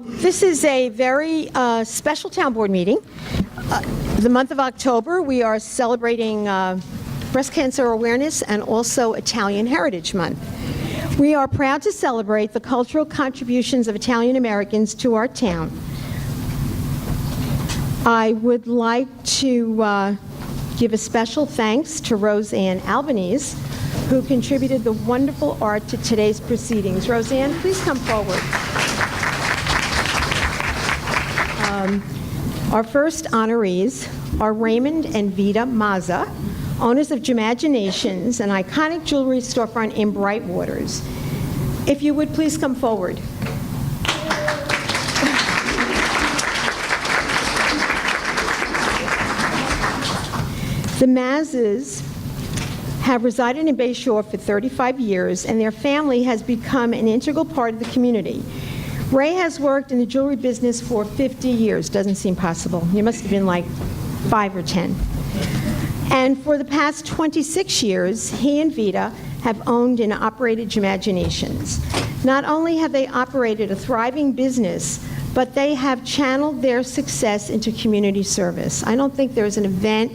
This is a very special town board meeting. The month of October, we are celebrating breast cancer awareness and also Italian Heritage Month. We are proud to celebrate the cultural contributions of Italian Americans to our town. I would like to give a special thanks to Roseanne Albanese, who contributed the wonderful art to today's proceedings. Roseanne, please come forward. Our first honorees are Raymond and Vita Mazza, owners of Jimaginations, an iconic jewelry storefront in Brightwaters. If you would please come forward. The Mazzas have resided in Bay Shore for 35 years, and their family has become an integral part of the community. Ray has worked in the jewelry business for 50 years. Doesn't seem possible. You must have been like 5 or 10. And for the past 26 years, he and Vita have owned and operated Jimaginations. Not only have they operated a thriving business, but they have channeled their success into community service. I don't think there's an event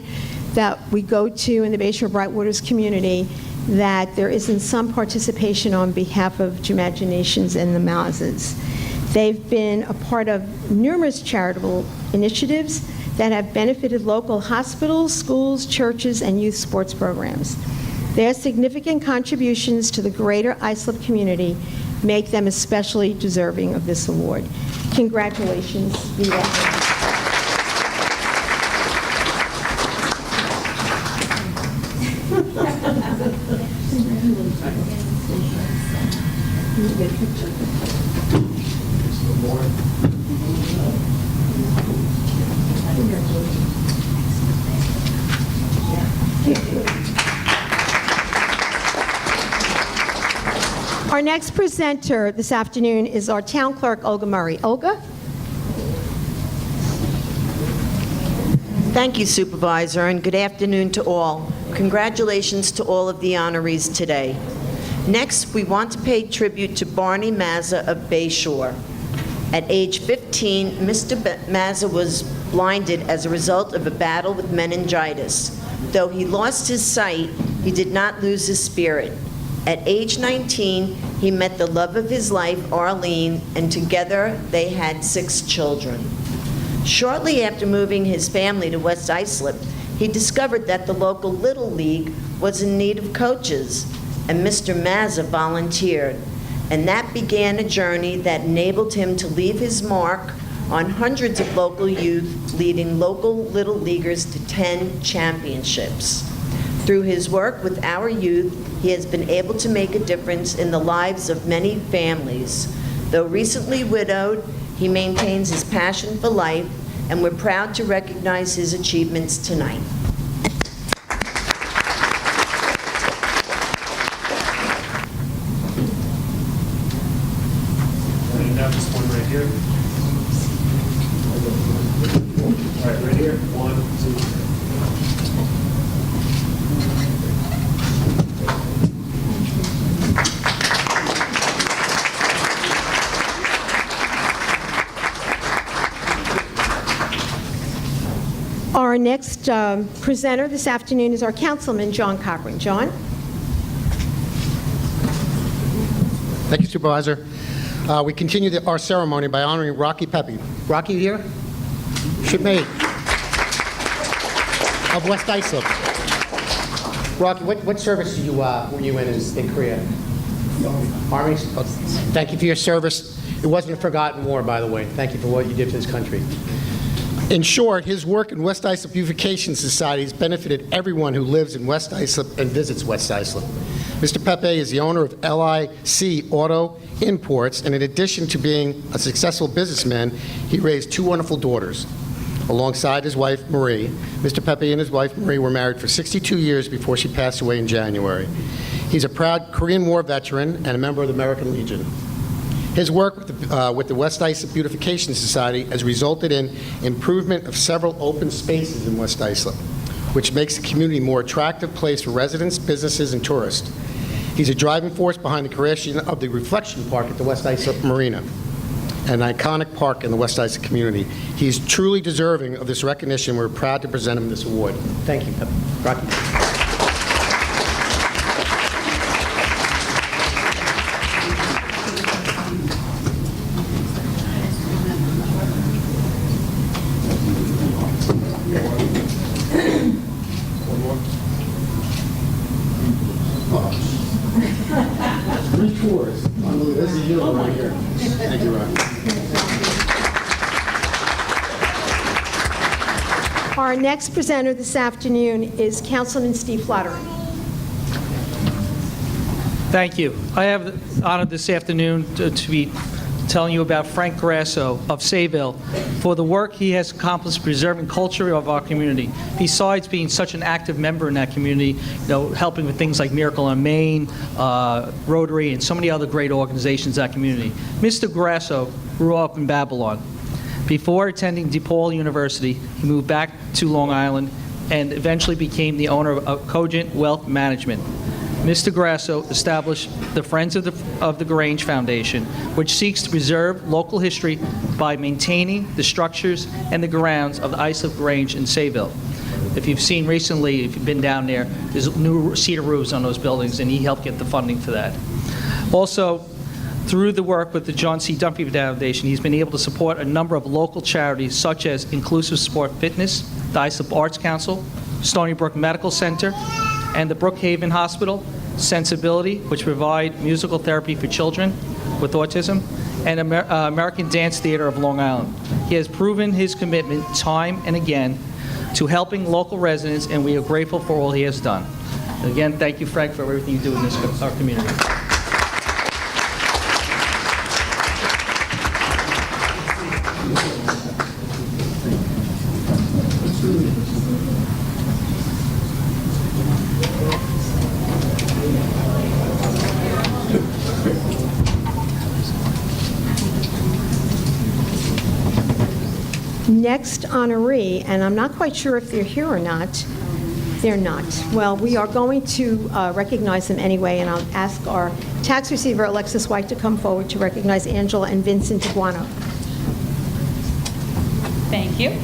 that we go to in the Bay Shore Brightwaters community that there isn't some participation on behalf of Jimaginations and the Mazzas. They've been a part of numerous charitable initiatives that have benefited local hospitals, schools, churches, and youth sports programs. Their significant contributions to the greater Islip community make them especially deserving of this award. Congratulations, Vita. Our next presenter this afternoon is our town clerk, Olga Murray. Olga? Thank you, Supervisor, and good afternoon to all. Congratulations to all of the honorees today. Next, we want to pay tribute to Barney Mazza of Bay Shore. At age 15, Mr. Mazza was blinded as a result of a battle with meningitis. Though he lost his sight, he did not lose his spirit. At age 19, he met the love of his life, Arlene, and together they had 6 children. Shortly after moving his family to West Islip, he discovered that the local Little League was in need of coaches, and Mr. Mazza volunteered. And that began a journey that enabled him to leave his mark on hundreds of local youth, leading local Little Leaguers to 10 championships. Through his work with our youth, he has been able to make a difference in the lives of many families. Though recently widowed, he maintains his passion for life, and we're proud to recognize his achievements tonight. And now this one right here. All right, right here. 1, 2, 3. Our next presenter this afternoon is our councilman, John Cochran. John? Thank you, Supervisor. We continue our ceremony by honoring Rocky Pepe. Rocky here? Shipmate of West Islip. Rocky, what service were you in Korea? Army? Oh, thank you for your service. It wasn't a forgotten war, by the way. Thank you for what you did for this country. In short, his work in West Islip Beautification Society has benefited everyone who lives in West Islip and visits West Islip. Mr. Pepe is the owner of LIC Auto Imports, and in addition to being a successful businessman, he raised 2 wonderful daughters. Alongside his wife, Marie, Mr. Pepe and his wife, Marie, were married for 62 years before she passed away in January. He's a proud Korean War veteran and a member of the American Legion. His work with the West Islip Beautification Society has resulted in improvement of several open spaces in West Islip, which makes the community a more attractive place for residents, businesses, and tourists. He's a driving force behind the creation of the Reflection Park at the West Islip Marina. and an iconic park in the West Islip community. He's truly deserving of this recognition. We're proud to present him this award. Thank you. Rocky. Three tours. This is you right here. Thank you, Rocky. Our next presenter this afternoon is Councilman Steve Flattery. Thank you. I have the honor this afternoon to be telling you about Frank Grasso of Sayville for the work he has accomplished preserving culture of our community. Besides being such an active member in that community, helping with things like Miracle on Main, Rotary, and so many other great organizations in that community. Mr. Grasso grew up in Babylon. Before attending DePaul University, he moved back to Long Island and eventually became the owner of Cogent Wealth Management. Mr. Grasso established the Friends of the Grange Foundation, which seeks to preserve local history by maintaining the structures and the grounds of the Islip Grange in Sayville. If you've seen recently, if you've been down there, there's new cedar roofs on those buildings, and he helped get the funding for that. Also, through the work with the John C. Dunphy Foundation, he's been able to support a number of local charities such as Inclusive Sport Fitness, the Islip Arts Council, Stony Brook Medical Center, and the Brookhaven Hospital, Sensibility, which provide musical therapy for children with autism, and American Dance Theater of Long Island. He has proven his commitment time and again to helping local residents, and we are grateful for all he has done. And again, thank you, Frank, for everything you do in our community. Next honoree, and I'm not quite sure if they're here or not. They're not. Well, we are going to recognize them anyway, and I'll ask our tax receiver, Alexis White, to come forward to recognize Angela and Vincent Iguano. Thank you.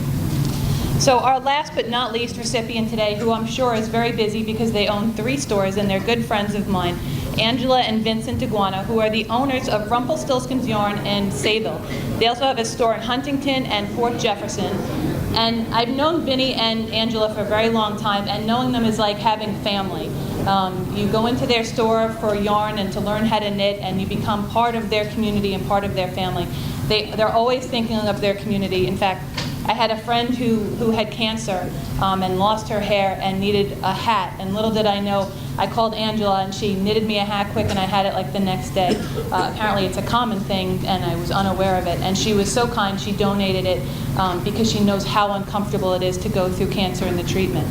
So our last but not least recipient today, who I'm sure is very busy because they own 3 stores and they're good friends of mine, Angela and Vincent Iguana, who are the owners of Rumpelstiltskin's Yarn in Sayville. They also have a store in Huntington and Port Jefferson. And I've known Vinny and Angela for a very long time, and knowing them is like having family. You go into their store for yarn and to learn how to knit, and you become part of their community and part of their family. They're always thinking of their community. In fact, I had a friend who had cancer and lost her hair and needed a hat, and little did I know, I called Angela and she knitted me a hat quick and I had it like the next day. Apparently it's a common thing and I was unaware of it, and she was so kind, she donated it because she knows how uncomfortable it is to go through cancer and the treatment.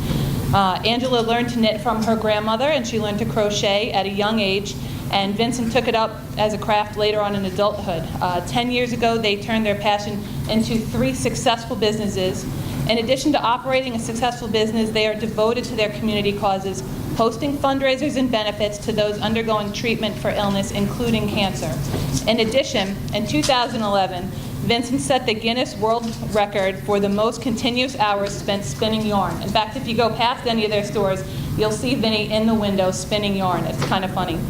Angela learned to knit from her grandmother, and she learned to crochet at a young age, and Vincent took it up as a craft later on in adulthood. 10 years ago, they turned their passion into 3 successful businesses. In addition to operating a successful business, they are devoted to their community causes, hosting fundraisers and benefits to those undergoing treatment for illness, including cancer. In addition, in 2011, Vincent set the Guinness World Record for the most continuous hours spent spinning yarn. In fact, if you go past any of their stores, you'll see Vinny in the window spinning yarn. It's kind of funny.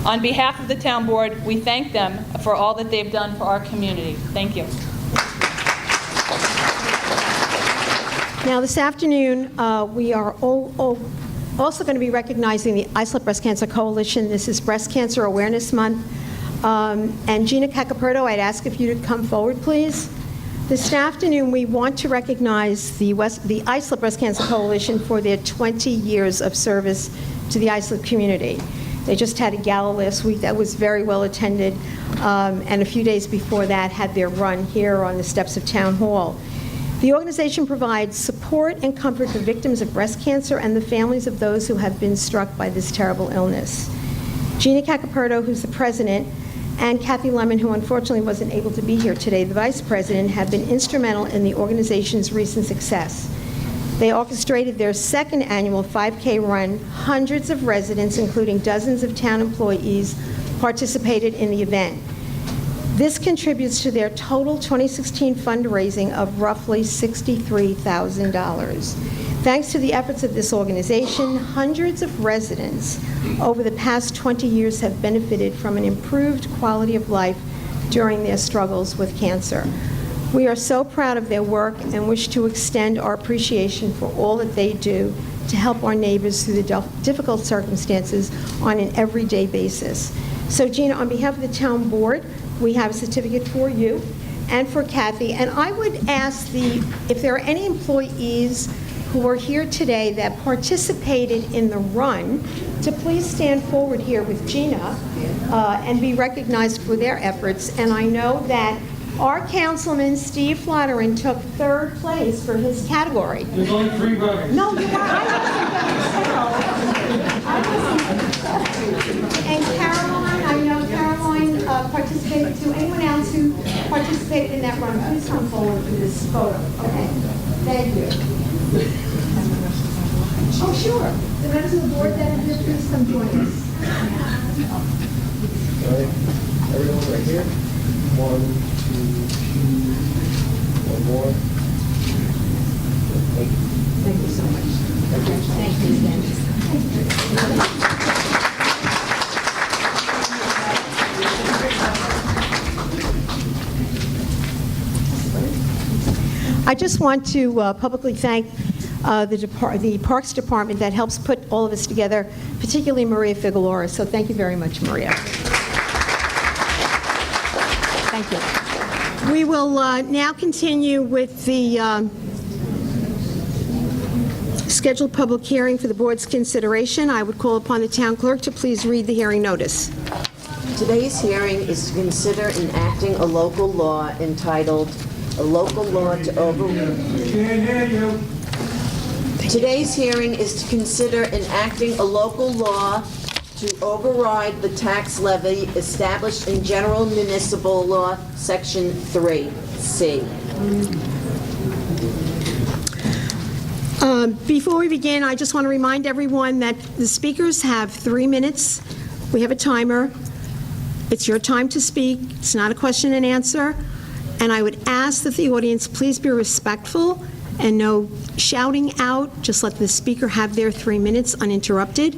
On behalf of the town board, we thank them for all that they've done for our community. Thank you. Now, this afternoon, we are also going to be recognizing the Islip Breast Cancer Coalition. This is Breast Cancer Awareness Month. And Gina Cacaperto, I'd ask if you would come forward, please. This afternoon, we want to recognize the Islip Breast Cancer Coalition for their 20 years of service to the Islip community. They just had a gala last week that was very well attended, and a few days before that had their run here on the steps of Town Hall. The organization provides support and comfort for victims of breast cancer and the families of those who have been struck by this terrible illness. Gina Cacaperto, who's the president, and Kathy Lemon, who unfortunately wasn't able to be here today, the vice president, have been instrumental in the organization's recent success. They orchestrated their 2nd annual 5K run. Hundreds of residents, including dozens of town employees, participated in the event. This contributes to their total 2016 fundraising of roughly $63,000. Thanks to the efforts of this organization, hundreds of residents over the past 20 years have benefited from an improved quality of life during their struggles with cancer. We are so proud of their work and wish to extend our appreciation for all that they do to help our neighbors through the difficult circumstances on an everyday basis. So Gina, on behalf of the town board, we have a certificate for you and for Kathy. And I would ask if there are any employees who are here today that participated in the run to please stand forward here with Gina and be recognized for their efforts. And I know that our councilman, Steve Flatteran, took third place for his category. There's only 3 votes. No, you are. I wasn't. And Caroline, I know Caroline participated too. Anyone else who participated in that run, please come forward for this photo. Okay. Thank you. Oh, sure. The members of the board that are here, please come join us. All right, everyone right here. 1, 2, 1 more. Thank you so much. Thank you again. I just want to publicly thank the Parks Department that helps put all of this together, particularly Maria Figueroa. So thank you very much, Maria. Thank you. We will now continue with the scheduled public hearing for the board's consideration. I would call upon the town clerk to please read the hearing notice. Today's hearing is to consider enacting a local law entitled, "A Local Law to Today's hearing is to consider enacting a local law to override the tax levy established in General Municipal Law, Section 3C. Before we begin, I just want to remind everyone that the speakers have 3 minutes. We have a timer. It's your time to speak. It's not a question and answer. And I would ask that the audience please be respectful and no shouting out. Just let the speaker have their 3 minutes uninterrupted.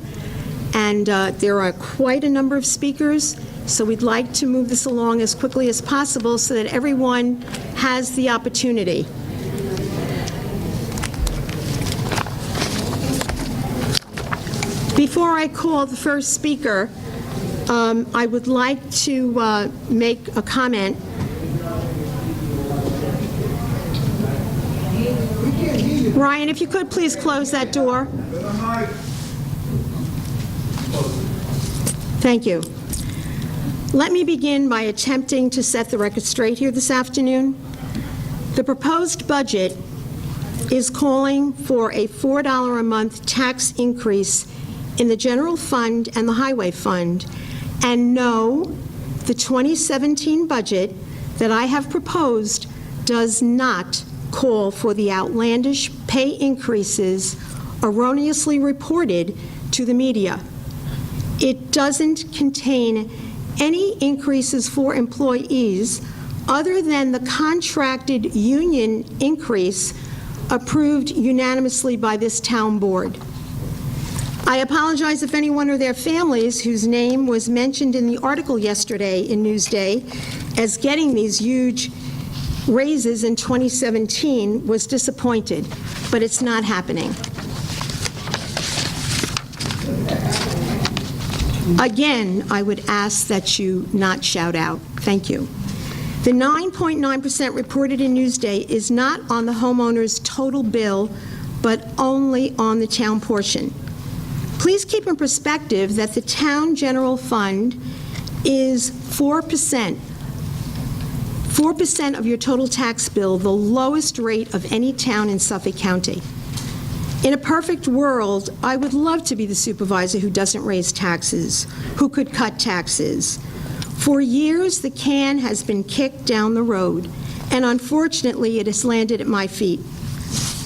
And there are quite a number of speakers, so we'd like to move this along as quickly as possible so that everyone has the opportunity. Before I call the first speaker, I would like to make a comment. Ryan, if you could please close that door. Thank you. Let me begin by attempting to set the record straight here this afternoon. The proposed budget is calling for a $4 a month tax increase in the general fund and the highway fund. And no, the 2017 budget that I have proposed does not call for the outlandish pay increases erroneously reported to the media. It doesn't contain any increases for employees other than the contracted union increase approved unanimously by this town board. I apologize if anyone or their families whose name was mentioned in the article yesterday in Newsday as getting these huge raises in 2017 was disappointed, but it's not happening. Again, I would ask that you not shout out. Thank you. The 9.9% reported in Newsday is not on the homeowner's total bill, but only on the town portion. Please keep in perspective that the town general fund is 4%. 4% of your total tax bill, the lowest rate of any town in Suffolk County. In a perfect world, I would love to be the supervisor who doesn't raise taxes, who could cut taxes. For years, the can has been kicked down the road, and unfortunately, it has landed at my feet.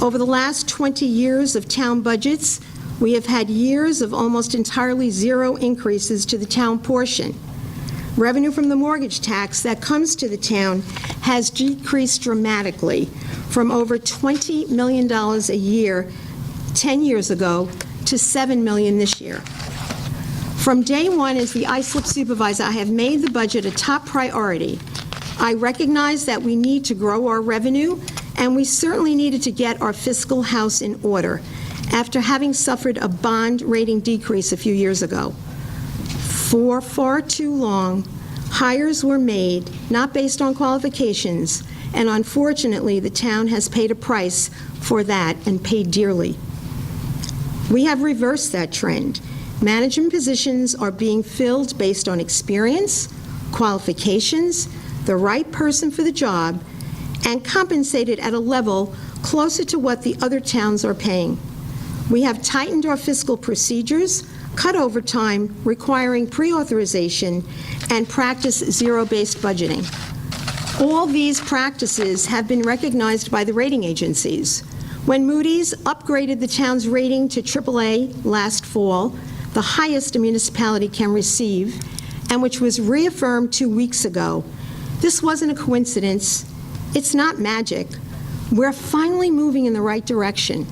Over the last 20 years of town budgets, we have had years of almost entirely zero increases to the town portion. Revenue from the mortgage tax that comes to the town has decreased dramatically from over $20 million a year 10 years ago to $7 million this year. From day one as the Islip Supervisor, I have made the budget a top priority. I recognize that we need to grow our revenue, and we certainly needed to get our fiscal house in order after having suffered a bond rating decrease a few years ago. For far too long, hires were made not based on qualifications, and unfortunately, the town has paid a price for that and paid dearly. We have reversed that trend. Management positions are being filled based on experience, qualifications, the right person for the job, and compensated at a level closer to what the other towns are paying. We have tightened our fiscal procedures, cut overtime requiring pre-authorization, and practice zero-based budgeting. All these practices have been recognized by the rating agencies. When Moody's upgraded the town's rating to AAA last fall, the highest a municipality can receive, and which was reaffirmed 2 weeks ago, this wasn't a coincidence. It's not magic. We're finally moving in the right direction,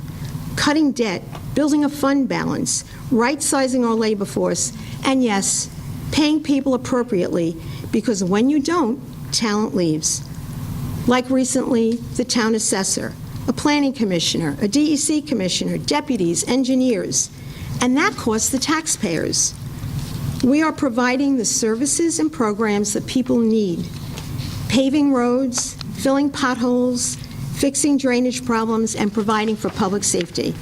cutting debt, building a fund balance, right-sizing our labor force, and yes, paying people appropriately, because when you don't, talent leaves. Like recently, the town assessor, a planning commissioner, a DEC commissioner, deputies, engineers, and that costs the taxpayers. We are providing the services and programs that people need: paving roads, filling potholes, fixing drainage problems, and providing for public safety.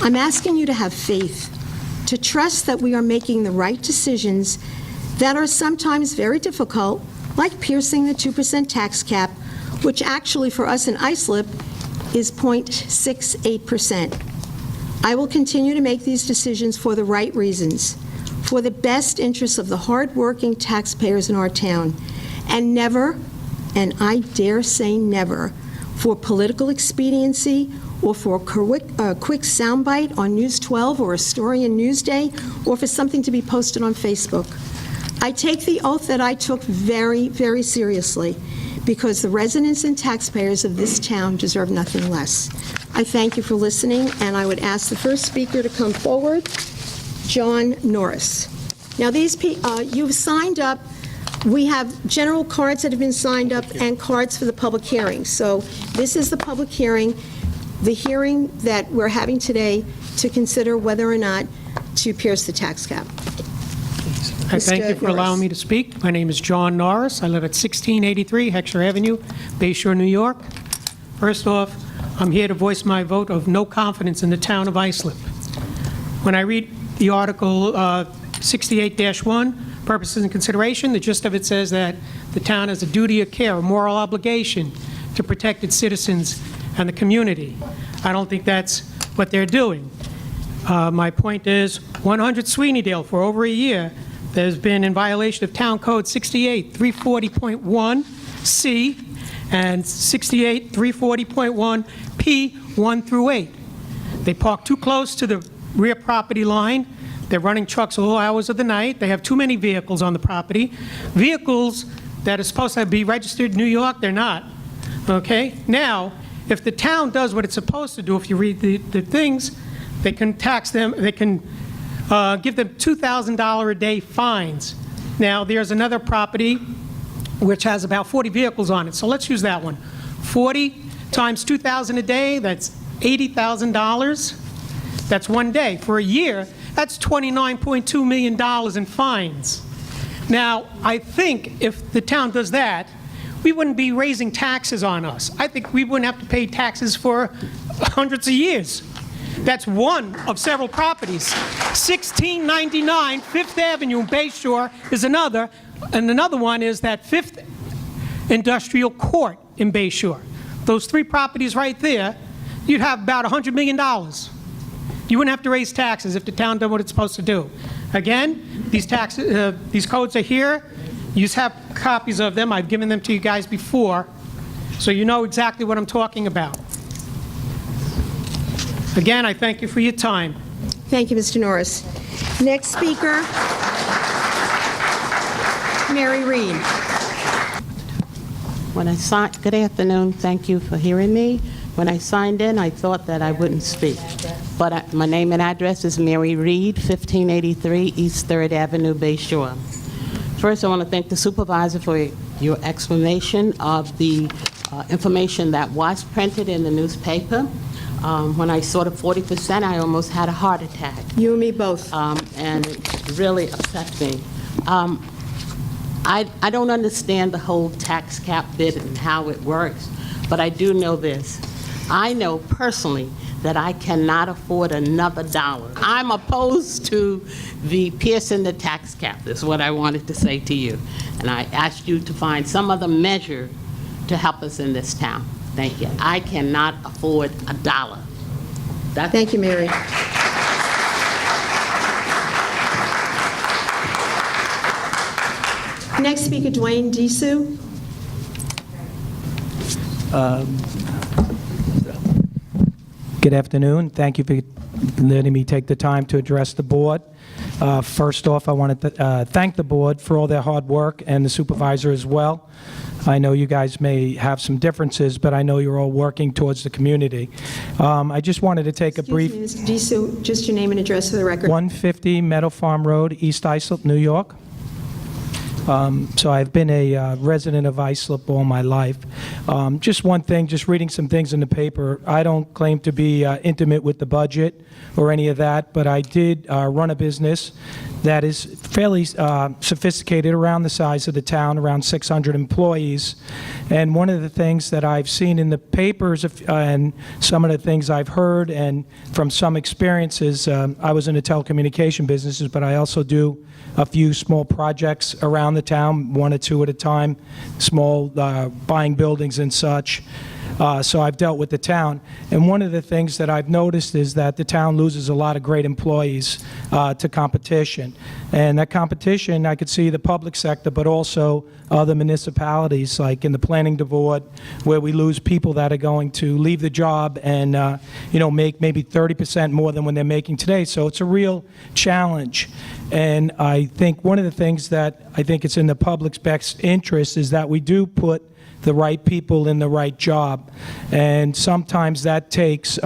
I'm asking you to have faith, to trust that we are making the right decisions that are sometimes very difficult, like piercing the 2% tax cap, which actually for us in Islip is 0.68%. I will continue to make these decisions for the right reasons, for the best interests of the hard-working taxpayers in our town, and never, and I dare say never, for political expediency or for a quick soundbite on News 12 or a story in Newsday, or for something to be posted on Facebook. I take the oath that I took very, very seriously, because the residents and taxpayers of this town deserve nothing less. I thank you for listening, and I would ask the first speaker to come forward, John Norris. Now, you've signed up. We have general cards that have been signed up and cards for the public hearing. So this is the public hearing, the hearing that we're having today to consider whether or not to pierce the tax cap. I thank you for allowing me to speak. My name is John Norris. I live at 1683 Heckscher Avenue, Bay Shore, New York. First off, I'm here to voice my vote of no confidence in the town of Islip. When I read the article 68-1, purposes and consideration, the gist of it says that the town has a duty of care, a moral obligation to protect its citizens and the community. I don't think that's what they're doing. My point is, 100 Sweeneydale for over a year, there's been in violation of Town Code 68-340.1C and 68-340.1P 1 through 8. They park too close to the rear property line. They're running trucks all hours of the night. They have too many vehicles on the property. Vehicles that are supposed to be registered in New York, they're not. Okay? Now, if the town does what it's supposed to do, if you read the things, they can tax them, they can give them $2,000 a day fines. Now, there's another property which has about 40 vehicles on it, so let's use that one. 40 times $2,000 a day, that's $80,000. That's one day. For a year, that's $29.2 million in fines. Now, I think if the town does that, we wouldn't be raising taxes on us. I think we wouldn't have to pay taxes for hundreds of years. That's one of several properties. 1699 Fifth Avenue in Bay Shore is another, and another one is that Fifth Industrial Court in Bay Shore. Those three properties right there, you'd have about $100 million. You wouldn't have to raise taxes if the town did what it's supposed to do. Again, these codes are here. You just have copies of them. I've given them to you guys before, so you know exactly what I'm talking about. Again, I thank you for your time. Thank you, Mr. Norris. Next speaker, Mary Reed. When I signed, good afternoon, thank you for hearing me. When I signed in, I thought that I wouldn't speak. But my name and address is Mary Reed, 1583 East 3rd Avenue, Bay Shore. First, I want to thank the supervisor for your explanation of the information that was printed in the newspaper. When I saw the 40%, I almost had a heart attack. You and me both. And it really upset me. I don't understand the whole tax cap bit and how it works, but I do know this. I know personally that I cannot afford another dollar. I'm opposed to the piercing the tax cap, is what I wanted to say to you. And I asked you to find some other measure to help us in this town. Thank you. I cannot afford a dollar. Thank you, Mary. Next speaker, Dwayne Disu. Good afternoon. Thank you for letting me take the time to address the board. First off, I wanted to thank the board for all their hard work and the supervisor as well. I know you guys may have some differences, but I know you're all working towards the community. I just wanted to take a brief... Excuse me, Ms. Disu, just your name and address for the record. 150 Meadow Farm Road, East Islip, New York. So I've been a resident of Islip all my life. Just one thing, just reading some things in the paper, I don't claim to be intimate with the budget or any of that, but I did run a business that is fairly sophisticated, around the size of the town, around 600 employees. And one of the things that I've seen in the papers and some of the things I've heard and from some experiences, I was in the telecommunication businesses, but I also do a few small projects around the town, 1 or 2 at a time, small buying buildings and such. So I've dealt with the town. And one of the things that I've noticed is that the town loses a lot of great employees to competition. And that competition, I could see the public sector, but also other municipalities, like in the planning board, where we lose people that are going to leave the job and make maybe 30% more than when they're making today. So it's a real challenge. And I think one of the things that I think it's in the public's best interest is that we do put the right people in the right job. And sometimes that takes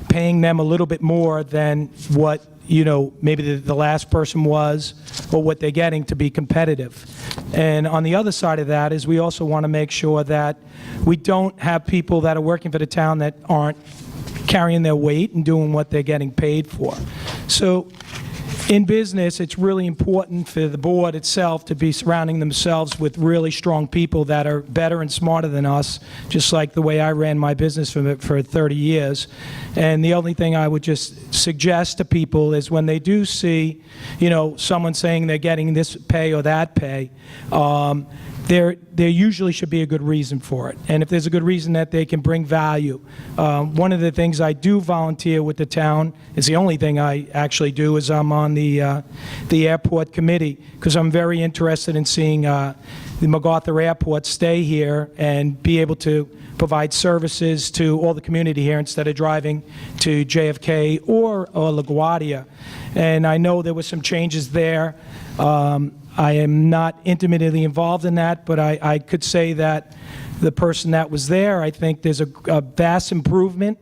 paying them a little bit more than what maybe the last person was, or what they're getting to be competitive. And on the other side of that is we also want to make sure that we don't have people that are working for the town that aren't carrying their weight and doing what they're getting paid for. So in business, it's really important for the board itself to be surrounding themselves with really strong people that are better and smarter than us, just like the way I ran my business for 30 years. And the only thing I would just suggest to people is when they do see, someone saying they're getting this pay or that pay, there usually should be a good reason for it. And if there's a good reason that they can bring value. One of the things I do volunteer with the town, it's the only thing I actually do, is I'm on the airport committee, because I'm very interested in seeing the MacArthur Airport stay here and be able to provide services to all the community here instead of driving to JFK or LaGuardia. And I know there were some changes there. I am not intimately involved in that, but I could say that the person that was there, I think there's a vast improvement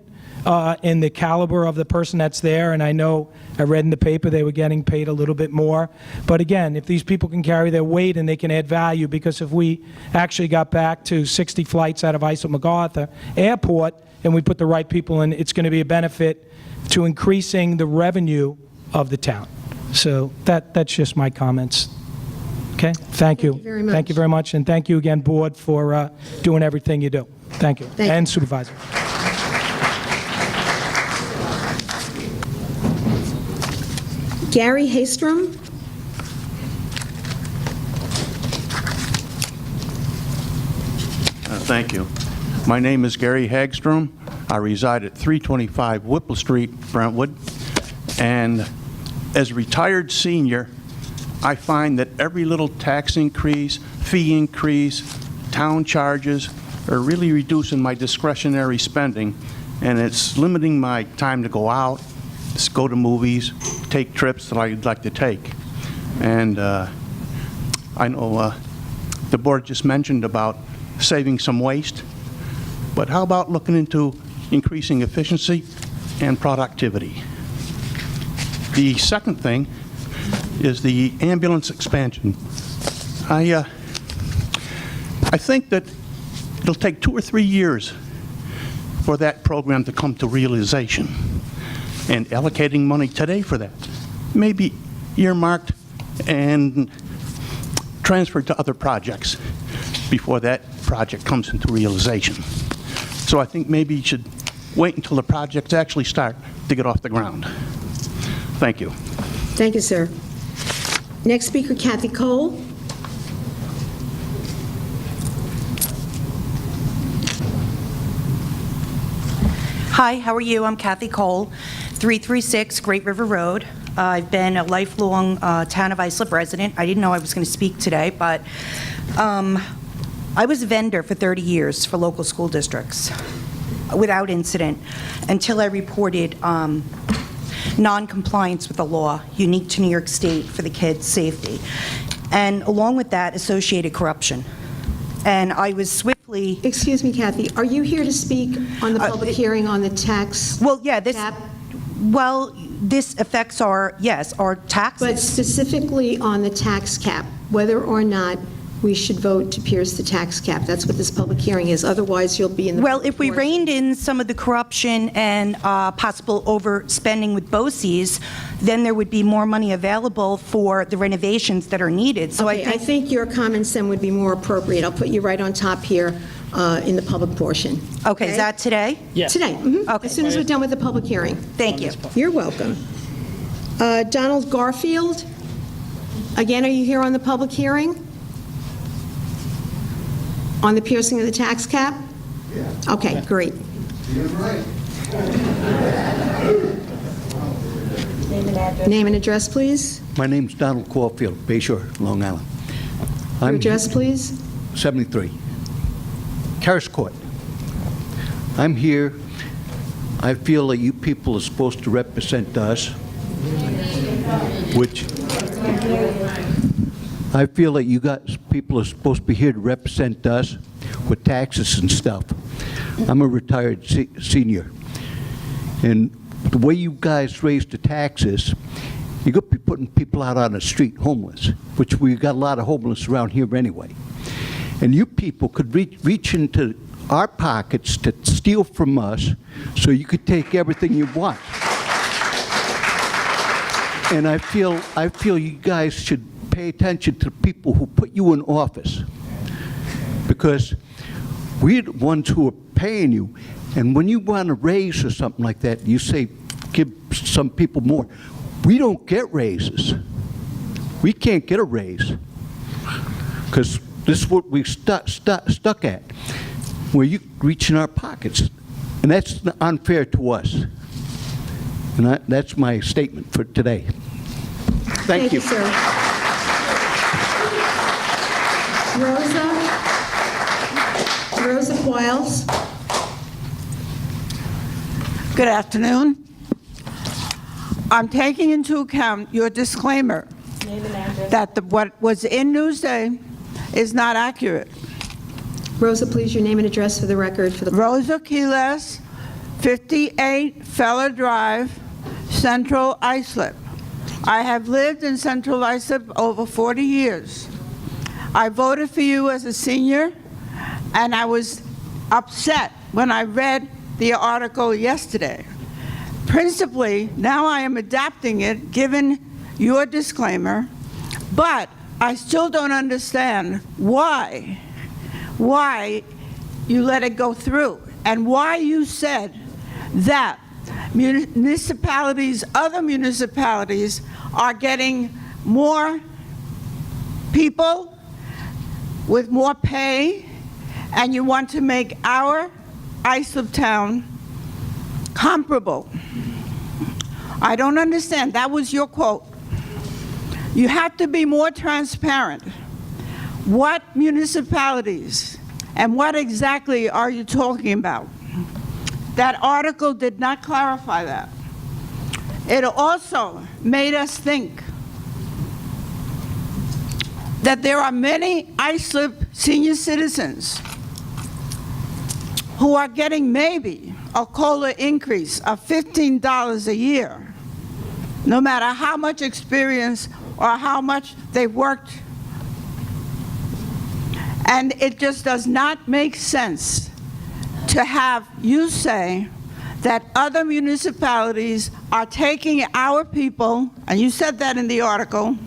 in the caliber of the person that's there, and I know I read in the paper they were getting paid a little bit more. But again, if these people can carry their weight and they can add value, because if we actually got back to 60 flights out of Islip MacArthur Airport and we put the right people in, it's going to be a benefit to increasing the revenue of the town. So that's just my comments. Okay, thank you. Thank you very much. Thank you very much, and thank you again, board, for doing everything you do. Thank you. Thank you. And supervisor. Gary Haystrom. Thank you. My name is Gary Hagstrom. I reside at 325 Whipple Street, Brentwood. And as a retired senior, I find that every little tax increase, fee increase, town charges are really reducing my discretionary spending, and it's limiting my time to go out, go to movies, take trips that I'd like to take. And I know the board just mentioned about saving some waste, but how about looking into increasing efficiency and productivity? The second thing is the ambulance expansion. I think that it'll take 2 or 3 years for that program to come to realization, and allocating money today for that may be earmarked and transferred to other projects before that project comes into realization. So I think maybe you should wait until the projects actually start to get off the ground. Thank you. Thank you, sir. Next speaker, Kathy Cole. Hi, how are you? I'm Kathy Cole, 336 Great River Road. I've been a lifelong town of Islip resident. I didn't know I was going to speak today, but I was a vendor for 30 years for local school districts without incident until I reported non-compliance with the law unique to New York State for the kids' safety. And along with that, associated corruption. And I was swiftly... Excuse me, Kathy, are you here to speak on the public hearing on the tax? Well, yeah, this... cap? Well, this affects our, yes, our taxes. But specifically on the tax cap, whether or not we should vote to pierce the tax cap. That's what this public hearing is. Otherwise, you'll be in the... Well, if we reined in some of the corruption and possible overspending with BOCES, then there would be more money available for the renovations that are needed. So Okay, I think your comments then would be more appropriate. I'll put you right on top here in the public portion. Okay, is that today? Yes. Today, mhm. Okay. As soon as we're done with the public hearing. Thank you. You're welcome. Donald Garfield, again, are you here on the public hearing? On the piercing of the tax cap? Yeah. Okay, great. You're right. Name and address, please. My name's Donald Caulfield, Bayshore, Long Island. Your address, please. 73. Karras Court. I'm here. I feel that you people are supposed to represent us, which I feel that you guys, people are supposed to be here to represent us with taxes and stuff. I'm a retired senior. And the way you guys raise the taxes, you're going to be putting people out on the street homeless, which we've got a lot of homeless around here anyway. And you people could reach into our pockets to steal from us so you could take everything you want. And I feel you guys should pay attention to the people who put you in office, because we're the ones who are paying you. And when you want a raise or something like that, you say, give some people more. We don't get raises. We can't get a raise, because this is what we stuck at, where you reach in our pockets. And that's unfair to us. And that's my statement for today. Thank you. Sir. Rosa Quiles. Good afternoon. I'm taking into account your disclaimer that what was in Newsday is not accurate. Rosa, please, your name and address for the record. Rosa Quiles, 58 Feller Drive, Central Islip. I have lived in Central Islip over 40 years. I voted for you as a senior, and I was upset when I read the article yesterday. Principally, now I am adapting it, given your disclaimer, but I still don't understand why you let it go through, and why you said that municipalities, other municipalities, are getting more people with more pay, and you want to make our Islip town comparable. I don't understand. That was your quote. You have to be more transparent. What municipalities and what exactly are you talking about? That article did not clarify that. It also made us think, that there are many Islip senior citizens who are getting maybe a COLA increase of $15 a year, no matter how much experience or how much they've worked. And it just does not make sense to have you say that other municipalities are taking our people, and you said that in the article,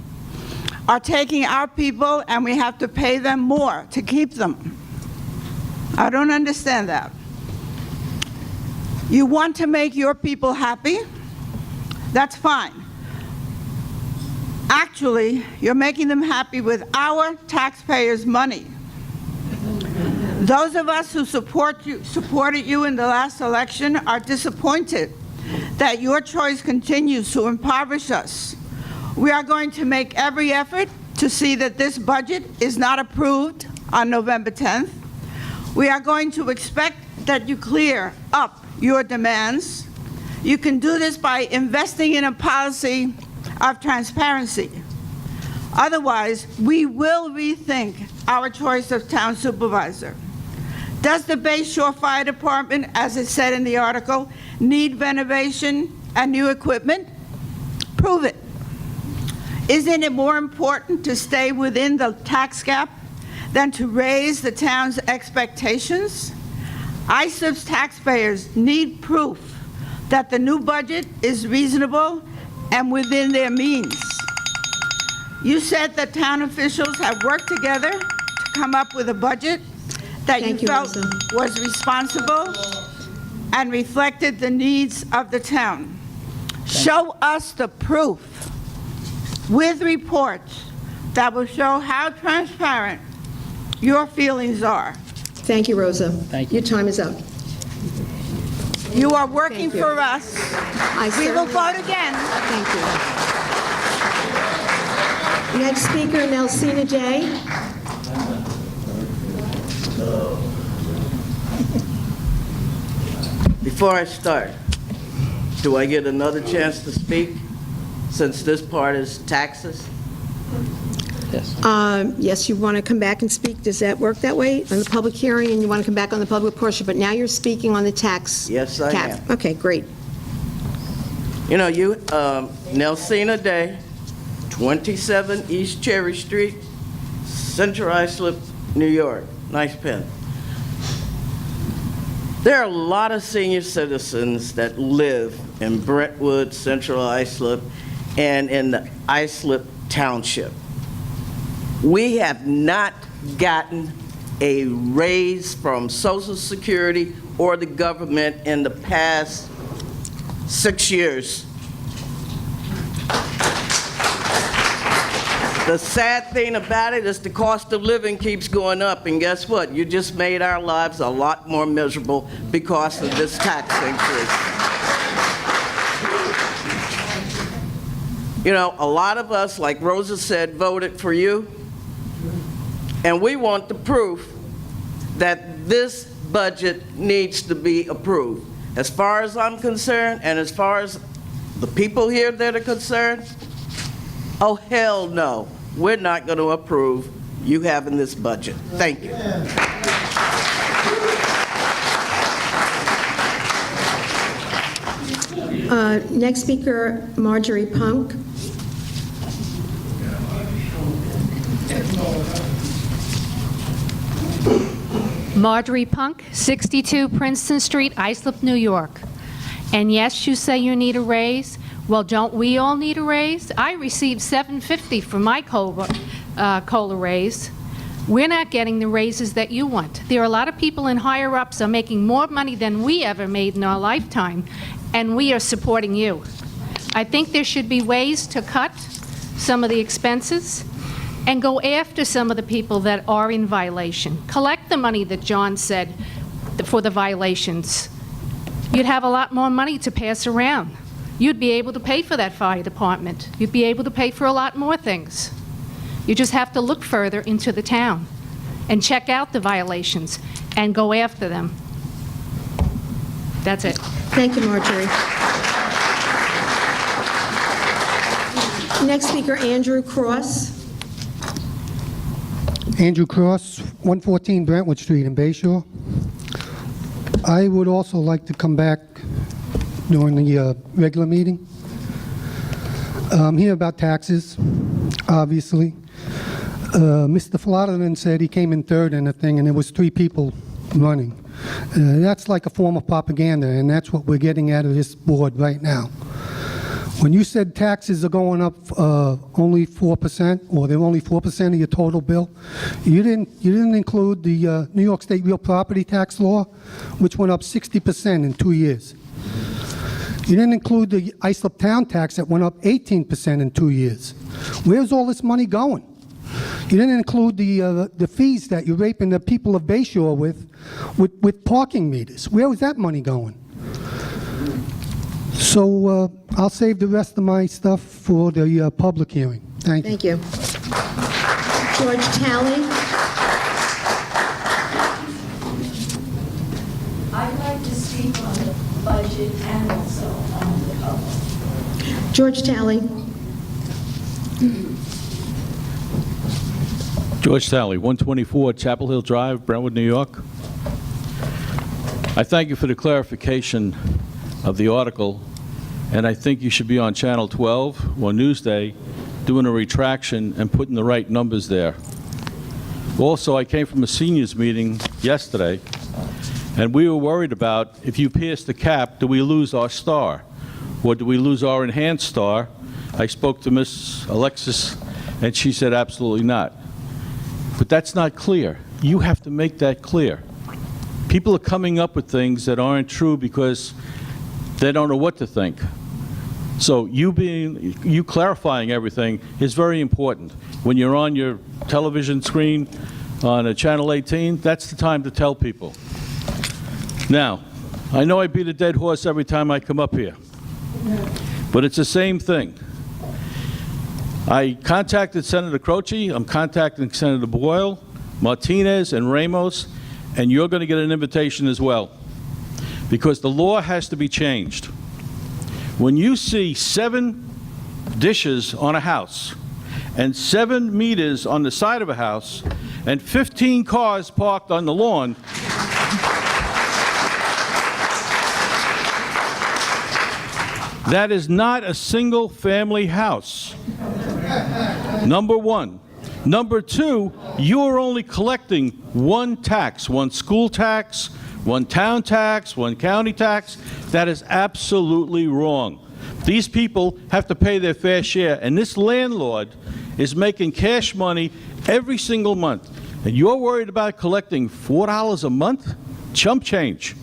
are taking our people and we have to pay them more to keep them. I don't understand that. You want to make your people happy? That's fine. Actually, you're making them happy with our taxpayers' money. Those of us who supported you in the last election are disappointed that your choice continues to impoverish us. We are going to make every effort to see that this budget is not approved on November 10th. We are going to expect that you clear up your demands. You can do this by investing in a policy of transparency. Otherwise, we will rethink our choice of town supervisor. Does the Bay Shore Fire Department, as it said in the article, need renovation and new equipment? Prove it. Isn't it more important to stay within the tax cap than to raise the town's expectations? Islip's taxpayers need proof that the new budget is reasonable and within their means. You said that town officials have worked together to come up with a budget that you felt was responsible and reflected the needs of the town. Show us the proof with reports that will show how transparent your feelings are. Thank you, Rosa. Thank you. Your time is up. You are working for us. We will vote again. Thank you. Next speaker, Nelsina Day. Before I start, do I get another chance to speak, since this part is taxes? Yes. Yes, you want to come back and speak? Does that work that way on the public hearing, and you want to come back on the public portion, but now you're speaking on the tax Yes, I cap? am. Okay, great. You know, Nelsina Day, 27 East Cherry Street, Central Islip, New York. Nice pen. There are a lot of senior citizens that live in Brentwood, Central Islip, and in the Islip Township. We have not gotten a raise from Social Security or the government in the past 6 years. The sad thing about it is the cost of living keeps going up, and guess what? You just made our lives a lot more miserable because of this tax increase. You know, a lot of us, like Rosa said, voted for you, and we want the proof that this budget needs to be approved. As far as I'm concerned, and as far as the people here that are concerned, oh, hell no. We're not going to approve you having this budget. Thank you. Next speaker, Marjorie Punk. Marjorie Punk, 62 Princeton Street, Islip, New York. And yes, you say you need a raise. Well, don't we all need a raise? I received $750 for my COLA raise. We're not getting the raises that you want. There are a lot of people in higher ups are making more money than we ever made in our lifetime, and we are supporting you. I think there should be ways to cut some of the expenses and go after some of the people that are in violation. Collect the money that John said for the violations. You'd have a lot more money to pass around. You'd be able to pay for that fire department. You'd be able to pay for a lot more things. You just have to look further into the town and check out the violations and go after them. That's it. Thank you, Marjorie. Next speaker, Andrew Cross. Andrew Cross, 114 Brentwood Street in Bay Shore. I would also like to come back during the regular meeting. Here about taxes, obviously. Mr. Flanagan said he came in third in the thing, and there was 3 people running. That's like a form of propaganda, and that's what we're getting out of this board right now. When you said taxes are going up only 4%, or they're only 4% of your total bill, you didn't include the New York State real property tax law, which went up 60% in 2 years. You didn't include the Islip Town tax that went up 18% in 2 years. Where's all this money going? You didn't include the fees that you're raping the people of Bay Shore with parking meters. Where was that money going? So I'll save the rest of my stuff for the public hearing. Thank you. Thank you. George Talley. I'd like to speak on the budget and also on the public. George Talley. George Talley, 124 Chapel Hill Drive, Brentwood, New York. I thank you for the clarification of the article, and I think you should be on Channel 12 or Newsday doing a retraction and putting the right numbers there. Also, I came from a seniors meeting yesterday, and we were worried about if you pierce the cap, do we lose our star? Or do we lose our enhanced star? I spoke to Miss Alexis, and she said absolutely not. But that's not clear. You have to make that clear. People are coming up with things that aren't true because they don't know what to think. So you clarifying everything is very important. When you're on your television screen on a Channel 18, that's the time to tell people. Now, I know I beat a dead horse every time I come up here, but it's the same thing. I contacted Senator Croce, I'm contacting Senator Boyle, Martinez, and Ramos, and you're going to get an invitation as well, because the law has to be changed. When you see 7 dishes on a house, and 7 meters on the side of a house, and 15 cars parked on the lawn, that is not a single-family house. Number one. Number two, you're only collecting one tax, one school tax, one town tax, one county tax. That is absolutely wrong. These people have to pay their fair share, and this landlord is making cash money every single month. And you're worried about collecting $4 a month? Chump change.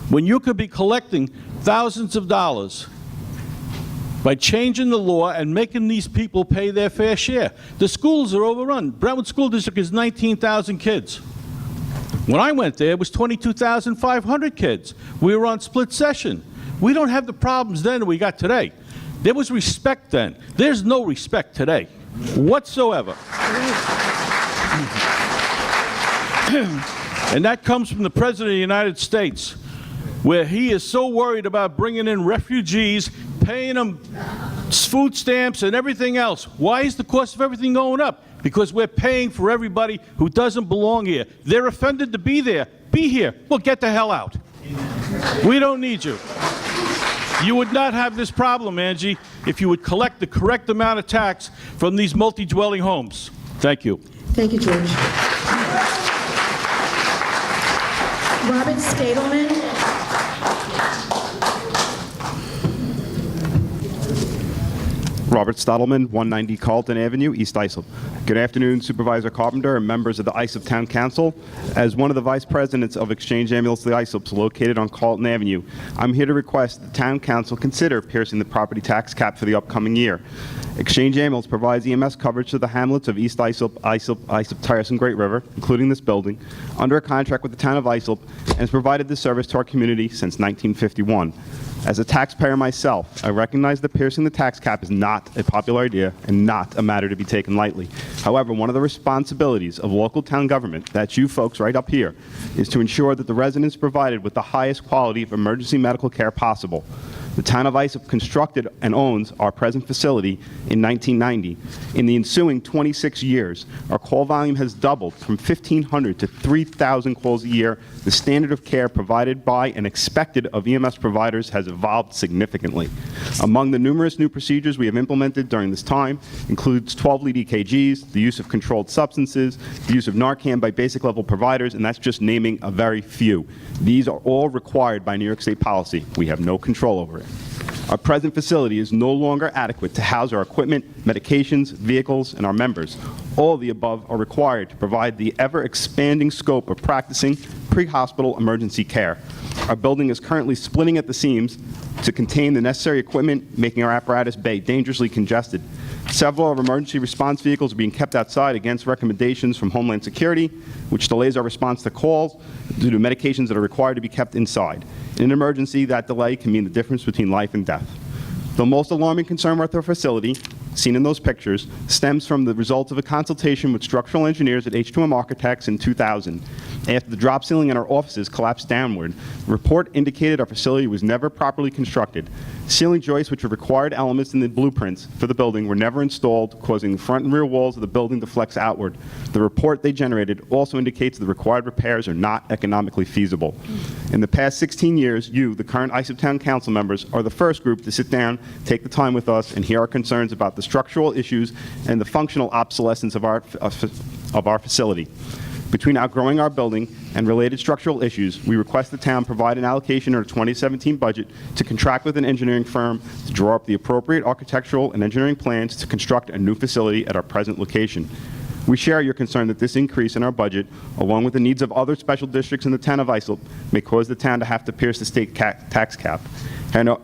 When you could be collecting thousands of dollars by changing the law and making these people pay their fair share. The schools are overrun. Brentwood School District is 19,000 kids. When I went there, it was 22,500 kids. We were on split session. We don't have the problems then that we got today. There was respect then. There's no respect today whatsoever. And that comes from the President of the United States, where he is so worried about bringing in refugees, paying them food stamps and everything else. Why is the cost of everything going up? Because we're paying for everybody who doesn't belong here. They're offended to be there. Be here. Well, get the hell out. We don't need you. You would not have this problem, Angie, if you would collect the correct amount of tax from these multi-dwelling homes. Thank you. Thank you, George. Robert Stadelman. Robert Stottleman, 190 Carlton Avenue, East Islip. Good afternoon, Supervisor Carpenter and members of the Islip Town Council. As one of the vice presidents of Exchange Ambulance the Islips located on Carlton Avenue, I'm here to request the Town Council consider piercing the property tax cap for the upcoming year. Exchange Ambulance provides EMS coverage to the hamlets of East Islip, Terrace, and Great River, including this building, under a contract with the Town of Islip, and has provided this service to our community since 1951. As a taxpayer myself, I recognize that piercing the tax cap is not a popular idea and not a matter to be taken lightly. However, one of the responsibilities of local town government, that's you folks right up here, is to ensure that the residents are provided with the highest quality of emergency medical care possible. The town of Islip constructed and owns our present facility in 1990. In the ensuing 26 years, our call volume has doubled from 1,500 to 3,000 calls a year. The standard of care provided by and expected of EMS providers has evolved significantly. Among the numerous new procedures we have implemented during this time includes 12-lead EKGs, the use of controlled substances, the use of Narcan by basic level providers, and that's just naming a very few. These are all required by New York State policy. We have no control over it. Our present facility is no longer adequate to house our equipment, medications, vehicles, and our members. All of the above are required to provide the ever-expanding scope of practicing pre-hospital emergency care. Our building is currently splitting at the seams to contain the necessary equipment, making our apparatus bay dangerously congested. Several of our emergency response vehicles are being kept outside against recommendations from Homeland Security, which delays our response to calls due to medications that are required to be kept inside. In an emergency, that delay can mean the difference between life and death. The most alarming concern with our facility, seen in those pictures, stems from the result of a consultation with structural engineers at H2M Architects in 2000. After the drop ceiling in our offices collapsed downward, the report indicated our facility was never properly constructed. Ceiling joists, which are required elements in the blueprints for the building, were never installed, causing the front and rear walls of the building to flex outward. The report they generated also indicates the required repairs are not economically feasible. In the past 16 years, you, the current Islip Town Council members, are the first group to sit down, take the time with us, and hear our concerns about the structural issues and the functional obsolescence of our facility. Between outgrowing our building and related structural issues, we request the town provide an allocation in our 2017 budget to contract with an engineering firm to draw up the appropriate architectural and engineering plans to construct a new facility at our present location. We share your concern that this increase in our budget, along with the needs of other special districts in the town of Islip, may cause the town to have to pierce the state tax cap.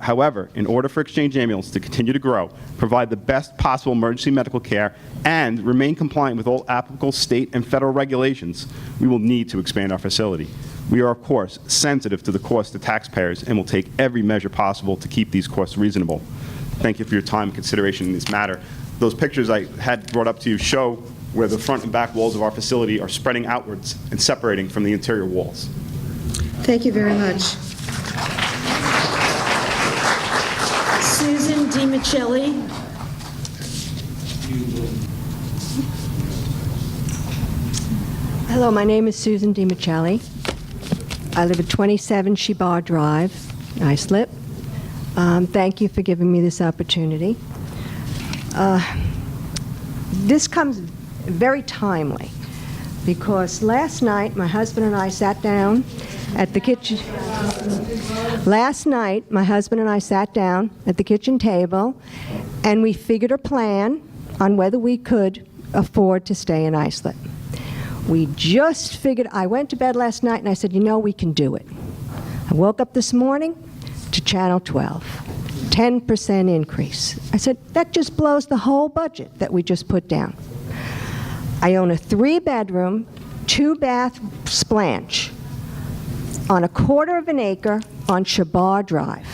However, in order for Exchange Ambulance to continue to grow, provide the best possible emergency medical care, and remain compliant with all applicable state and federal regulations, we will need to expand our facility. We are, of course, sensitive to the cost to taxpayers and will take every measure possible to keep these costs reasonable. Thank you for your time and consideration in this matter. Those pictures I had brought up to you show where the front and back walls of our facility are spreading outwards and separating from the interior walls. Thank you very much. Susan DiMichele. Hello, my name is Susan DiMichele. I live at 27 Shebar Drive, Islip. Thank you for giving me this opportunity. This comes very timely because last night my husband and I sat down at the kitchen. Last night my husband and I sat down at the kitchen table and we figured a plan on whether we could afford to stay in Islip. We just figured, I went to bed last night and I said, you know, we can do it. I woke up this morning to Channel 12, 10% increase. I said, that just blows the whole budget that we just put down. I own a 3-bedroom, 2-bath splanch on a 1/4 of an acre on Shebar Drive.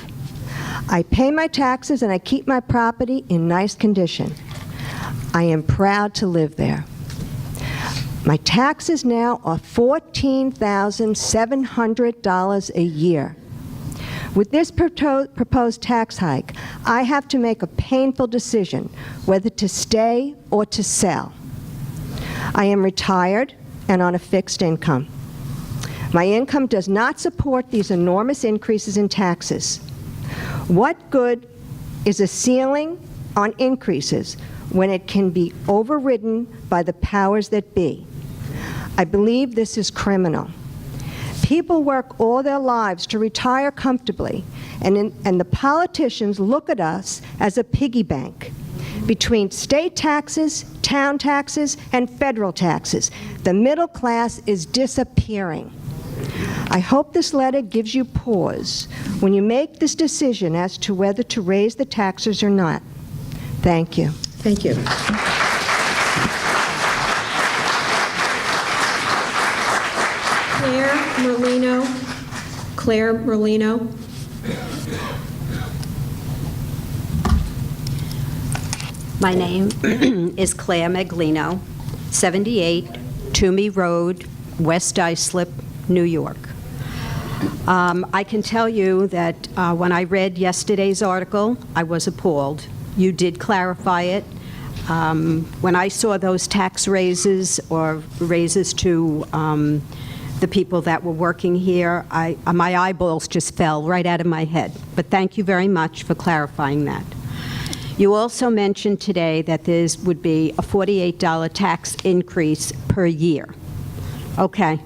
I pay my taxes and I keep my property in nice condition. I am proud to live there. My taxes now are $14,700 a year. With this proposed tax hike, I have to make a painful decision whether to stay or to sell. I am retired and on a fixed income. My income does not support these enormous increases in taxes. What good is a ceiling on increases when it can be overridden by the powers that be? I believe this is criminal. People work all their lives to retire comfortably, and the politicians look at us as a piggy bank. Between state taxes, town taxes, and federal taxes, the middle class is disappearing. I hope this letter gives you pause when you make this decision as to whether to raise the taxes or not. Thank you. Thank you. Claire Merlino. My name is Claire Maglino, 78 Toomey Road, West Islip, New York. I can tell you that when I read yesterday's article, I was appalled. You did clarify it. When I saw those tax raises or raises to the people that were working here, my eyeballs just fell right out of my head. But thank you very much for clarifying that. You also mentioned today that there would be a $48 tax increase per year. Okay.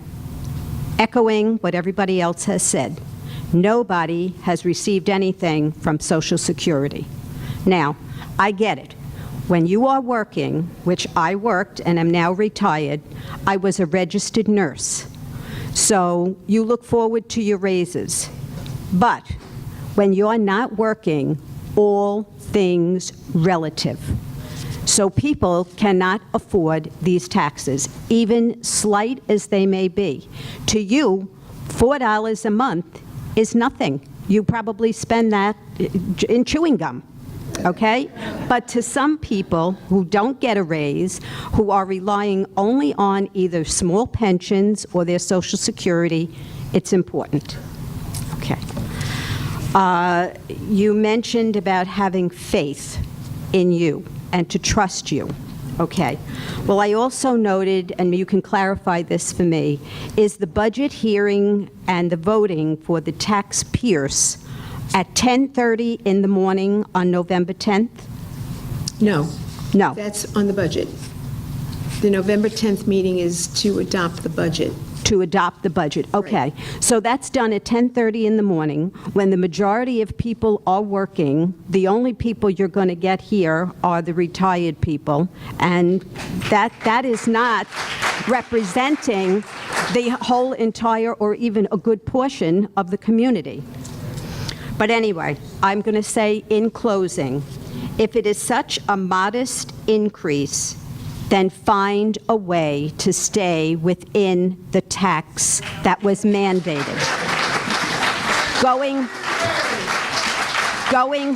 Echoing what everybody else has said, nobody has received anything from Social Security. Now, I get it. When you are working, which I worked and am now retired, I was a registered nurse. So you look forward to your raises. But when you're not working, all things relative. So people cannot afford these taxes, even slight as they may be. To you, $4 a month is nothing. You probably spend that in chewing gum, okay? But to some people who don't get a raise, who are relying only on either small pensions or their Social Security, it's important. Okay. You mentioned about having faith in you and to trust you. Okay. Well, I also noted, and you can clarify this for me, is the budget hearing and the voting for the tax Pierce at 10:30 in the morning on November 10th? No. No. That's on the budget. The November 10th meeting is to adopt the budget. To adopt the budget, okay. So that's done at 10:30 in the morning, when the majority of people are working. The only people you're going to get here are the retired people, and that is not representing the whole entire or even a good portion of the community. But anyway, I'm going to say in closing, if it is such a modest increase, then find a way to stay within the tax that was mandated. Going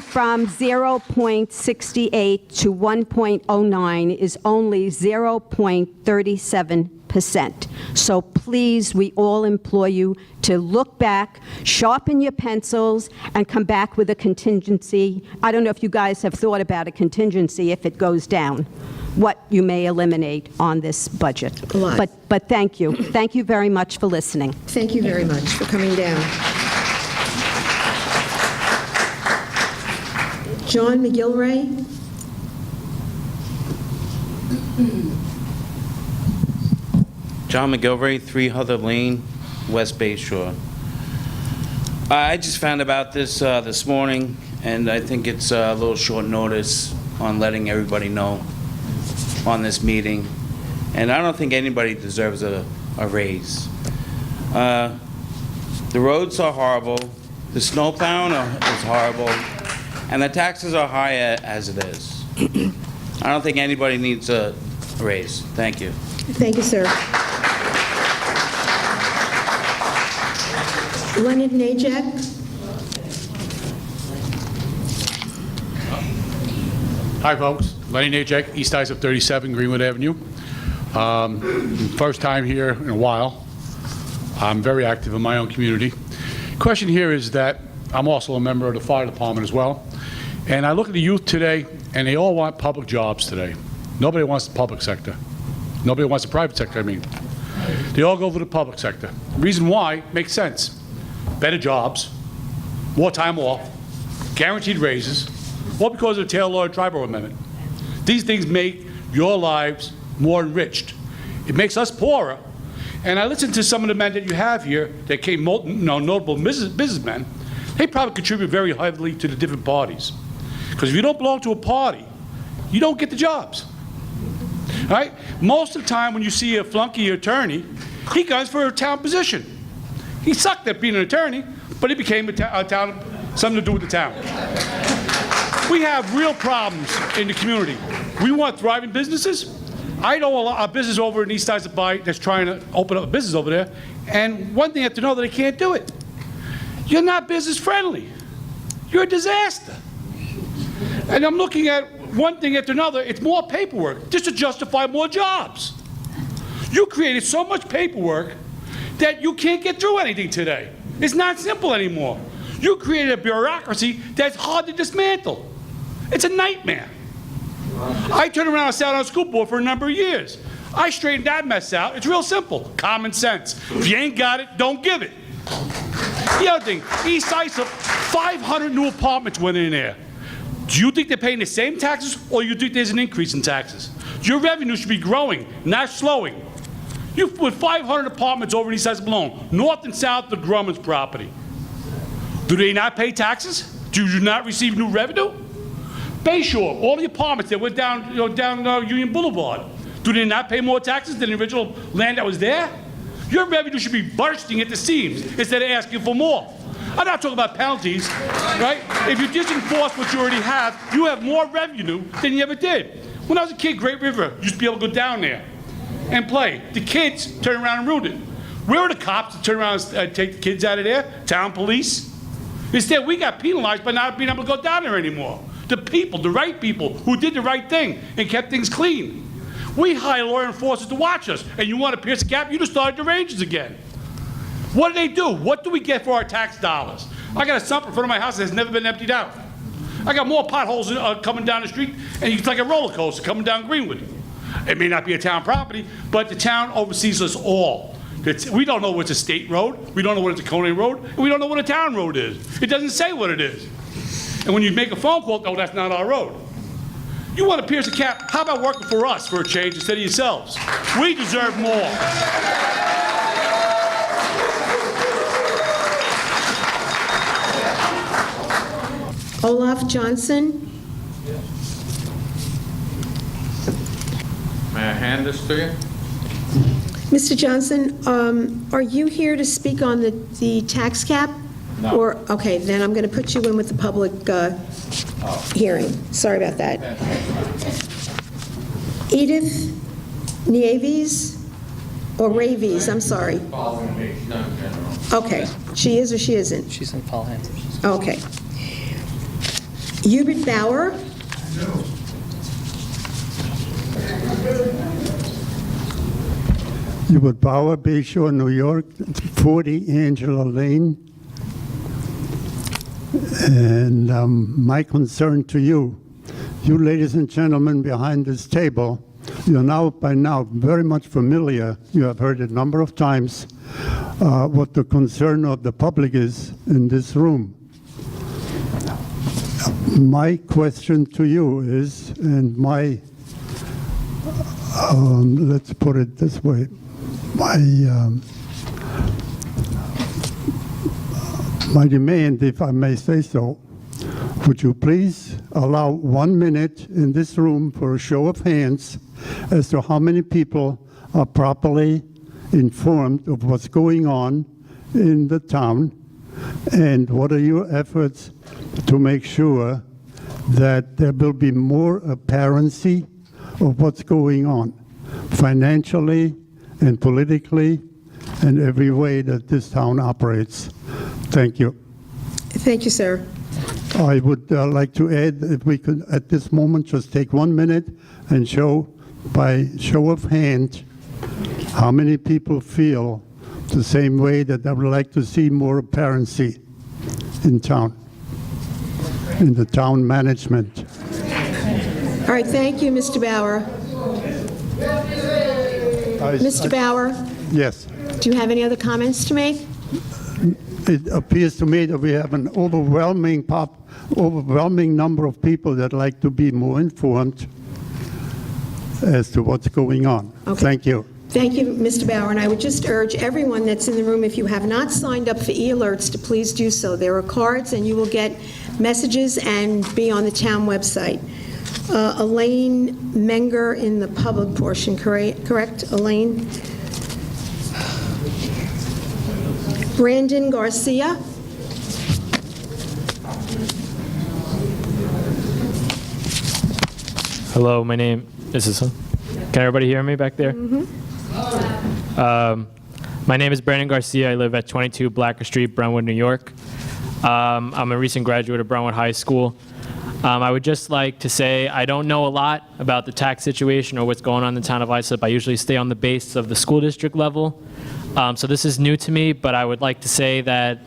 from 0.68 to 1.09 is only 0.37%. So please, we all implore you to look back, sharpen your pencils, and come back with a contingency. I don't know if you guys have thought about a contingency if it goes down, what you may eliminate on this budget. A lot. But thank you. Thank you very much for listening. Thank you very much for coming down. John McGilray? John McGilvray, 3 Heather Lane, West Bay Shore. I just found about this this morning, and I think it's a little short notice on letting everybody know on this meeting. And I don't think anybody deserves a raise. The roads are horrible, the snow plowing is horrible, and the taxes are high as it is. I don't think anybody needs a raise. Thank you. Thank you, sir. Leonard Najak? Hi, folks. Lenny Najek, East Islip 37, Greenwood Avenue. First time here in a while. I'm very active in my own community. Question here is that I'm also a member of the fire department as well. And I look at the youth today, and they all want public jobs today. Nobody wants the public sector. Nobody wants the private sector, I mean. They all go for the public sector. Reason why makes sense. Better jobs, more time off, guaranteed raises, all because of the Taylor Tribal Amendment. These things make your lives more enriched. It makes us poorer. And I listened to some of the men that you have here that came, notable businessmen. They probably contribute very heavily to the different parties. Because if you don't belong to a party, you don't get the jobs. All right? Most of the time when you see a flunky attorney, he goes for a town position. He sucked at being an attorney, but he became a town, something to do with the town. We have real problems in the community. We want thriving businesses. I know a business over in East Islip that's trying to open up a business over there, and one thing you have to know that they can't do it. You're not business friendly. You're a disaster. And I'm looking at one thing after another. It's more paperwork just to justify more jobs. You created so much paperwork that you can't get through anything today. It's not simple anymore. You created a bureaucracy that's hard to dismantle. It's a nightmare. I turned around and sat on a school board for a number of years. I straightened that mess out. It's real simple. Common sense. If you ain't got it, don't give it. The other thing, East Islip, 500 new apartments went in there. Do you think they're paying the same taxes, or you think there's an increase in taxes? Your revenue should be growing, not slowing. You put 500 apartments over in East Islip alone, north and south of Grumman's property. Do they not pay taxes? Do you not receive new revenue? Bayshore, all the apartments that went down, down Union Boulevard, do they not pay more taxes than the original land that was there? Your revenue should be bursting at the seams instead of asking for more. I'm not talking about penalties, right? If you just enforce what you already have, you have more revenue than you ever did. When I was a kid, Great River used to be able to go down there and play. The kids turned around and ruined it. Where were the cops to turn around and take the kids out of there? Town police? Instead, we got penalized by not being able to go down there anymore. The people, the right people, who did the right thing and kept things clean. We hire law enforcement to watch us, and you want to pierce the gap, you just started the ranges again. What do? What do we get for our tax dollars? I got a sump in front of my house that has never been emptied out. I got more potholes coming down the street, and it's like a roller coaster coming down Greenwood. It may not be a town property, but the town oversees us all. We don't know what's a state road, we don't know what it's a county road, and we don't know what a town road is. It doesn't say what it is. And when you make a phone call, oh, that's not our road. You want to pierce the cap, how about working for us for a change instead of yourselves? We deserve more. Olaf Johnson. May I hand this to you? Mr. Johnson, are you here to speak on the tax cap? No. Or, okay, then I'm going to put you in with the public hearing. Sorry about that. Edith Nieves, or Ravies, I'm sorry. Okay, she is or she isn't? She's in Fall Hands. Okay. Hubert Bauer? Hubert Bauer, Bayshore, New York, 40 Angela Lane. And my concern to you ladies and gentlemen behind this table, you're now by now very much familiar, you have heard it a number of times, what the concern of the public is in this room. My question to you is, and my, let's put it this way, my demand, if I may say so, would you please allow 1 minute in this room for a show of hands as to how many people are properly informed of what's going on in the town, and what are your efforts to make sure that there will be more apparency of what's going on financially and politically and every way that this town operates. Thank you. Thank you, sir. I would like to add, if we could at this moment just take 1 minute and show by show of hand how many people feel the same way, that I would like to see more apparency in town, in the town management. All right, thank you, Mr. Bauer. Mr. Bauer, Yes. do you have any other comments to make? It appears to me that we have an overwhelming number of people that like to be more informed as to what's going on. Okay. Thank you. Thank you, Mr. Bauer, and I would just urge everyone that's in the room, if you have not signed up for e-alerts, to please do so. There are cards, and you will get messages and be on the town website. Elaine Menger in the public portion, correct, Elaine? Brandon Garcia? Hello, my name is on? Can everybody hear me back there? My name is Brandon Garcia. I live at 22 Blacker Street, Brentwood, New York. I'm a recent graduate of Brentwood High School. I would just like to say I don't know a lot about the tax situation or what's going on in the town of Islip. I usually stay on the base of the school district level. So this is new to me, but I would like to say that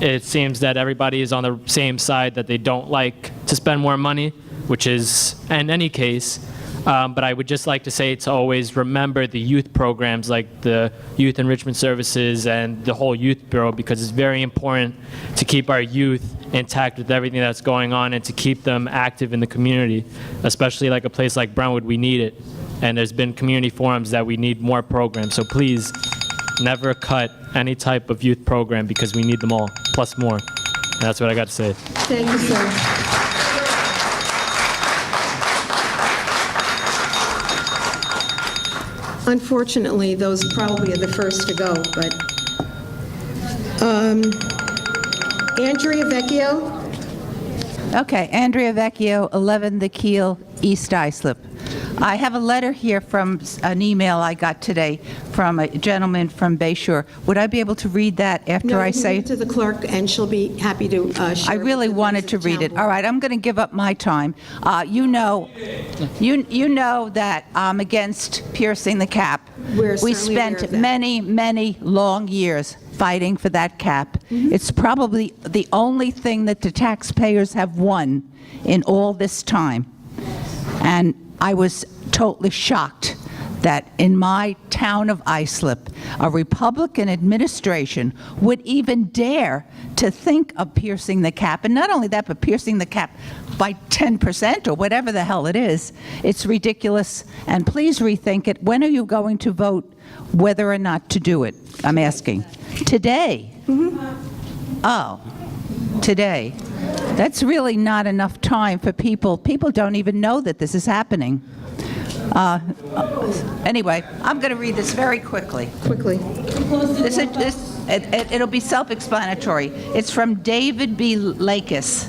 it seems that everybody is on the same side, that they don't like to spend more money, which is in any case. But I would just like to say to always remember the youth programs like the Youth Enrichment Services and the whole Youth Bureau, because it's very important to keep our youth intact with everything that's going on and to keep them active in the community, especially like a place like Brentwood. We need it. And there's been community forums that we need more programs. So please never cut any type of youth program, because we need them all, plus more. And that's what I got to say. Thank you, sir. Unfortunately, those probably are the first to go, but Andrea Vecchio. Okay, Andrea Vecchio, 11 The Keel, East Islip. I have a letter here from an email I got today from a gentleman from Bayshore. Would I be able to read that after I say? No, you can give it to the clerk, and she'll be happy to share. I really wanted to read it. All right, I'm going to give up my time. You know that I'm against piercing the cap. We spent many, many long years fighting for that cap. It's probably the only thing that the taxpayers have won in all this time. And I was totally shocked that in my town of Islip, a Republican administration would even dare to think of piercing the cap. And not only that, but piercing the cap by 10% or whatever the hell it is. It's ridiculous. And please rethink it. When are you going to vote whether or not to do it? I'm asking. Today. Oh, today. That's really not enough time for people. People don't even know that this is happening. Anyway, I'm going to read this very quickly. It'll be self-explanatory. It's from David B. Lakis.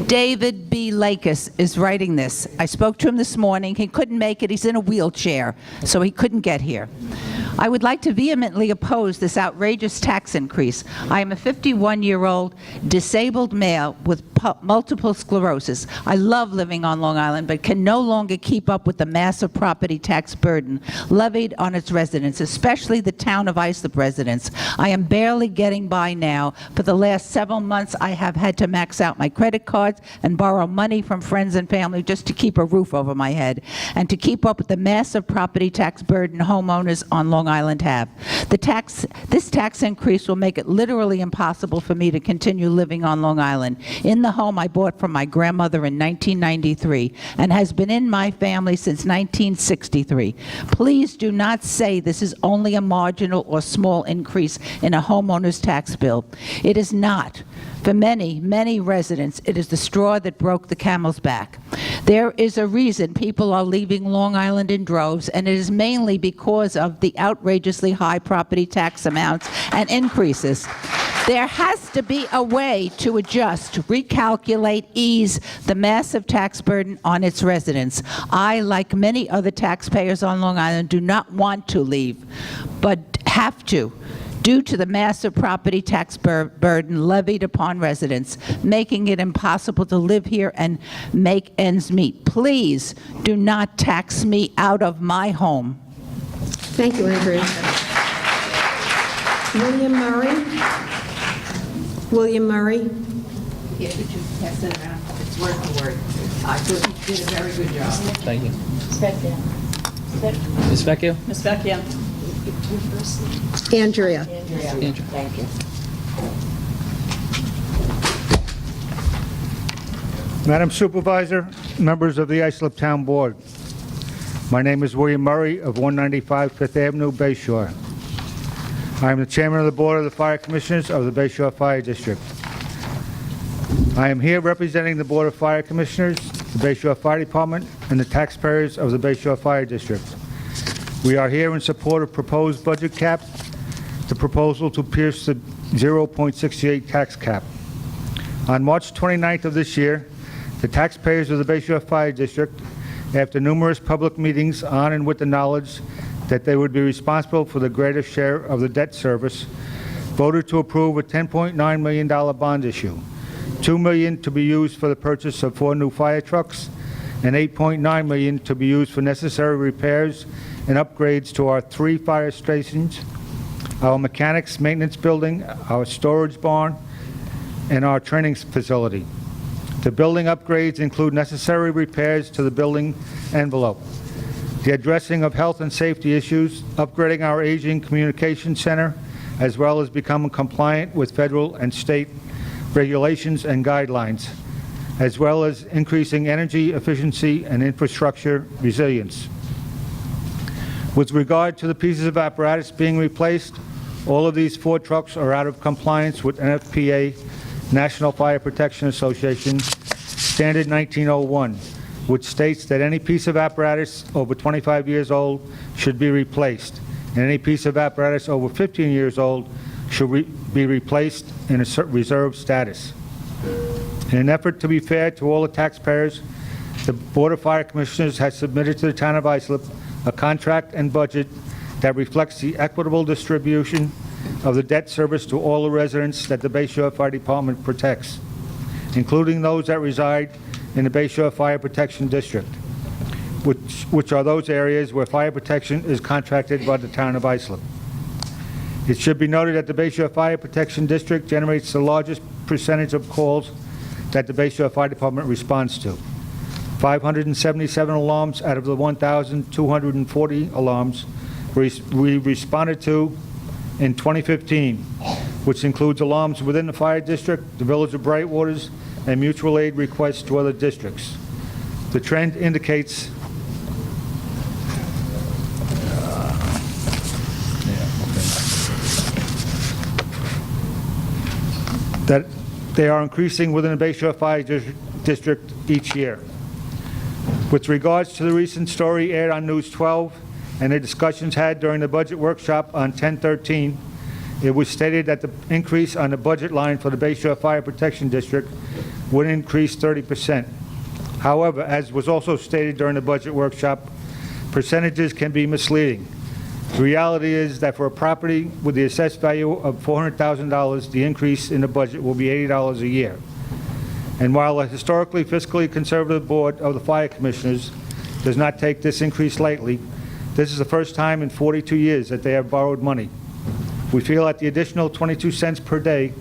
David B. Lakis is writing this. I spoke to him this morning. He couldn't make it. He's in a wheelchair, so he couldn't get here. I would like to vehemently oppose this outrageous tax increase. I am a 51-year-old disabled male with multiple sclerosis. I love living on Long Island, but can no longer keep up with the massive property tax burden levied on its residents, especially the town of Islip residents. I am barely getting by now. For the last several months, I have had to max out my credit cards and borrow money from friends and family just to keep a roof over my head and to keep up with the massive property tax burden homeowners on Long Island have. This tax increase will make it literally impossible for me to continue living on Long Island in the home I bought from my grandmother in 1993 and has been in my family since 1963. Please do not say this is only a marginal or small increase in a homeowner's tax bill. It is not. For many, many residents, it is the straw that broke the camel's back. There is a reason people are leaving Long Island in droves, and it is mainly because of the outrageously high property tax amounts and increases. There has to be a way to adjust, recalculate, ease the massive tax burden on its residents. I, like many other taxpayers on Long Island, do not want to leave, but have to, due to the massive property tax burden levied upon residents, making it impossible to live here and make ends meet. Please do not tax me out of my home. Thank you, Andrea. William Murray. William Murray. Yeah, could you pass that around? It's word for word. I thought you did a very good job. Thank you. Ms. Vecchio. Ms. Vecchio? Ms. Vecchio. Andrea. Thank you. Madam Supervisor, members of the Islip Town Board, my name is William Murray of 195 Fifth Avenue, Bayshore. I am the chairman of the Board of the Fire Commissioners of the Bayshore Fire District. I am here representing the Board of Fire Commissioners, the Bayshore Fire Department, and the taxpayers of the Bayshore Fire District. We are here in support of proposed budget cap, the proposal to pierce the 0.68 tax cap. On March 29th of this year, the taxpayers of the Bayshore Fire District, after numerous public meetings on and with the knowledge that they would be responsible for the greater share of the debt service, voted to approve a $10.9 million bond issue. $2 million to be used for the purchase of 4 new fire trucks, and $8.9 million to be used for necessary repairs and upgrades to our 3 fire stations, our mechanics maintenance building, our storage barn, and our training facility. The building upgrades include necessary repairs to the building envelope, the addressing of health and safety issues, upgrading our aging communication center, as well as becoming compliant with federal and state regulations and guidelines, as well as increasing energy efficiency and infrastructure resilience. With regard to the pieces of apparatus being replaced, all of these 4 trucks are out of compliance with NFPA, National Fire Protection Association, Standard 1901, which states that any piece of apparatus over 25 years old should be replaced, and any piece of apparatus over 15 years old should be replaced in a reserve status. In an effort to be fair to all the taxpayers, the Board of Fire Commissioners has submitted to the Town of Islip a contract and budget that reflects the equitable distribution of the debt service to all the residents that the Bay Shore Fire Department protects, including those that reside in the Bay Shore Fire Protection District, which are those areas where fire protection is contracted by the Town of Islip. It should be noted that the Bay Shore Fire Protection District generates the largest percentage of calls that the Bay Shore Fire Department responds to. 577 alarms out of the 1,240 alarms we responded to in 2015, which includes alarms within the fire district, the Village of Brightwaters, and mutual aid requests to other districts. The trend indicates that they are increasing within the Bay Shore Fire District each year. With regards to the recent story aired on News 12 and the discussions had during the budget workshop on 10/13, it was stated that the increase on the budget line for the Bay Shore Fire Protection District would increase 30%. However, as was also stated during the budget workshop, percentages can be misleading. The reality is that for a property with the assessed value of $400,000, the increase in the budget will be $80 a year. And while a historically fiscally conservative board of the Fire Commissioners does not take this increase lightly, this is the first time in 42 years that they have borrowed money. We feel that the additional 22 cents per day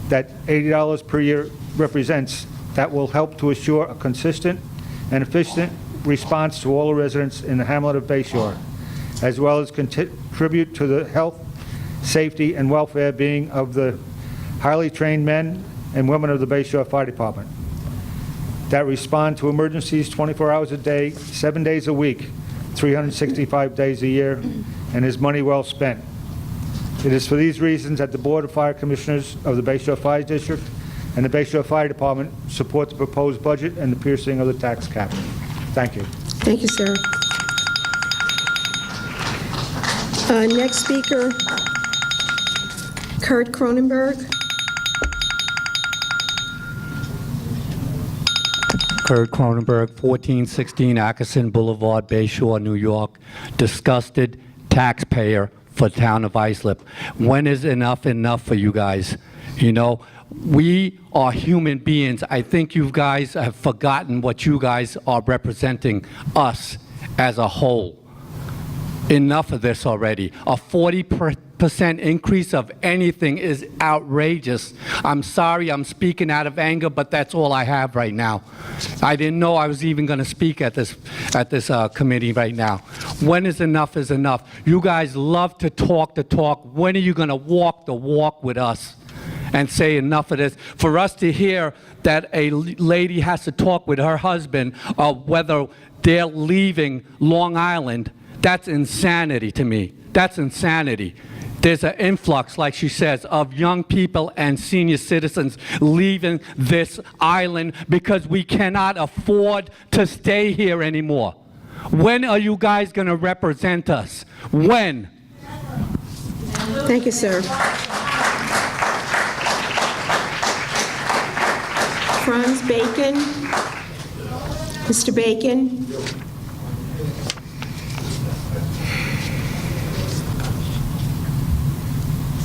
that $80 per year represents, that will help to assure a consistent and efficient response to all the residents in the hamlet of Bay Shore, as well as contribute to the health, safety, and welfare being of the highly trained men and women of the Bay Shore Fire Department that respond to emergencies 24 hours a day, 7 days a week, 365 days a year, and is money well spent. It is for these reasons that the Board of Fire Commissioners of the Bay Shore Fire District and the Bay Shore Fire Department support the proposed budget and the piercing of the tax cap. Thank you. Thank you, sir. Next speaker, Kurt Cronenberg. Kurt Cronenberg, 1416 Atkinson Boulevard, Bay Shore, New York. Disgusted taxpayer for town of Islip. When is enough for you guys? You know, we are human beings. I think you guys have forgotten what you guys are representing us as a whole. Enough of this already. A 40% increase of anything is outrageous. I'm sorry, I'm speaking out of anger, but that's all I have right now. I didn't know I was even going to speak at this committee right now. When is enough? You guys love to talk the talk. When are you going to walk the walk with us and say enough of this? For us to hear that a lady has to talk with her husband whether they're leaving Long Island, that's insanity to me. That's insanity. There's an influx, like she says, of young people and senior citizens leaving this island because we cannot afford to stay here anymore. When are you guys going to represent us? When? Thank you, sir. Franz Bacon. Mr. Bacon.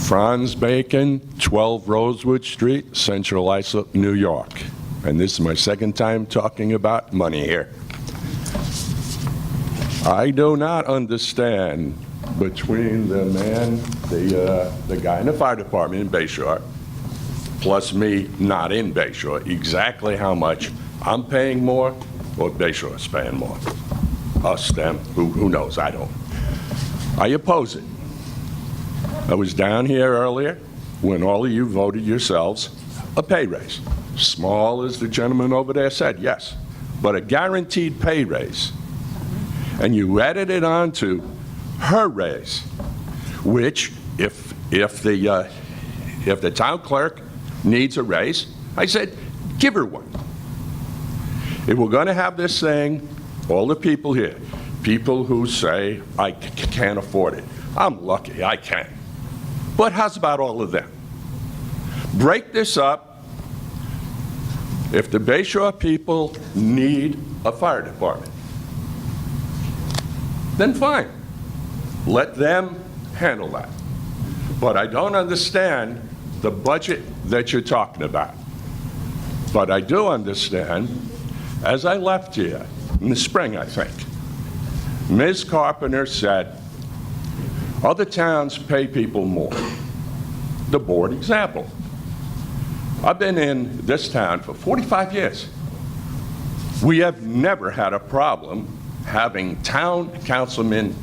Franz Bacon, 12 Rosewood Street, Central Islip, New York. And this is my second time talking about money here. I do not understand between the man, the guy in the fire department in Bayshore, plus me not in Bayshore, exactly how much I'm paying more or Bayshore is paying more. Us, them, who knows, I don't. I oppose it. I was down here earlier when all of you voted yourselves a pay raise. Small as the gentleman over there said, yes, but a guaranteed pay raise. And you added it on to her raise, which if the town clerk needs a raise, I said, give her one. If we're going to have this thing, all the people here, people who say, I can't afford it. I'm lucky, I can. But how's about all of them? Break this up. If the Bayshore people need a fire department, then fine. Let them handle that. But I don't understand the budget that you're talking about. But I do understand, as I left here in the spring, I think, Ms. Carpenter said, other towns pay people more. The board example. I've been in this town for 45 years. We have never had a problem having town councilmen,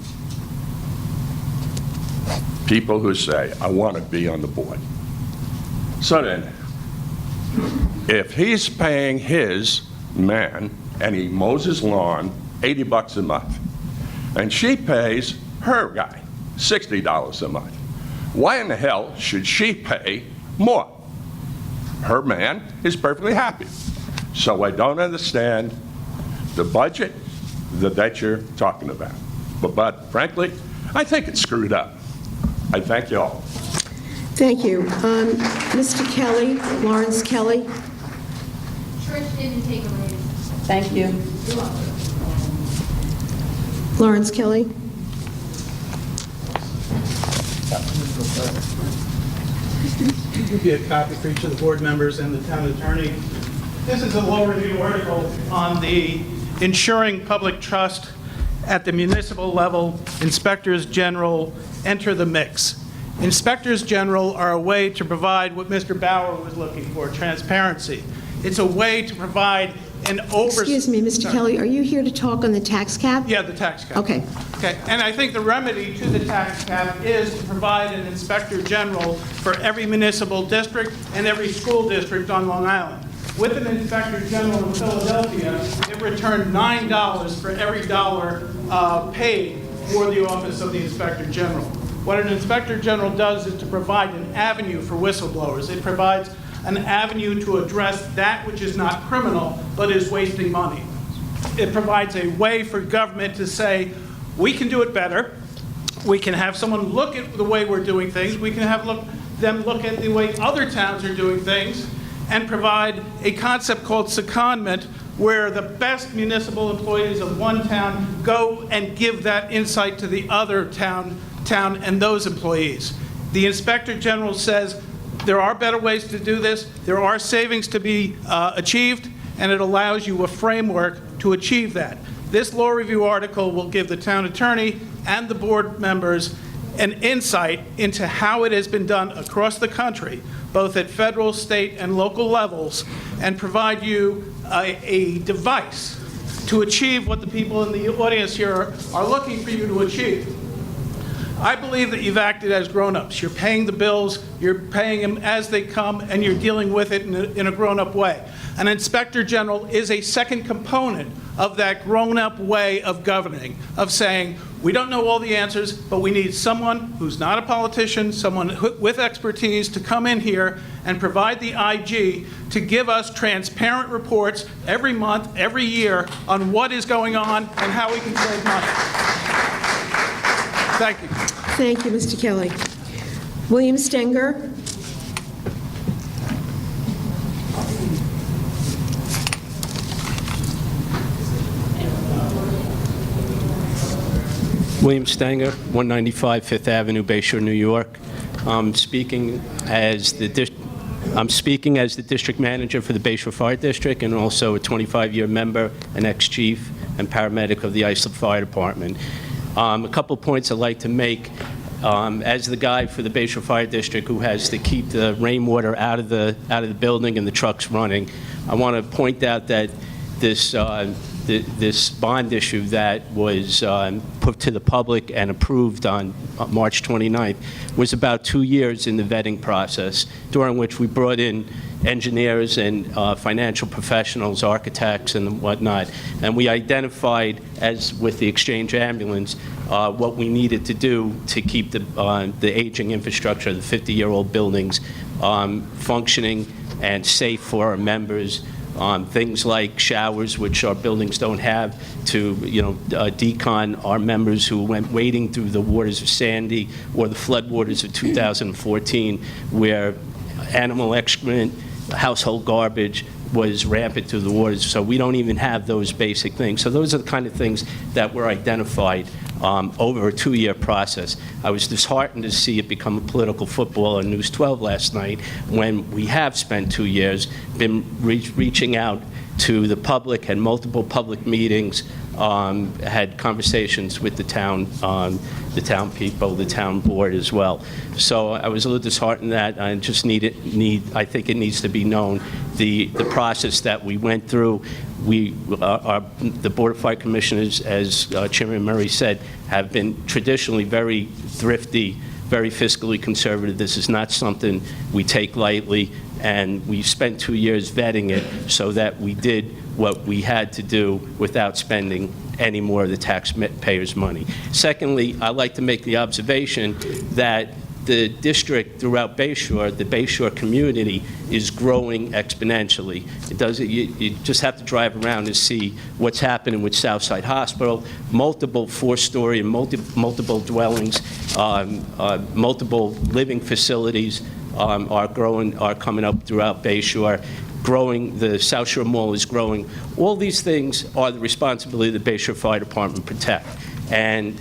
people who say, I want to be on the board. So then, if he's paying his man and he mows his lawn $80 a month, and she pays her guy $60 a month, why in the hell should she pay more? Her man is perfectly happy. So I don't understand the budget that you're talking about. But frankly, I think it's screwed up. I thank you all. Thank you. Mr. Kelly, Lawrence Kelly. Church didn't take a raise. Thank you. Lawrence Kelly. Give you a copy for each of the board members and the town attorney. This is a law review article on the ensuring public trust at the municipal level. Inspectors general enter the mix. Inspectors general are a way to provide what Mr. Bauer was looking for, transparency. It's a way to provide an Excuse me, Mr. Kelly, are you here to talk on the tax cap? Yeah, the tax cap. Okay. Okay, and I think the remedy to the tax cap is to provide an inspector general for every municipal district and every school district on Long Island. With an inspector general in Philadelphia, it returned $9 for every dollar paid for the office of the inspector general. What an inspector general does is to provide an avenue for whistleblowers. It provides an avenue to address that which is not criminal but is wasting money. It provides a way for government to say, we can do it better. We can have someone look at the way we're doing things. We can have them look at the way other towns are doing things and provide a concept called secondment, where the best municipal employees of one town go and give that insight to the other town and those employees. The Inspector General says there are better ways to do this, there are savings to be achieved, and it allows you a framework to achieve that. This law review article will give the town attorney and the board members an insight into how it has been done across the country, both at federal, state, and local levels, and provide you a device to achieve what the people in the audience here are looking for you to achieve. I believe that you've acted as grown-ups. You're paying the bills, you're paying them as they come, and you're dealing with it in a grown-up way. An inspector general is a second component of that grown-up way of governing, of saying, we don't know all the answers, but we need someone who's not a politician, someone with expertise to come in here and provide the IG to give us transparent reports every month, every year on what is going on and how we can save money. Thank you. Thank you, Mr. Kelly. William Stenger. William Stenger, 195 Fifth Avenue, Bayshore, New York. I'm speaking as the district manager for the Bayshore Fire District and also a 25-year member, an ex-chief and paramedic of the Islip Fire Department. A couple points I'd like to make. As the guy for the Bayshore Fire District who has to keep the rainwater out of the building and the trucks running, I want to point out that this bond issue that was put to the public and approved on March 29th was about 2 years in the vetting process, during which we brought in engineers and financial professionals, architects and whatnot, and we identified, as with the exchange ambulance, what we needed to do to keep the aging infrastructure, the 50-year-old buildings, functioning and safe for our members. Things like showers, which our buildings don't have, to decon our members who went wading through the waters of Sandy or the floodwaters of 2014, where animal excrement, household garbage was rampant through the waters. So we don't even have those basic things. So those are the kind of things that were identified over a 2-year process. I was disheartened to see it become a political football on News 12 last night, when we have spent 2 years been reaching out to the public, had multiple public meetings, had conversations with the town people, the town board as well. So I was a little disheartened that I just I think it needs to be known, the process that we went through. The Board of Fire Commissioners, as Chairman Murray said, have been traditionally very thrifty, very fiscally conservative. This is not something we take lightly, and we spent 2 years vetting it so that we did what we had to do without spending any more of the taxpayers' money. Secondly, I'd like to make the observation that the district throughout Bayshore, the Bayshore community, is growing exponentially. You just have to drive around and see what's happening with Southside Hospital, multiple 4-story and multiple dwellings, multiple living facilities are coming up throughout Bayshore. The South Shore Mall is growing. All these things are the responsibility of the Bayshore Fire Department to protect. And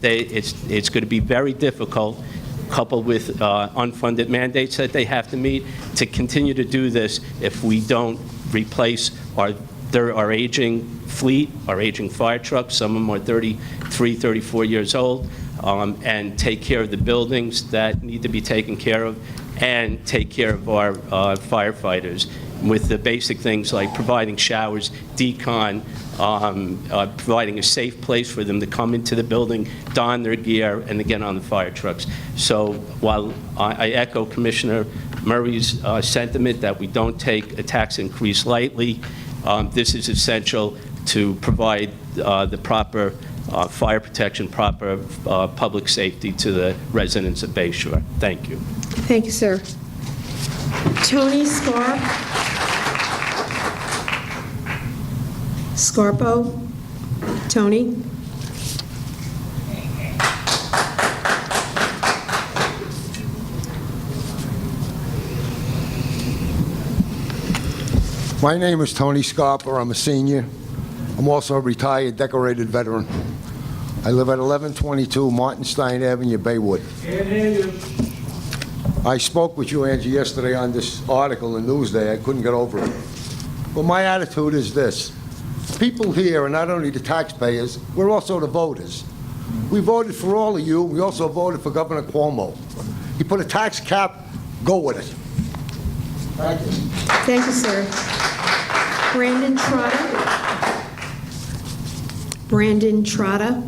it's going to be very difficult, coupled with unfunded mandates that they have to meet, to continue to do this if we don't replace our aging fleet, our aging fire trucks. Some of them are 33, 34 years old, and take care of the buildings that need to be taken care of, and take care of our firefighters with the basic things like providing showers, decon, providing a safe place for them to come into the building, don their gear, and to get on the fire trucks. So while I echo Commissioner Murray's sentiment that we don't take a tax increase lightly, this is essential to provide the proper fire protection, proper public safety to the residents of Bayshore. Thank you. Thank you, sir. Tony Scarpo. Tony? My name is Tony Scarpa. I'm a senior. I'm also a retired decorated veteran. I live at 1122 Martinstein Avenue, Baywood. I spoke with you, Angie, yesterday on this article in Newsday. I couldn't get over it. But my attitude is this. People here are not only the taxpayers, we're also the voters. We voted for all of you. We also voted for Governor Cuomo. He put a tax cap. Go with it. Thank you. Thank you, sir. Brandon Trotta.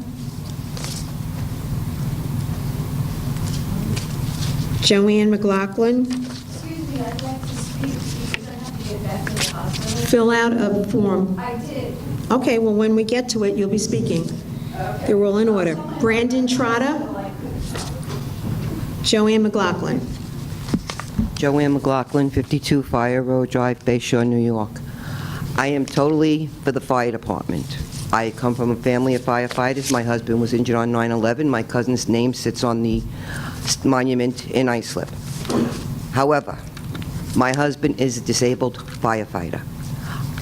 Joanne McLaughlin. Excuse me, I'd like to speak because I have to get back to the hospital. Fill out a form. I did. Okay, well, when we get to it, you'll be speaking. Okay. They're all in order. Brandon Trotta. Joanne McLaughlin. Joanne McLaughlin, 52 Fire Road Drive, Bayshore, New York. I am totally for the fire department. I come from a family of firefighters. My husband was injured on 9/11. My cousin's name sits on the monument in Islip. However, my husband is a disabled firefighter.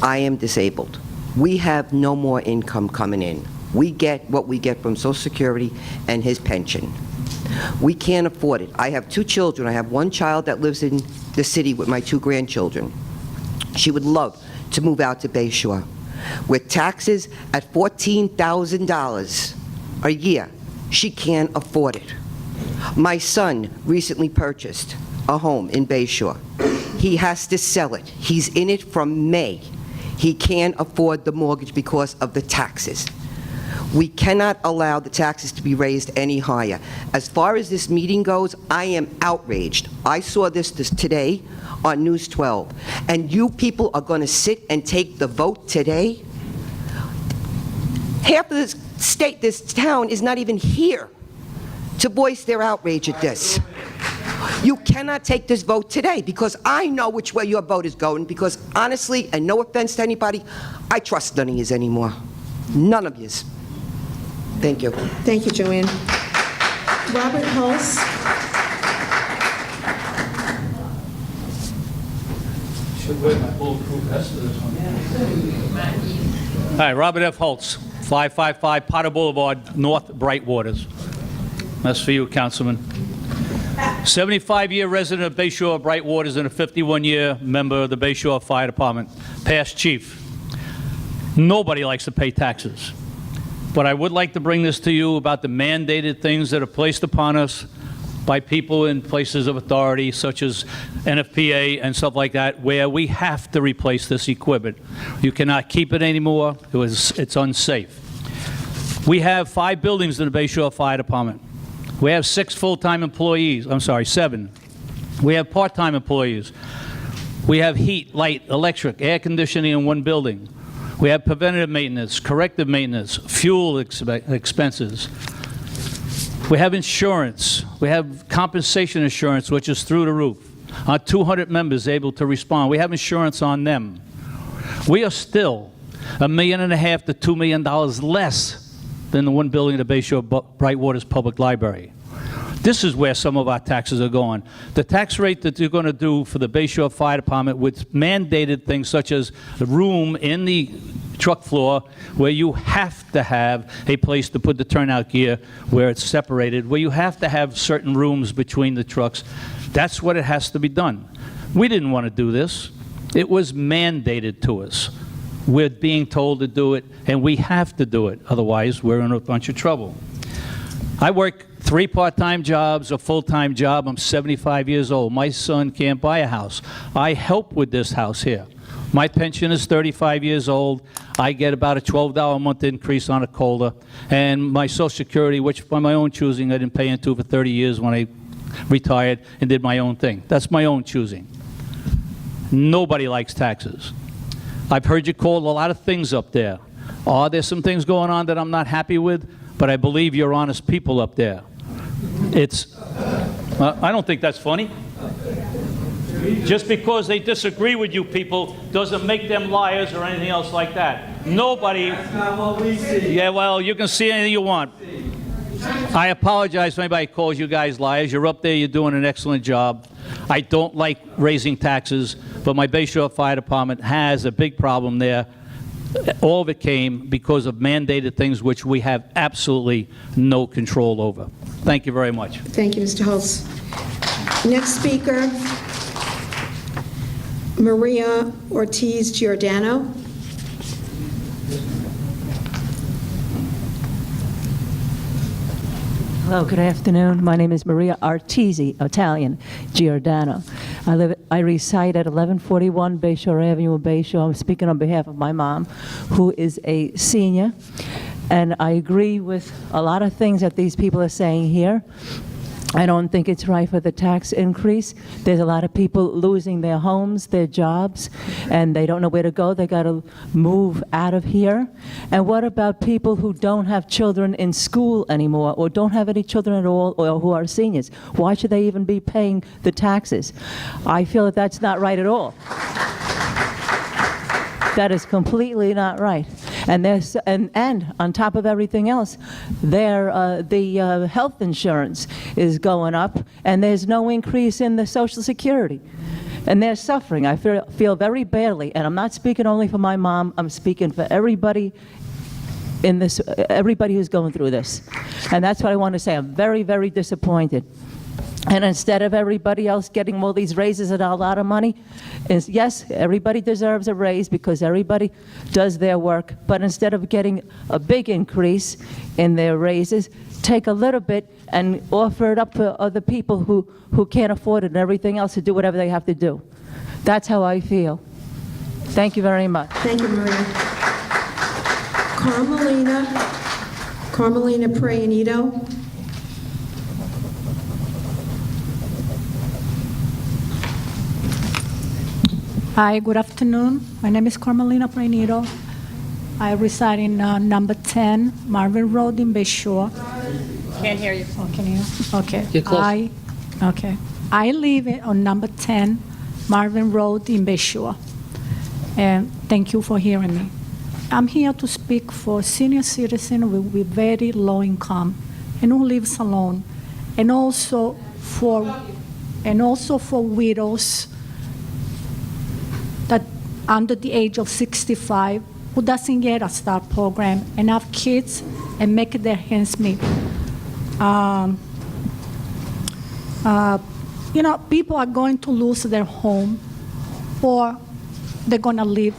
I am disabled. We have no more income coming in. We get what we get from Social Security and his pension. We can't afford it. I have 2 children. I have 1 child that lives in the city with my 2 grandchildren. She would love to move out to Bay Shore. With taxes at $14,000 a year, she can't afford it. My son recently purchased a home in Bay Shore. He has to sell it. He's in it from May. He can't afford the mortgage because of the taxes. We cannot allow the taxes to be raised any higher. As far as this meeting goes, I am outraged. I saw this today on News 12, and you people are going to sit and take the vote today? Half of this state, this town, is not even here to voice their outrage at this. You cannot take this vote today, because I know which way your vote is going, because honestly, and no offense to anybody, I trust none of yous anymore. None of yous. Thank you. Thank you, Joanne. Robert Hulse. Should wear my bulletproof vest for this one. Hi, Robert F. Holtz, 555 Potter Boulevard, North Brightwaters. That's for you, Councilman. 75-year resident of Bay Shore Brightwaters and a 51-year member of the Bay Shore Fire Department, past chief. Nobody likes to pay taxes. But I would like to bring this to you about the mandated things that are placed upon us by people in places of authority, such as NFPA and stuff like that, where we have to replace this equipment. You cannot keep it anymore. It's unsafe. We have 5 buildings in the Bay Shore Fire Department. We have 6 full-time employees. I'm sorry, 7. We have part-time employees. We have heat, light, electric, air conditioning in 1 building. We have preventative maintenance, corrective maintenance, fuel expenses. We have insurance. We have compensation insurance, which is through the roof. Our 200 members able to respond. We have insurance on them. We are still $1.5 million to $2 million less than the 1 building at the Bay Shore Brightwaters Public Library. This is where some of our taxes are going. The tax rate that you're going to do for the Bay Shore Fire Department with mandated things such as the room in the truck floor where you have to have a place to put the turnout gear where it's separated, where you have to have certain rooms between the trucks. That's what it has to be done. We didn't want to do this. It was mandated to us. We're being told to do it, and we have to do it. Otherwise, we're in a bunch of trouble. I work 3 part-time jobs, a full-time job. I'm 75 years old. My son can't buy a house. I help with this house here. My pension is 35 years old. I get about a $12 a month increase on a COLA. And my Social Security, which by my own choosing I didn't pay into for 30 years when I retired and did my own thing. That's my own choosing. Nobody likes taxes. I've heard you call a lot of things up there. Are there some things going on that I'm not happy with? But I believe you're honest people up there. I don't think that's funny. Just because they disagree with you people doesn't make them liars or anything else like that. Nobody. That's not what we see. Yeah, well, you can see anything you want. I apologize if anybody calls you guys liars. You're up there, you're doing an excellent job. I don't like raising taxes, but my Bay Shore Fire Department has a big problem there. All of it came because of mandated things which we have absolutely no control over. Thank you very much. Thank you, Mr. Hulse. Next speaker, Maria Ortiz Giordano. Hello, good afternoon. My name is Maria Artisi, Italian, Giordano. I reside at 1141 Bay Shore Avenue in Bay Shore. I'm speaking on behalf of my mom, who is a senior. And I agree with a lot of things that these people are saying here. I don't think it's right for the tax increase. There's a lot of people losing their homes, their jobs, and they don't know where to go. They got to move out of here. And what about people who don't have children in school anymore, or don't have any children at all, or who are seniors? Why should they even be paying the taxes? I feel that that's not right at all. That is completely not right. And there's and on top of everything else, the health insurance is going up, and there's no increase in the Social Security, and they're suffering. I feel very badly, and I'm not speaking only for my mom. I'm speaking for everybody in this, everybody who's going through this. And that's what I want to say. I'm very, very disappointed. And instead of everybody else getting all these raises and a lot of money, yes, everybody deserves a raise because everybody does their work, but instead of getting a big increase in their raises, take a little bit and offer it up to other people who can't afford it and everything else to do whatever they have to do. That's how I feel. Thank you very much. Thank you, Maria. Carmelina Prayanito. Hi, good afternoon. My name is Carmelina Prayanito. I reside in number 10 Marvin Road in Bay Shore. Can't hear you. Oh, can you? Okay. You're close. Okay. I live on number 10 Marvin Road in Bay Shore. And thank you for hearing me. I'm here to speak for senior citizens with very low income and who lives alone, and also for widows that under the age of 65 who doesn't get a STAR program and have kids and make their ends meet. People are going to lose their home, or they're going to leave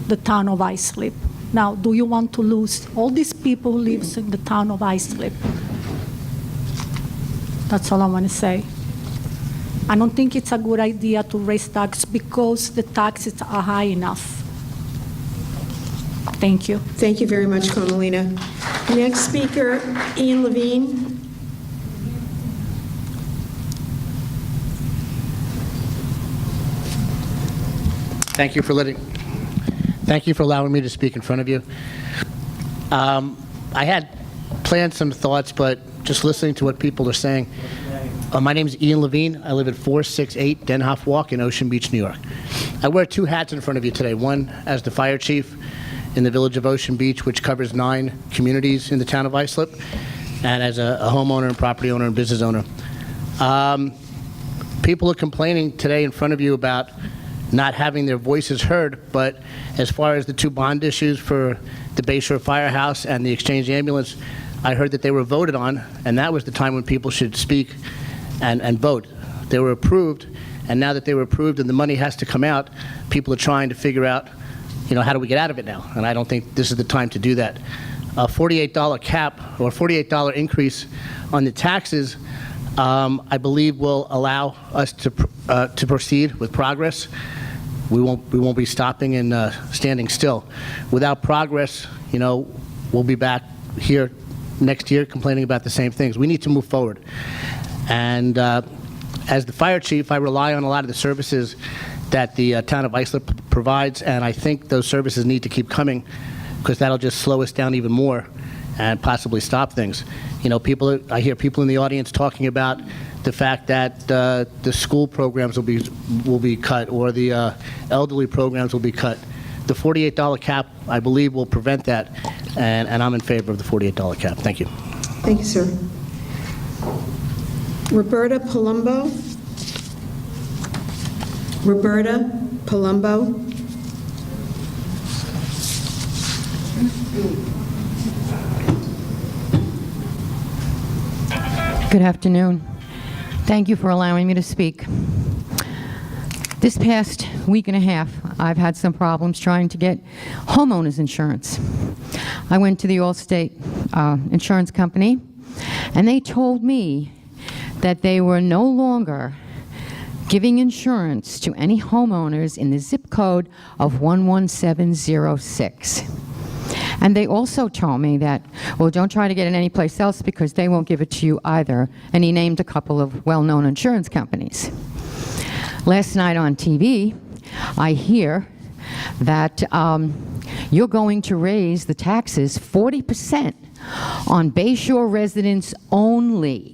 the town of Islip. Now, do you want to lose all these people who live in the town of Islip? That's all I want to say. I don't think it's a good idea to raise taxes because the taxes are high enough. Thank you. Thank you very much, Carmelina. Next speaker, Ian Levine. Thank you for allowing me to speak in front of you. I had planned some thoughts, but just listening to what people are saying. My name is Ian Levine. I live at 468 Denhoff Walk in Ocean Beach, New York. I wear two hats in front of you today. One as the fire chief in the village of Ocean Beach, which covers 9 communities in the town of Islip, and as a homeowner and property owner and business owner. People are complaining today in front of you about not having their voices heard, but as far as the 2 bond issues for the Bayshore Firehouse and the Exchange Ambulance, I heard that they were voted on, and that was the time when people should speak and vote. They were approved, and now that they were approved and the money has to come out, people are trying to figure out, how do we get out of it now? And I don't think this is the time to do that. A $48 cap or $48 increase on the taxes, I believe will allow us to proceed with progress. We won't be stopping and standing still. Without progress, we'll be back here next year complaining about the same things. We need to move forward. And as the fire chief, I rely on a lot of the services that the town of Islip provides, and I think those services need to keep coming because that'll just slow us down even more and possibly stop things. I hear people in the audience talking about the fact that the school programs will be cut or the elderly programs will be cut. The $48 cap, I believe, will prevent that, and I'm in favor of the $48 cap. Thank you. Thank you, sir. Roberta Palumbo. Good afternoon. Thank you for allowing me to speak. This past week and a half, I've had some problems trying to get homeowners insurance. I went to the Allstate insurance company, and they told me that they were no longer giving insurance to any homeowners in the zip code of 11706. And they also told me that, well, don't try to get it anyplace else because they won't give it to you either. And he named a couple of well-known insurance companies. Last night on TV, I hear that you're going to raise the taxes 40% on Bayshore residents only,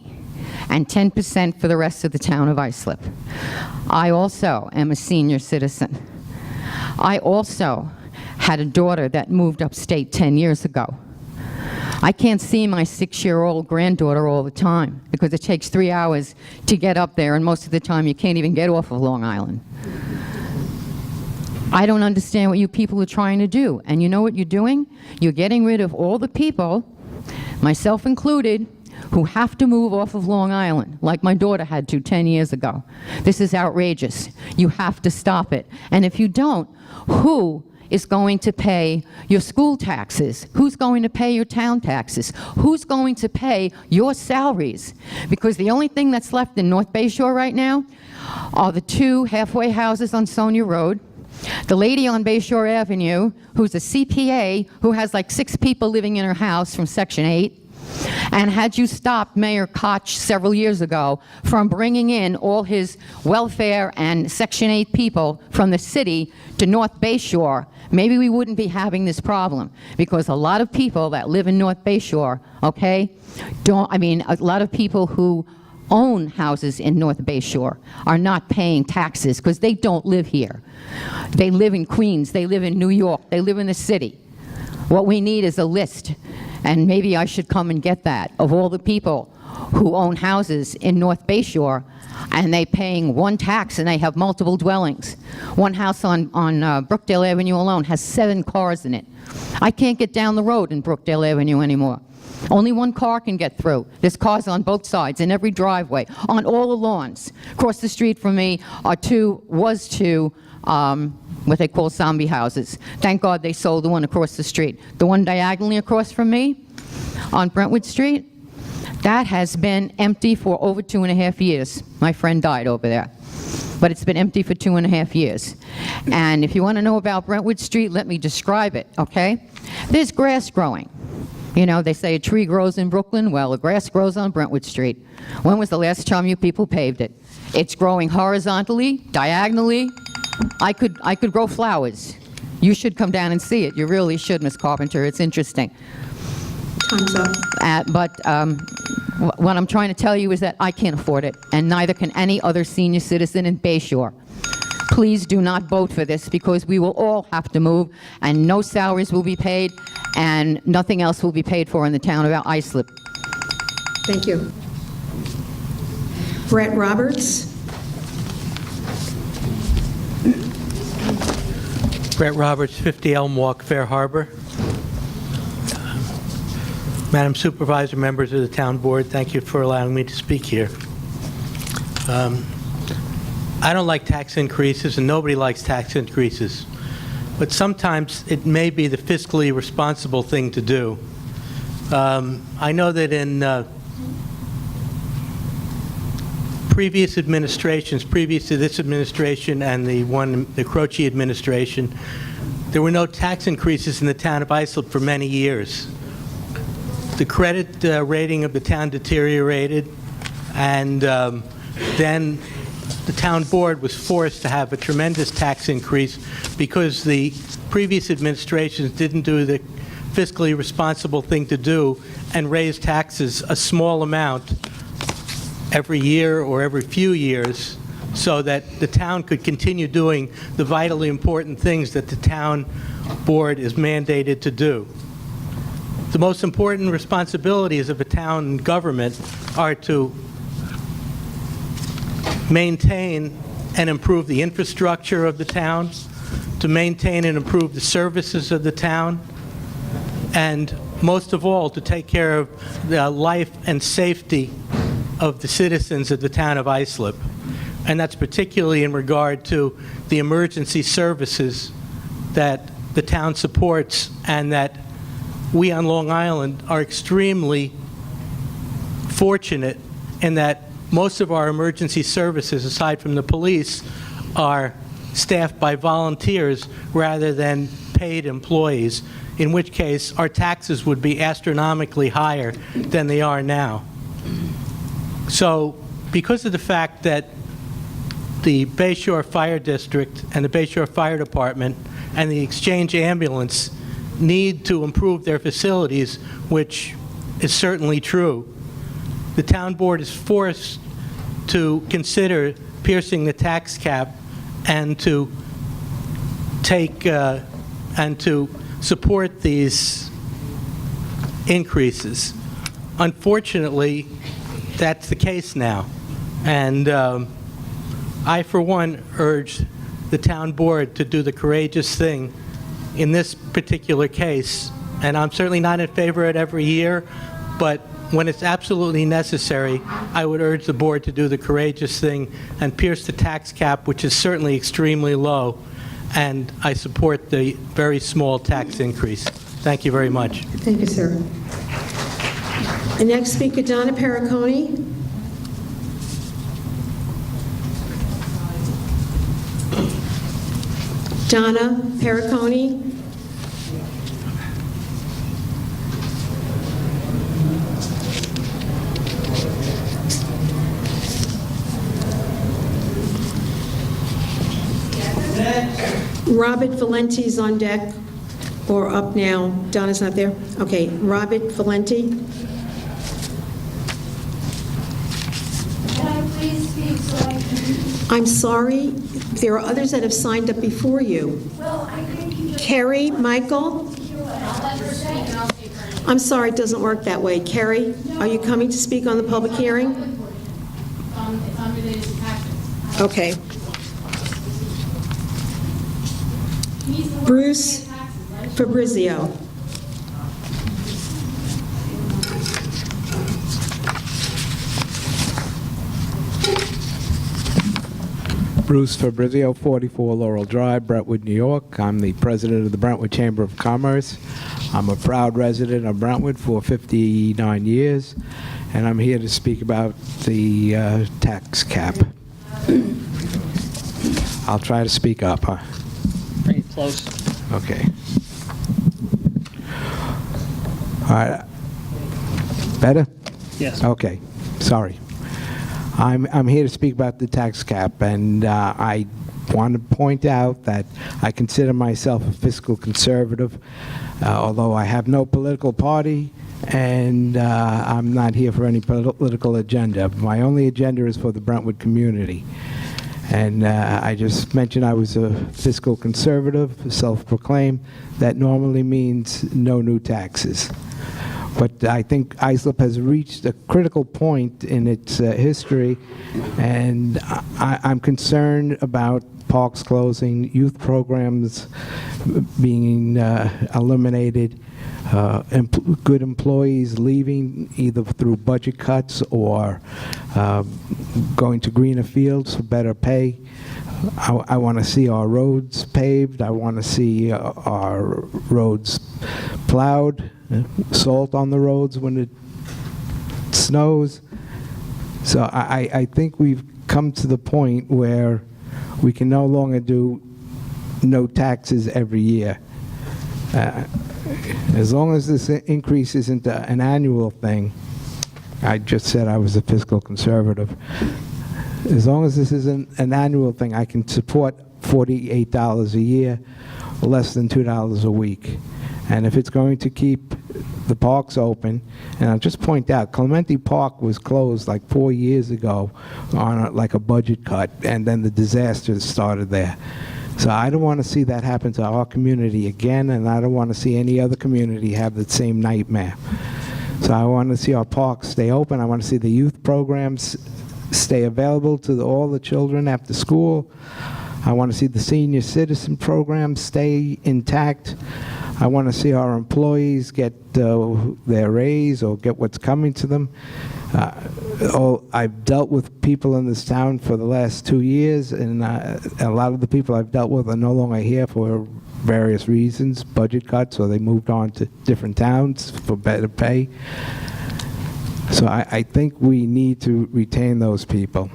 and 10% for the rest of the town of Islip. I also am a senior citizen. I also had a daughter that moved upstate 10 years ago. I can't see my 6-year-old granddaughter all the time because it takes 3 hours to get up there, and most of the time you can't even get off of Long Island. I don't understand what you people are trying to do. And you know what you're doing? You're getting rid of all the people, myself included, who have to move off of Long Island, like my daughter had to 10 years ago. This is outrageous. You have to stop it. And if you don't, who is going to pay your school taxes? Who's going to pay your town taxes? Who's going to pay your salaries? Because the only thing that's left in North Bay Shore right now are the 2 halfway houses on Sonia Road, the lady on Bayshore Avenue, who's a CPA, who has like 6 people living in her house from Section 8. And had you stopped Mayor Koch several years ago from bringing in all his welfare and Section 8 people from the city to North Bayshore, maybe we wouldn't be having this problem. Because a lot of people that live in North Bayshore, okay, a lot of people who own houses in North Bayshore are not paying taxes because they don't live here. They live in Queens, they live in New York, they live in the city. What we need is a list, and maybe I should come and get that, of all the people who own houses in North Bayshore, and they're paying one tax and they have multiple dwellings. One house on Brookdale Avenue alone has 7 cars in it. I can't get down the road in Brookdale Avenue anymore. Only one car can get through. There's cars on both sides, in every driveway, on all the lawns. Across the street from me are two what they call zombie houses. Thank God they sold the one across the street. The one diagonally across from me on Brentwood Street, that has been empty for over 2.5 years. My friend died over there. But it's been empty for 2.5 years. And if you want to know about Brentwood Street, let me describe it, okay? There's grass growing. You know, they say a tree grows in Brooklyn. Well, the grass grows on Brentwood Street. When was the last time you people paved it? It's growing horizontally, diagonally. I could grow flowers. You should come down and see it. You really should, Ms. Carpenter. It's interesting. Time's up. What I'm trying to tell you is that I can't afford it, and neither can any other senior citizen in Bayshore. Please do not vote for this, because we will all have to move, and no salaries will be paid, and nothing else will be paid for in the town of Islip. Thank you. Brett Roberts. Brett Roberts, 50 Elm Walk, Fair Harbor. Madam Supervisor, members of the Town Board, thank you for allowing me to speak here. I don't like tax increases, and nobody likes tax increases. But sometimes it may be the fiscally responsible thing to do. I know that in previous administrations, previous to this administration and the Croce administration, there were no tax increases in the town of Islip for many years. The credit rating of the town deteriorated, and then the town board was forced to have a tremendous tax increase because the previous administrations didn't do the fiscally responsible thing to do and raise taxes a small amount every year or every few years so that the town could continue doing the vitally important things that the town board is mandated to do. The most important responsibilities of a town government are to maintain and improve the infrastructure of the town, to maintain and improve the services of the town, and most of all, to take care of the life and safety of the citizens of the town of Islip. And that's particularly in regard to the emergency services that the town supports and that we on Long Island are extremely fortunate in that most of our emergency services, aside from the police, are staffed by volunteers rather than paid employees, in which case our taxes would be astronomically higher than they are now. So because of the fact that the Bayshore Fire District and the Bayshore Fire Department and the Exchange Ambulance need to improve their facilities, which is certainly true, the town board is forced to consider piercing the tax cap and to take and to support these increases. Unfortunately, that's the case now, and I, for one, urge the town board to do the courageous thing in this particular case. And I'm certainly not in favor of it every year, but when it's absolutely necessary, I would urge the board to do the courageous thing and pierce the tax cap, which is certainly extremely low, and I support the very small tax increase. Thank you very much. Thank you, sir. The next speaker, Donna Perricone. Donna Perricone. Robert Valenti's on deck, or up now. Donna's not there? Okay, Robert Valenti. Can I please speak so I can... I'm sorry, there are others that have signed up before you. Well, I think you just... Kerry, Michael? I'll let her speak and I'll speak for her. I'm sorry, it doesn't work that way. Kerry, are you coming to speak on the public hearing? It's unrelated to taxes. Okay. Bruce Fabrizio. Bruce Fabrizio, 44 Laurel Drive, Brentwood, New York. I'm the president of the Brentwood Chamber of Commerce. I'm a proud resident of Brentwood for 59 years, and I'm here to speak about the tax cap. I'll try to speak up, huh? Bring it close. Okay. All right. Better? Yes. Okay. Sorry. I'm here to speak about the tax cap, and I want to point out that I consider myself a fiscal conservative, although I have no political party, and I'm not here for any political agenda. My only agenda is for the Brentwood community. And I just mentioned I was a fiscal conservative, self-proclaimed. That normally means no new taxes. But I think Islip has reached a critical point in its history, and I'm concerned about parks closing, youth programs being eliminated, good employees leaving either through budget cuts or going to greener fields for better pay. I want to see our roads paved. I want to see our roads plowed, salt on the roads when it snows. So I think we've come to the point where we can no longer do no taxes every year. As long as this increase isn't an annual thing, I just said I was a fiscal conservative. As long as this isn't an annual thing, I can support $48 a year, less than $2 a week. And if it's going to keep the parks open, and I'll just point out, Clementi Park was closed like 4 years ago on like a budget cut, and then the disaster started there. So I don't want to see that happen to our community again, and I don't want to see any other community have the same nightmare. So I want to see our parks stay open. I want to see the youth programs stay available to all the children after school. I want to see the senior citizen program stay intact. I want to see our employees get their raise or get what's coming to them. I've dealt with people in this town for the last 2 years, and a lot of the people I've dealt with are no longer here for various reasons, budget cuts, or they moved on to different towns for better pay. So I think we need to retain those people.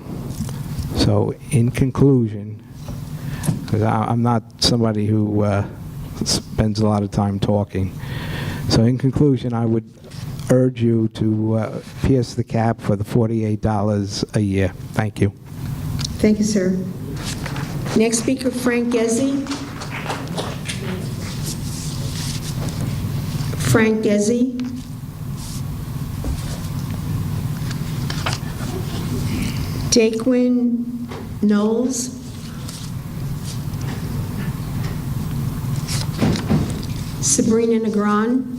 So in conclusion, because I'm not somebody who spends a lot of time talking. So in conclusion, I would urge you to pierce the cap for the $48 a year. Thank you. Thank you, sir. Next speaker, Frank Gezzi. Frank Gezzi. Daquin Knowles. Sabrina Negron.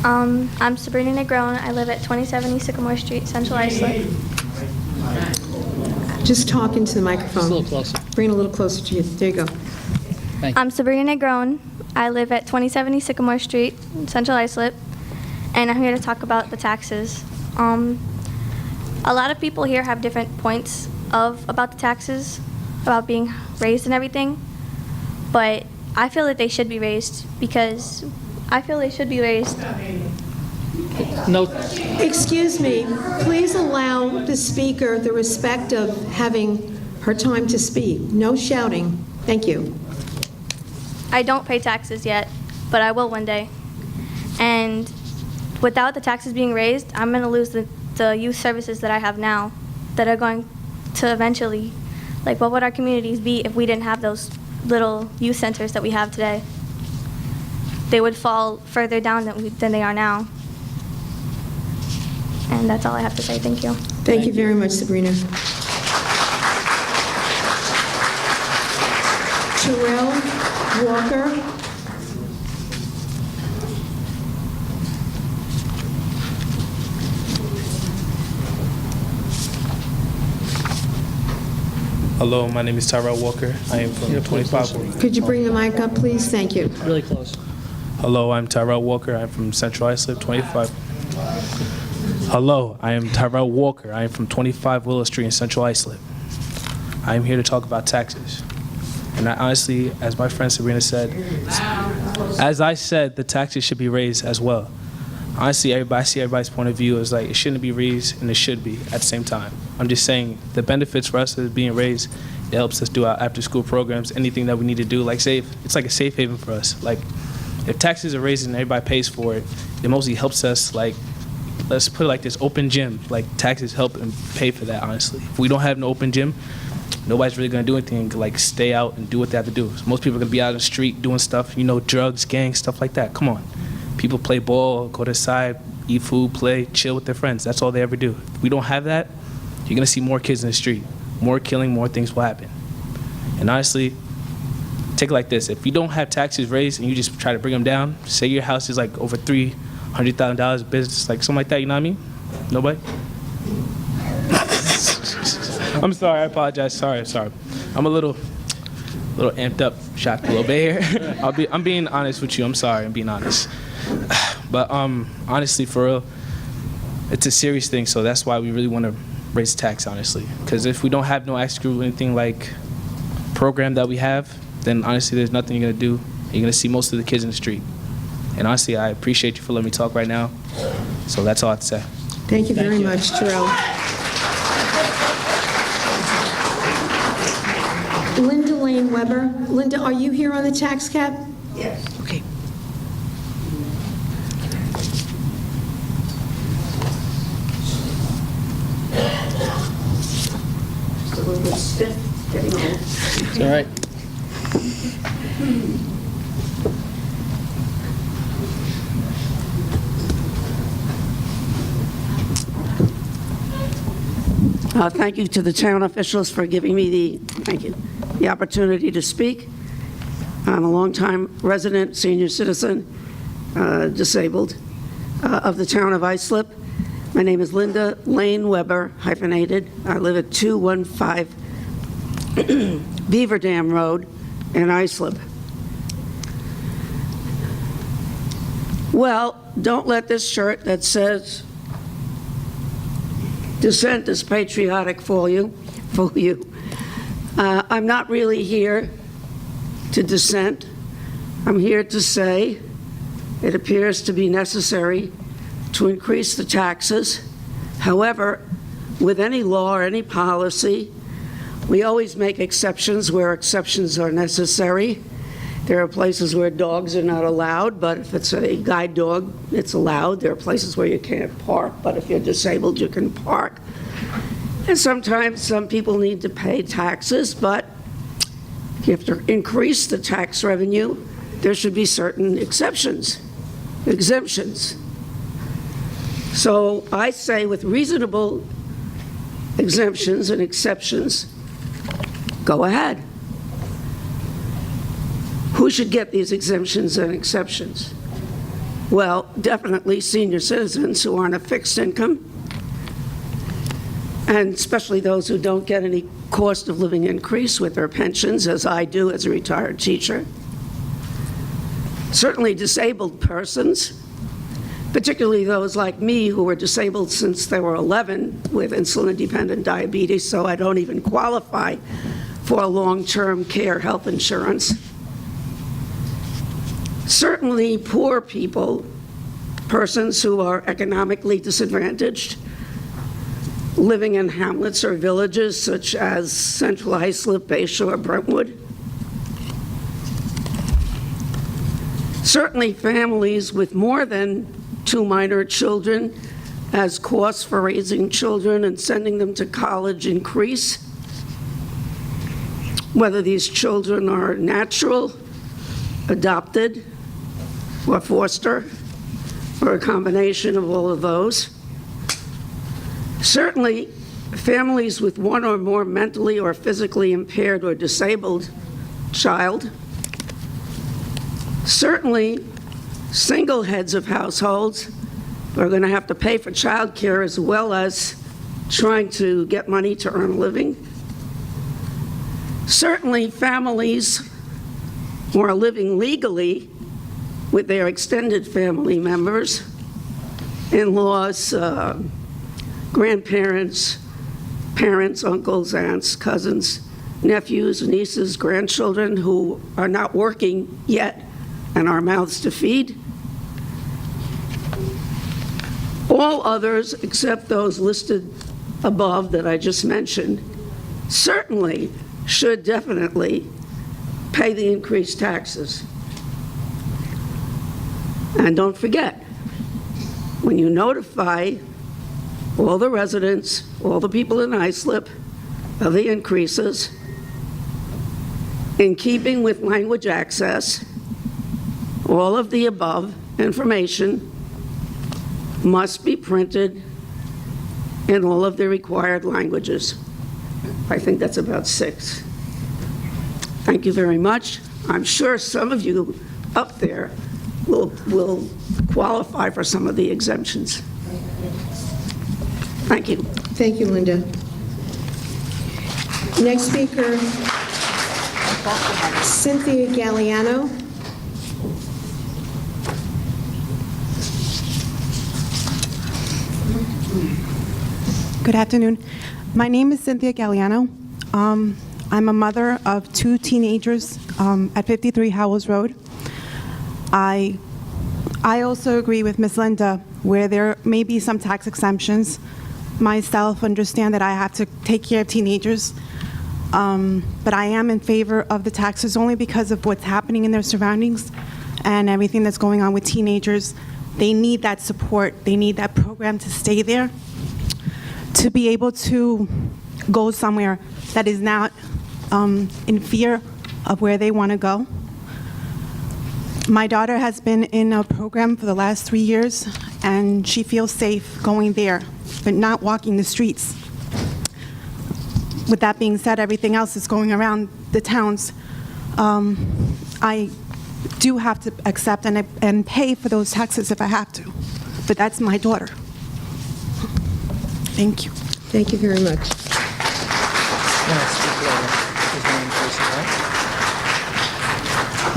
I'm Sabrina Negron. I live at 2070 Sycamore Street, Central Islip. Just talk into the microphone. Just a little closer. Bring it a little closer to you. There you go. Thank you. I'm Sabrina Negron. I live at 2070 Sycamore Street, Central Islip, and I'm here to talk about the taxes. A lot of people here have different points about the taxes, about being raised and everything, but I feel that they should be raised because I feel they should be raised. No. Excuse me, please allow the speaker the respect of having her time to speak. No shouting. Thank you. I don't pay taxes yet, but I will one day. And without the taxes being raised, I'm going to lose the youth services that I have now that are going to eventually, like, what would our communities be if we didn't have those little youth centers that we have today? They would fall further down than they are now. And that's all I have to say. Thank you. Thank you very much, Sabrina. Terrell Walker. Hello, my name is Tyrell Walker. I am from 25. Could you bring the mic up, please? Thank you. Really close. Hello, I'm Tyrell Walker. I'm from Central Islip, 25. Hello, I am Tyrell Walker. I am from 25 Willow Street in Central Islip. I am here to talk about taxes. And I honestly, as my friend Sabrina said, as I said, the taxes should be raised as well. Honestly, I see everybody's point of view as like it shouldn't be raised and it should be at the same time. I'm just saying the benefits for us is being raised. It helps us do our after-school programs, anything that we need to do. Like it's like a safe haven for us. Like if taxes are raised and everybody pays for it, it mostly helps us. Like let's put it like this: open gym. Like taxes help and pay for that. Honestly, if we don't have an open gym, nobody's really gonna do anything. Like stay out and do what they have to do. So most people are gonna be out on the street doing stuff. Drugs, gangs, stuff like that. Come on. People play ball, go to the side, eat food, play, chill with their friends. That's all they ever do. If we don't have that, you're going to see more kids in the street. More killing, more things will happen. And honestly, take it like this. If you don't have taxes raised and you just try to bring them down, say your house is like over $300,000 business, like something like that, you know what I mean? Nobody? I'm sorry, I apologize. Sorry. I'm a little amped up, shocked a little bit here. I'm being honest with you. I'm sorry, I'm being honest. But honestly, for real, it's a serious thing, so that's why we really want to raise tax, honestly. Because if we don't have no after-school anything like program that we have, then honestly, there's nothing you're going to do. You're going to see most of the kids in the street. And honestly, I appreciate you for letting me talk right now. So that's all I have to say. Thank you very much, Terrell. Linda Lane Weber. Linda, are you here on the tax cap? Yes. Okay. It's a little bit stiff, getting old. It's all right. Thank you to the town officials for giving me the opportunity to speak. I'm a longtime resident, senior citizen, disabled, of the town of Islip. My name is Linda Lane Weber, hyphenated. I live at 215 Beaver Dam Road in Islip. Well, don't let this shirt that says dissent is patriotic fool you. I'm not really here to dissent. I'm here to say it appears to be necessary to increase the taxes. However, with any law or any policy, we always make exceptions where exceptions are necessary. There are places where dogs are not allowed, but if it's a guide dog, it's allowed. There are places where you can't park, but if you're disabled, you can park. And sometimes some people need to pay taxes, but if you have to increase the tax revenue, there should be certain exemptions. So I say with reasonable exemptions and exceptions, go ahead. Who should get these exemptions and exceptions? Well, definitely senior citizens who are on a fixed income, and especially those who don't get any cost of living increase with their pensions, as I do as a retired teacher. Certainly disabled persons, particularly those like me who were disabled since they were 11 with insulin-dependent diabetes, so I don't even qualify for long-term care health insurance. Certainly poor people, persons who are economically disadvantaged, living in hamlets or villages such as Central Islip, Bayshore, Brentwood. Certainly families with more than 2 minor children, as costs for raising children and sending them to college increase, whether these children are natural, adopted, or foster, or a combination of all of those. Certainly, families with 1 or more mentally or physically impaired or disabled child. Certainly, single heads of households are going to have to pay for child care as well as trying to get money to earn a living. Certainly, families who are living legally with their extended family members, in-laws, grandparents, parents, uncles, aunts, cousins, nephews, nieces, grandchildren who are not working yet and are mouths to feed. All others, except those listed above that I just mentioned, certainly should definitely pay the increased taxes. And don't forget, when you notify all the residents, all the people in Islip of the increases, in keeping with language access, all of the above information must be printed in all of the required languages. I think that's about 6. Thank you very much. I'm sure some of you up there will qualify for some of the exemptions. Thank you. Thank you, Linda. Next speaker, Cynthia Galliano. Good afternoon. My name is Cynthia Galliano. I'm a mother of 2 teenagers at 53 Howells Road. I also agree with Ms. Linda where there may be some tax exemptions. Myself understand that I have to take care of teenagers, but I am in favor of the taxes only because of what's happening in their surroundings and everything that's going on with teenagers. They need that support. They need that program to stay there, to be able to go somewhere that is not in fear of where they want to go. My daughter has been in a program for the last 3 years, and she feels safe going there, but not walking the streets. With that being said, everything else is going around the towns. I do have to accept and pay for those taxes if I have to, but that's my daughter. Thank you. Thank you very much.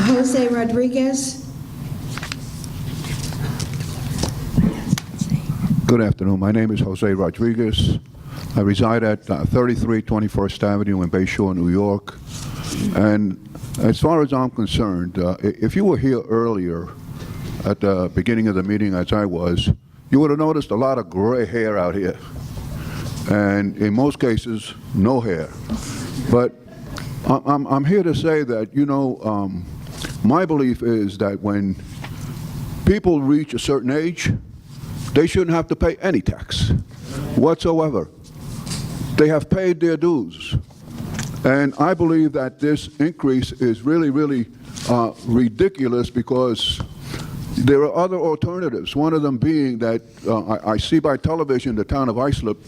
Jose Rodriguez. Good afternoon. My name is Jose Rodriguez. I reside at 33 21st Avenue in Bayshore, New York. And as far as I'm concerned, if you were here earlier at the beginning of the meeting as I was, you would have noticed a lot of gray hair out here. And in most cases, no hair. But I'm here to say that, you know, my belief is that when people reach a certain age, they shouldn't have to pay any tax whatsoever. They have paid their dues. And I believe that this increase is really, really ridiculous because there are other alternatives. One of them being that I see by television the town of Islip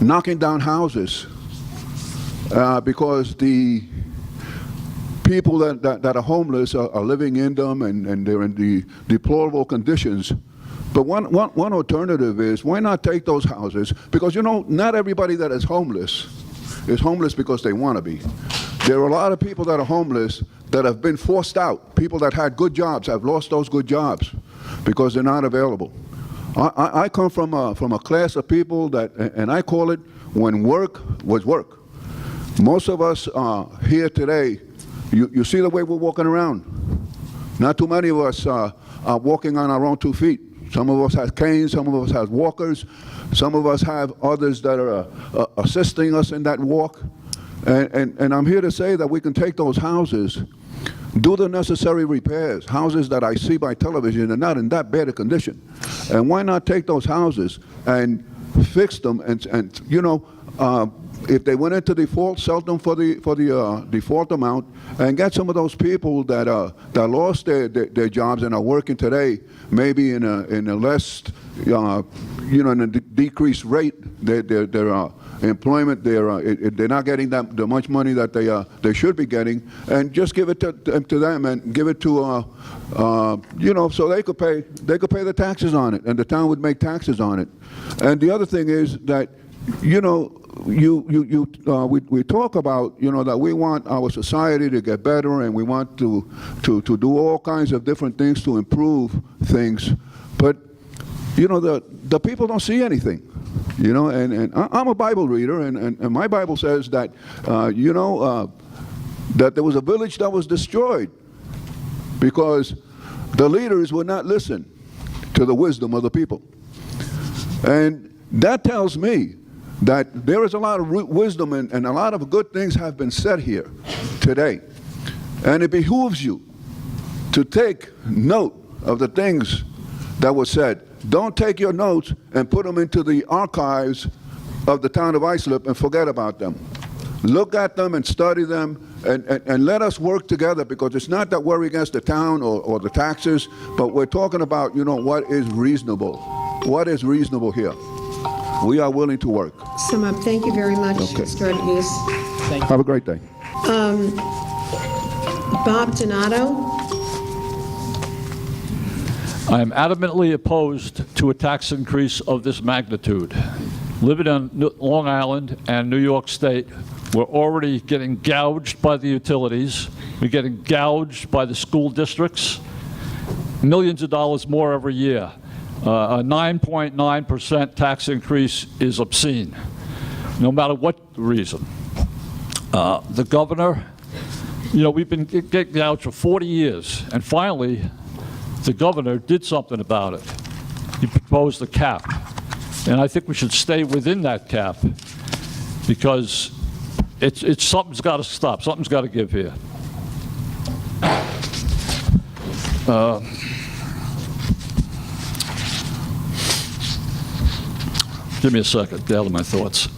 knocking down houses because the people that are homeless are living in them, and they're in the deplorable conditions. But one alternative is, why not take those houses? Because, you know, not everybody that is homeless because they want to be. There are a lot of people that are homeless that have been forced out. People that had good jobs have lost those good jobs because they're not available. I come from a class of people that, and I call it when work was work. Most of us here today, you see the way we're walking around. Not too many of us are walking on our own 2 feet. Some of us have canes, some of us have walkers, some of us have others that are assisting us in that walk. And I'm here to say that we can take those houses, do the necessary repairs. Houses that I see by television are not in that bad a condition. And why not take those houses and fix them and you know, if they went into default, sell them for the default amount, and get some of those people that lost their jobs and are working today, maybe in a less, you know, in a decreased rate. Their employment, they're not getting the much money that they should be getting, and just give it to them and give it to you know, so they could pay the taxes on it, and the town would make taxes on it. And the other thing is that, you know, we talk about, you know, that we want our society to get better, and we want to do all kinds of different things to improve things, but, you know, the people don't see anything, you know, and I'm a Bible reader, and my Bible says that, you know, that there was a village that was destroyed because the leaders would not listen to the wisdom of the people. And that tells me that there is a lot of wisdom and a lot of good things have been said here today. And it behooves you to take note of the things that were said. Don't take your notes and put them into the archives of the town of Islip and forget about them. Look at them and study them, and let us work together, because it's not that we're against the town or the taxes, but we're talking about, you know, what is reasonable. What is reasonable here? We are willing to work. Sum up. Thank you very much, Okay. Mr. Rodriguez. Have a great day. Bob Donato. I am adamantly opposed to a tax increase of this magnitude. Living on Long Island and New York State, we're already getting gouged by the utilities. We're getting gouged by the school districts. Millions of dollars more every year. A 9.9% tax increase is obscene, no matter what the reason. The governor, you know, we've been getting gouged for 40 years, and finally, the governor did something about it. He proposed a cap, and I think we should stay within that cap, because it's something's got to stop, something's got to give here. Give me a second, gather my thoughts.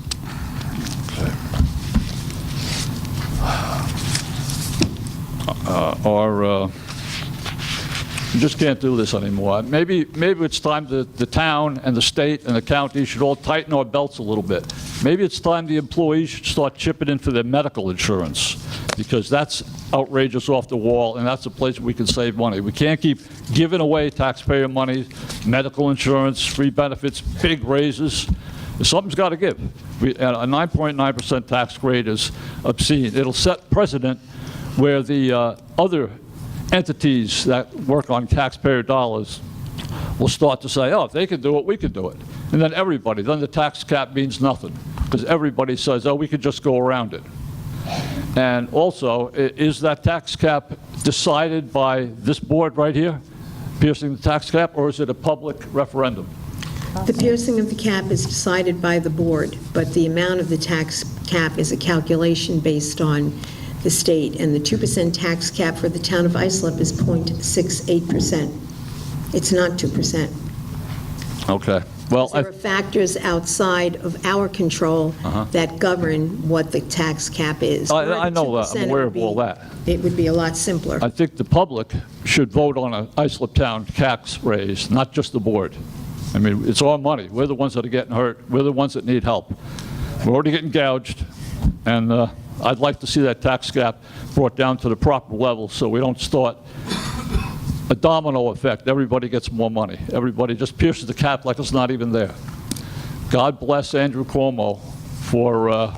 We just can't do this anymore. Maybe it's time that the town and the state and the county should all tighten our belts a little bit. Maybe it's time the employees should start chipping in for their medical insurance, because that's outrageous, off the wall, and that's a place where we can save money. We can't keep giving away taxpayer money, medical insurance, free benefits, big raises. Something's got to give. A 9.9% tax rate is obscene. It'll set precedent where the other entities that work on taxpayer dollars will start to say, oh, if they can do it, we can do it. And then everybody, then the tax cap means nothing, because everybody says, oh, we could just go around it. And also, is that tax cap decided by this board right here, piercing the tax cap, or is it a public referendum? The piercing of the cap is decided by the board, but the amount of the tax cap is a calculation based on the state, and the 2% tax cap for the town of Islip is 0.68%. It's not 2%. Okay. Well, there are factors outside of our control that govern what the tax cap is. I know that. I'm aware of all that. It would be a lot simpler. I think the public should vote on an Islip Town tax raise, not just the board. I mean, it's our money. We're the ones that are getting hurt. We're the ones that need help. We're already getting gouged, and I'd like to see that tax cap brought down to the proper level so we don't start a domino effect. Everybody gets more money. Everybody just pierces the cap like it's not even there. God bless Andrew Cuomo for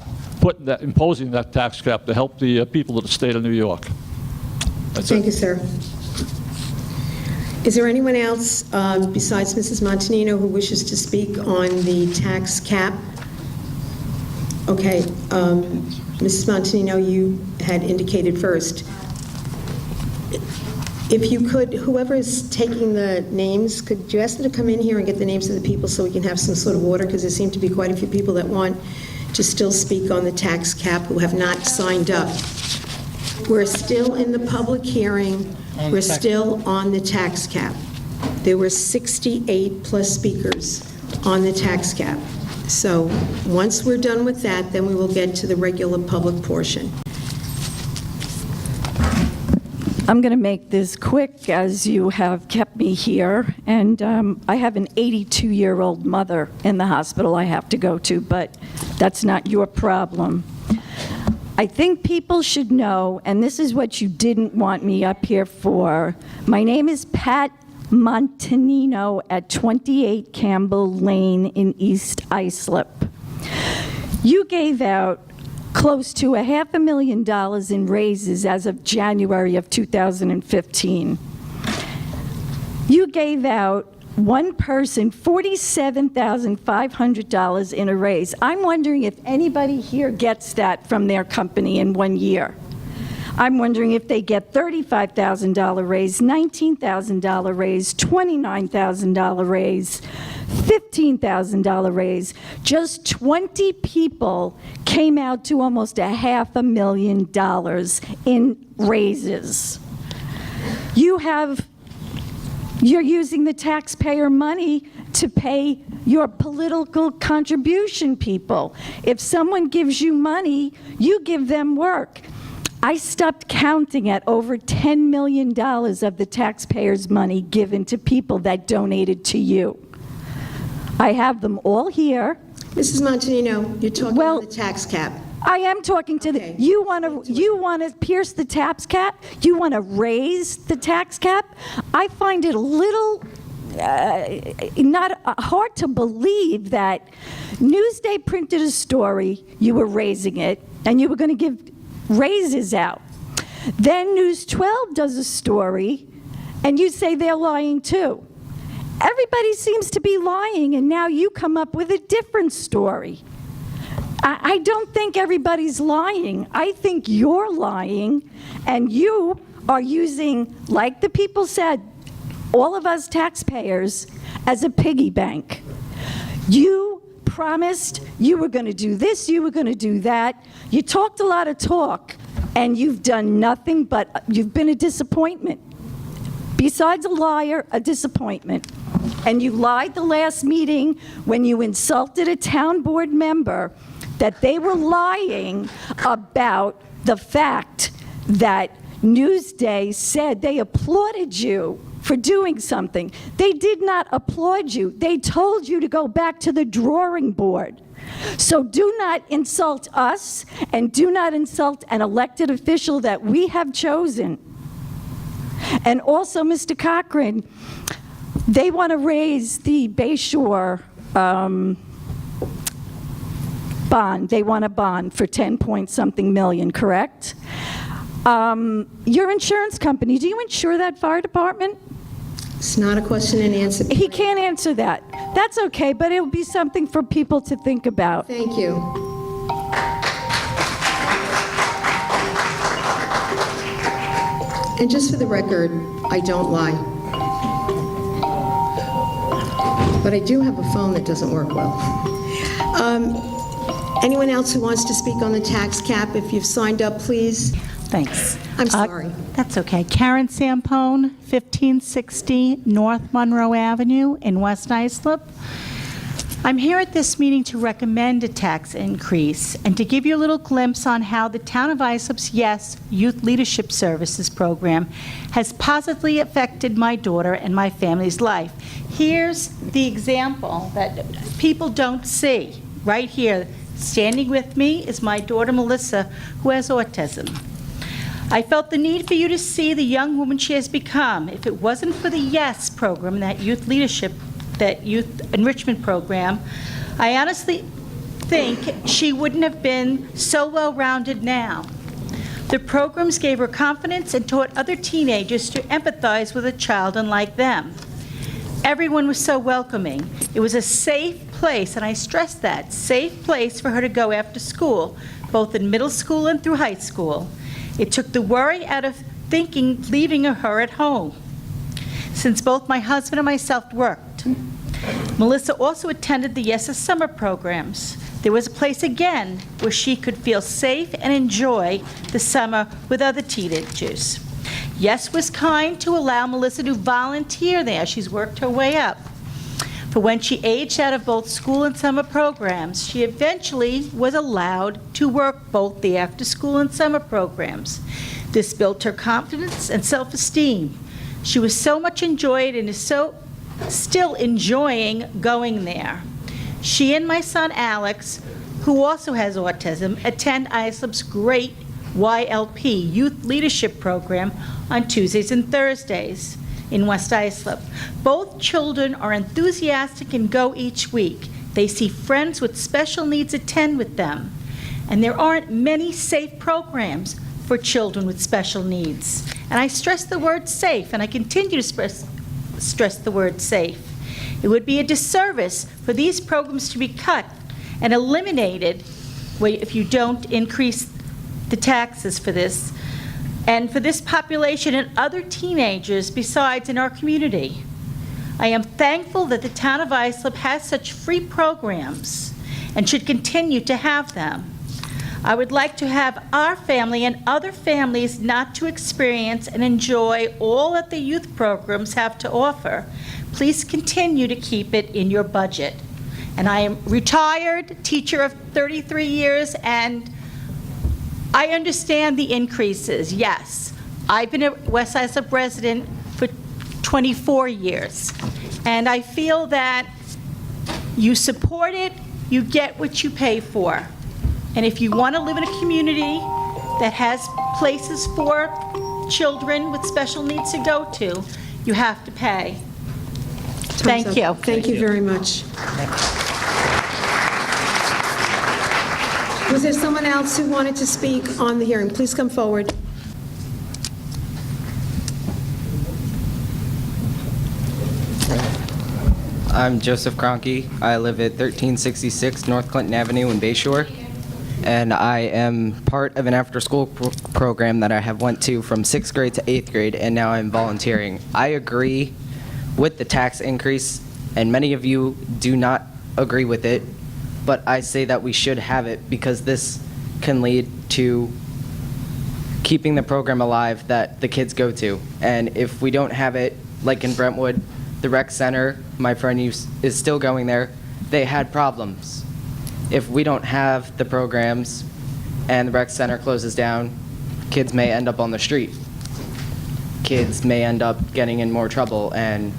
imposing that tax cap to help the people of the state of New York. That's Thank it. you, sir. Is there anyone else besides Mrs. Montanino who wishes to speak on the tax cap? Okay, Mrs. Montanino, you had indicated first. If you could, whoever is taking the names, could you ask them to come in here and get the names of the people so we can have some sort of order? Because there seem to be quite a few people that want to still speak on the tax cap who have not signed up. We're still in the public hearing. We're still on the tax cap. There were 68 plus speakers on the tax cap. So once we're done with that, then we will get to the regular public portion. I'm going to make this quick, as you have kept me here, and I have an 82-year-old mother in the hospital I have to go to, but that's not your problem. I think people should know, and this is what you didn't want me up here for. My name is Pat Montanino at 28 Campbell Lane in East Islip. You gave out close to $500,000 in raises as of January of 2015. You gave out one person $47,500 in a raise. I'm wondering if anybody here gets that from their company in 1 year. I'm wondering if they get $35,000 raise, $19,000 raise, $29,000 raise, $15,000 raise. Just 20 people came out to almost $500,000 in raises. You're using the taxpayer money to pay your political contribution people. If someone gives you money, you give them work. I stopped counting at over $10 million of the taxpayers' money given to people that donated to you. I have them all here. Mrs. Montanino, you're talking about the tax cap. I am talking to the, you want to pierce the tax cap? You want to raise the tax cap? I find it a little not hard to believe that Newsday printed a story, you were raising it, and you were going to give raises out. Then News 12 does a story, and you say they're lying too. Everybody seems to be lying, and now you come up with a different story. I don't think everybody's lying. I think you're lying, and you are using, like the people said, all of us taxpayers as a piggy bank. You promised you were going to do this, you were going to do that. You talked a lot of talk, and you've done nothing but you've been a disappointment. Besides a liar, a disappointment. And you lied the last meeting when you insulted a town board member that they were lying about the fact that Newsday said they applauded you for doing something. They did not applaud you. They told you to go back to the drawing board. So do not insult us, and do not insult an elected official that we have chosen. And also, Mr. Cochran, they want to raise the Bayshore bond. They want a bond for 10-point-something million, correct? Your insurance company, do you insure that fire department? It's not a question and answer. He can't answer that. That's okay, but it'll be something for people to think about. Thank you. And just for the record, I don't lie. But I do have a phone that doesn't work well. Anyone else who wants to speak on the tax cap, if you've signed up, please? Thanks. I'm sorry. That's okay. Karen Sampone, 1560 North Monroe Avenue in West Islip. I'm here at this meeting to recommend a tax increase and to give you a little glimpse on how the Town of Islip's YES Youth Leadership Services program has positively affected my daughter and my family's life. Here's the example that people don't see. Right here, Standing with me is my daughter Melissa, who has autism. I felt the need for you to see the young woman she has become. If it wasn't for the YES program, that youth enrichment program, I honestly think she wouldn't have been so well-rounded now. The programs gave her confidence and taught other teenagers to empathize with a child unlike them. Everyone was so welcoming. It was a safe place, and I stress that, safe place for her to go after school, both in middle school and through high school. It took the worry out of thinking leaving her at home, since both my husband and myself worked. Melissa also attended the YES's summer programs. There was a place again where she could feel safe and enjoy the summer with other teenagers. YES was kind to allow Melissa to volunteer there. She's worked her way up. For when she aged out of both school and summer programs, she eventually was allowed to work both the after-school and summer programs. This built her confidence and self-esteem. She was so much enjoyed and is still enjoying going there. She and my son Alex, who also has autism, attend Islip's great YLP, Youth Leadership Program, on Tuesdays and Thursdays in West Islip. Both children are enthusiastic and go each week. They see friends with special needs attend with them. And there aren't many safe programs for children with special needs. And I stress the word safe, and I continue to stress the word safe. It would be a disservice for these programs to be cut and eliminated if you don't increase the taxes for this, and for this population and other teenagers besides in our community. I am thankful that the town of Islip has such free programs and should continue to have them. I would like to have our family and other families not to experience and enjoy all that the youth programs have to offer. Please continue to keep it in your budget. And I am retired teacher of 33 years, and I understand the increases, yes. I've been a West Islip resident for 24 years, and I feel that you support it, you get what you pay for. And if you want to live in a community that has places for children with special needs to go to, you have to pay. Thank you. Thank you very much. Was there someone else who wanted to speak on the hearing? Please come forward. I'm Joseph Cronky. I live at 1366 North Clinton Avenue in Bayshore, and I am part of an after-school program that I have went to from 6th grade to 8th grade, and now I'm volunteering. I agree with the tax increase, and many of you do not agree with it, but I say that we should have it because this can lead to keeping the program alive that the kids go to. And if we don't have it, like in Brentwood, the rec center, my friend is still going there, they had problems. If we don't have the programs and the rec center closes down, kids may end up on the street. Kids may end up getting in more trouble, and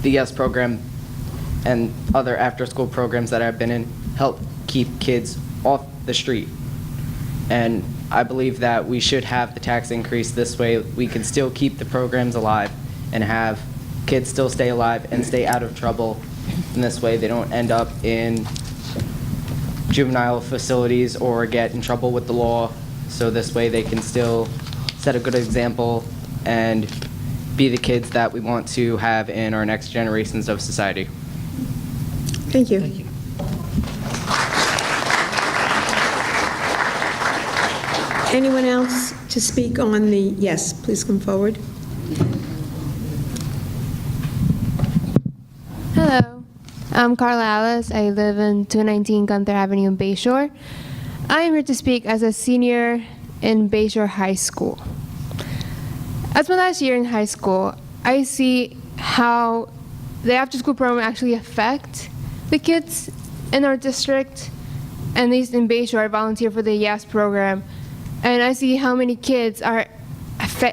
the YES program and other after-school programs that I've been in help keep kids off the street. And I believe that we should have the tax increase. This way we can still keep the programs alive and have kids still stay alive and stay out of trouble. And this way they don't end up in juvenile facilities or get in trouble with the law. So this way they can still set a good example and be the kids that we want to have in our next generations of society. Thank you. Thank you. Anyone else to speak on the, yes, please come forward. Hello, I'm Carla Alice. I live in 219 Gunther Avenue in Bayshore. I am here to speak as a senior in Bayshore High School. As my last year in high school, I see how the after-school program actually affect the kids in our district, and at least in Bayshore, I volunteer for the YES program, and I see how many kids are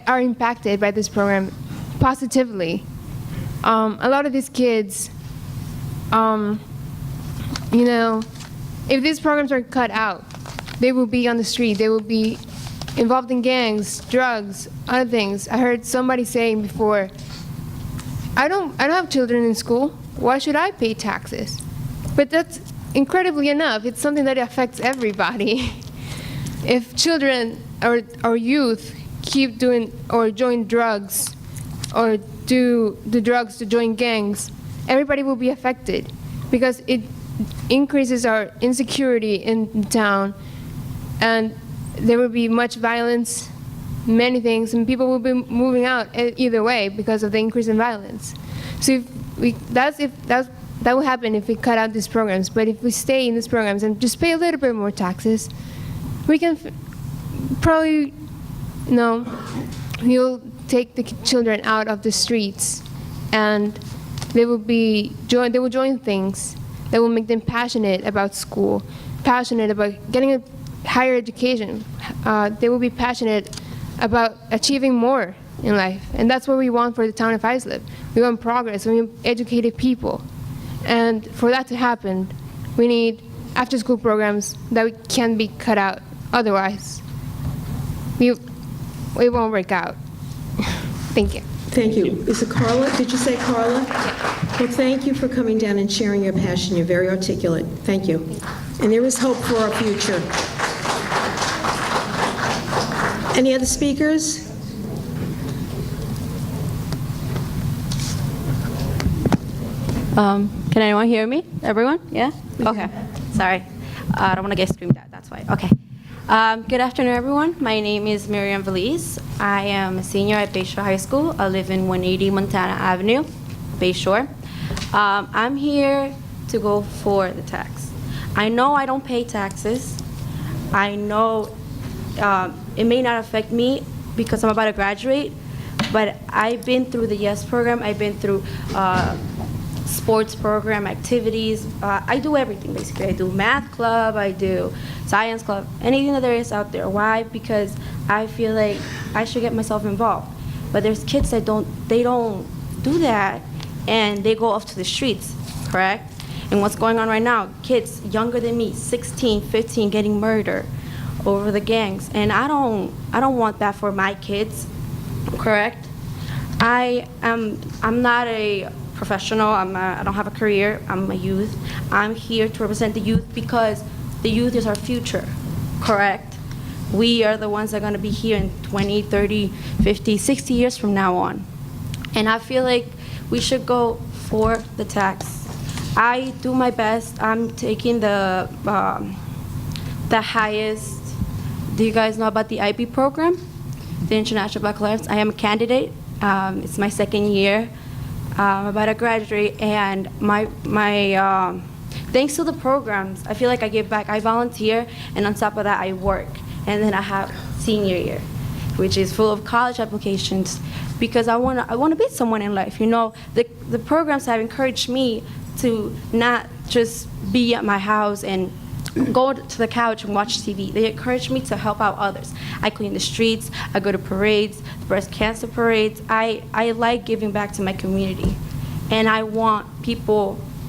impacted by this program positively. A lot of these kids, you know, if these programs are cut out, they will be on the street. They will be involved in gangs, drugs, other things. I heard somebody saying before, I don't have children in school. Why should I pay taxes? But that's incredibly enough. It's something that affects everybody. If children or youth keep doing or join drugs or do the drugs to join gangs, everybody will be affected because it increases our insecurity in town, and there will be much violence, many things, and people will be moving out either way because of the increase in violence. So that will happen if we cut out these programs. But if we stay in these programs and just pay a little bit more taxes, we can probably, you'll take the children out of the streets, and they will join things that will make them passionate about school, passionate about getting a higher education. They will be passionate about achieving more in life. And that's what we want for the town of Islip. We want progress, we want educated people. And for that to happen, we need after-school programs that can be cut out. Otherwise, it won't work out. Thank you. Thank you. Is it Carla? Did you say Carla? Well, thank you for coming down and sharing your passion. You're very articulate. Thank you. And there is hope for our future. Any other speakers? Can anyone hear me? Everyone? Yeah? Okay. Sorry. I don't want to get screamed at. That's why. Okay. Good afternoon, everyone. My name is Miriam Valise. I am a senior at Bayshore High School. I live in 180 Montana Avenue, Bayshore. I'm here to go for the tax. I know I don't pay taxes. I know it may not affect me because I'm about to graduate, but I've been through the YES program. I've been through sports program, activities. I do everything, basically. I do math club, I do science club, anything that there is out there. Why? Because I feel like I should get myself involved. But there's kids that don't do that, and they go off to the streets, correct? And what's going on right now, kids younger than me, 16, 15, getting murdered over the gangs. And I don't want that for my kids, correct? I'm not a professional, I don't have a career, I'm a youth. I'm here to represent the youth because the youth is our future, correct? We are the ones that are going to be here in 20, 30, 50, 60 years from now on. And I feel like we should go for the tax. I do my best. I'm taking the highest. Do you guys know about the IB program, the International Baccalaureate? I am a candidate. It's my second year. I'm about to graduate, and thanks to the programs, I feel like I give back. I volunteer, and on top of that, I work. And then I have senior year, which is full of college applications, because I want to be someone in life. You know, the programs have encouraged me to not just be at my house and go to the couch and watch TV. They encourage me to help out others. I clean the streets, I go to parades, breast cancer parades. I like giving back to my community. And I want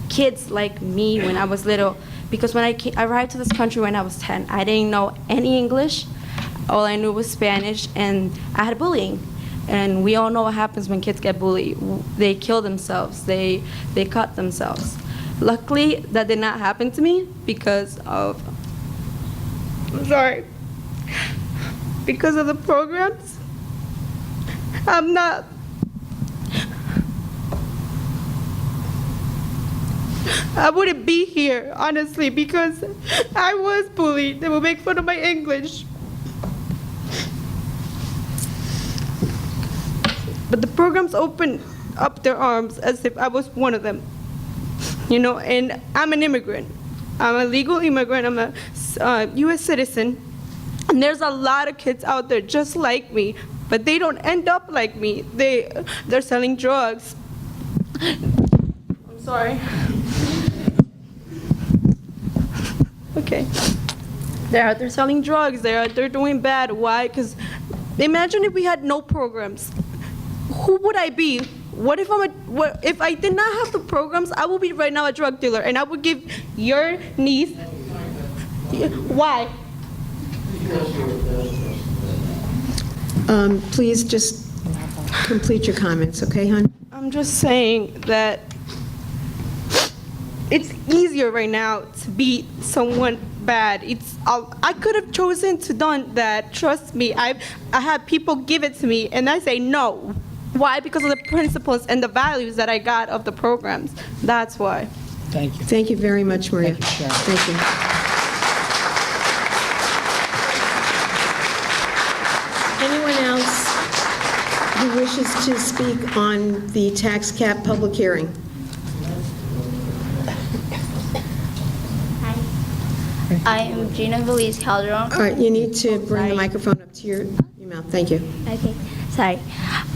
kids like me when I was little, because when I arrived to this country when I was 10, I didn't know any English. All I knew was Spanish, and I had bullying. And we all know what happens when kids get bullied. They kill themselves, they cut themselves. Luckily, that did not happen to me because of the programs. I wouldn't be here, honestly, because I was bullied. They would make fun of my English. But the programs opened up their arms as if I was one of them. You know, and I'm an immigrant. I'm a legal immigrant. I'm a U.S. citizen. And there's a lot of kids out there just like me, but they don't end up like me. They're selling drugs. I'm sorry. Okay. They're out there selling drugs. They're out there doing bad. Why? Because imagine if we had no programs. Who would I be? What if if I did not have the programs? I would be right now a drug dealer, and I would give your niece Why? Please just complete your comments, okay, hon? I'm just saying that it's easier right now to beat someone bad. I could have chosen to done that. Trust me. I had people give it to me, and I say no. Why? Because of the principles and the values that I got of the programs. That's why. Thank you. Thank you very much, Maria. Thank you, Sharon. Thank you. Anyone else who wishes to speak on the tax cap public hearing? I am Gina Valise Calderon. All right, you need to bring the microphone up to your mouth. Thank you. Okay, sorry.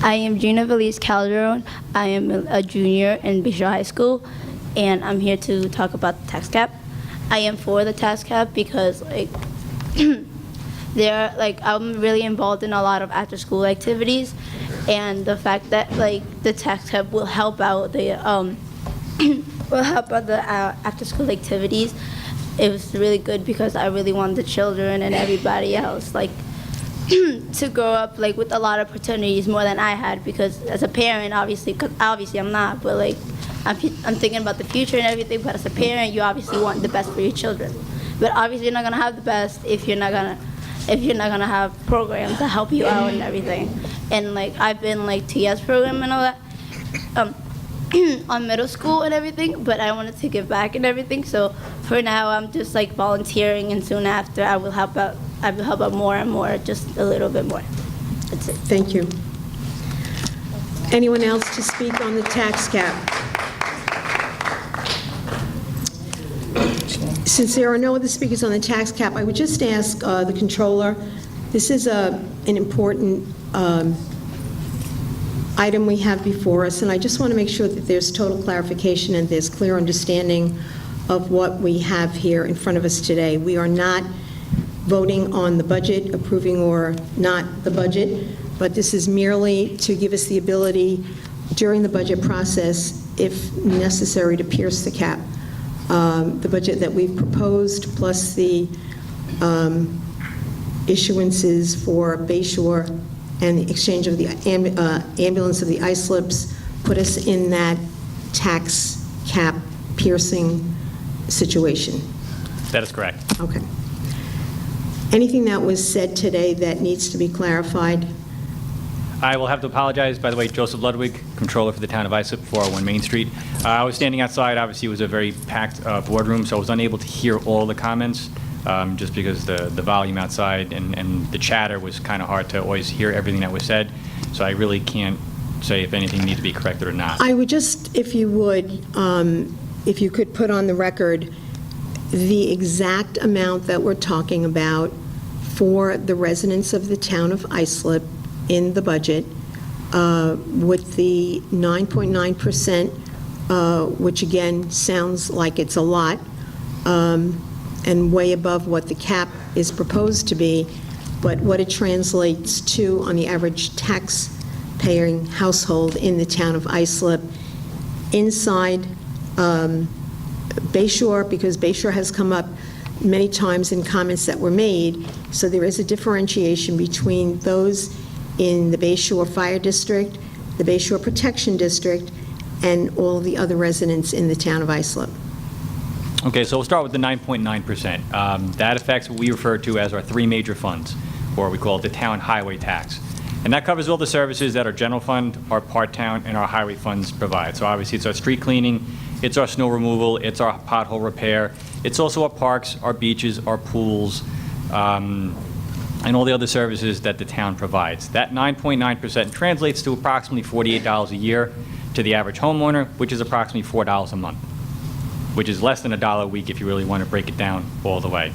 I am Gina Valise Calderon. I am a junior in Bayshore High School, and I'm here to talk about the tax cap. I am for the tax cap because, like, I'm really involved in a lot of after-school activities, and the fact that, like, the tax cap will help out the after-school activities. It was really good because I really want the children and everybody else, like, to grow up, like, with a lot of opportunities more than I had, because as a parent, obviously I'm not, but, like, I'm thinking about the future and everything, but as a parent, you obviously want the best for your children. But obviously you're not gonna have the best if you're not gonna have programs that help you out and everything. And, like, I've been, like, TS program and all that, on middle school and everything, but I wanted to give back and everything. So for now, I'm just, like, volunteering, and soon after, I will help out more and more, just a little bit more. That's it. Thank you. Anyone else to speak on the tax cap? Since there are no other speakers on the tax cap, I would just ask the controller, this is an important item we have before us, and I just want to make sure that there's total clarification and there's clear understanding of what we have here in front of us today. We are not voting on the budget, approving or not the budget, but this is merely to give us the ability during the budget process, if necessary, to pierce the cap. The budget that we've proposed, plus the issuances for Bayshore and the exchange of the ambulance of the Islips, put us in that tax cap piercing situation. That is correct. Okay. Anything that was said today that needs to be clarified? I will have to apologize, by the way, Joseph Ludwig, controller for the town of Islip, 401 Main Street. I was standing outside. Obviously, it was a very packed boardroom, so I was unable to hear all the comments, just because the volume outside and the chatter was kind of hard to always hear everything that was said. So I really can't say if anything needs to be corrected or not. I would just, if you would, if you could put on the record the exact amount that we're talking about for the residents of the town of Islip in the budget, with the 9.9%, which again sounds like it's a lot, and way above what the cap is proposed to be, but what it translates to on the average tax-paying household in the town of Islip inside Bayshore, because Bayshore has come up many times in comments that were made, so there is a differentiation between those in the Bayshore Fire District, the Bayshore Protection District, and all the other residents in the town of Islip. Okay, so we'll start with the 9.9%. That affects what we refer to as our three major funds, or we call it the town highway tax. And that covers all the services that our general fund, our part town, and our highway funds provide. So obviously it's our street cleaning, it's our snow removal, it's our pothole repair, it's also our parks, our beaches, our pools, and all the other services that the town provides. That 9.9% translates to approximately $48 a year to the average homeowner, which is approximately $4 a month, which is less than $1 a week if you really want to break it down all the way.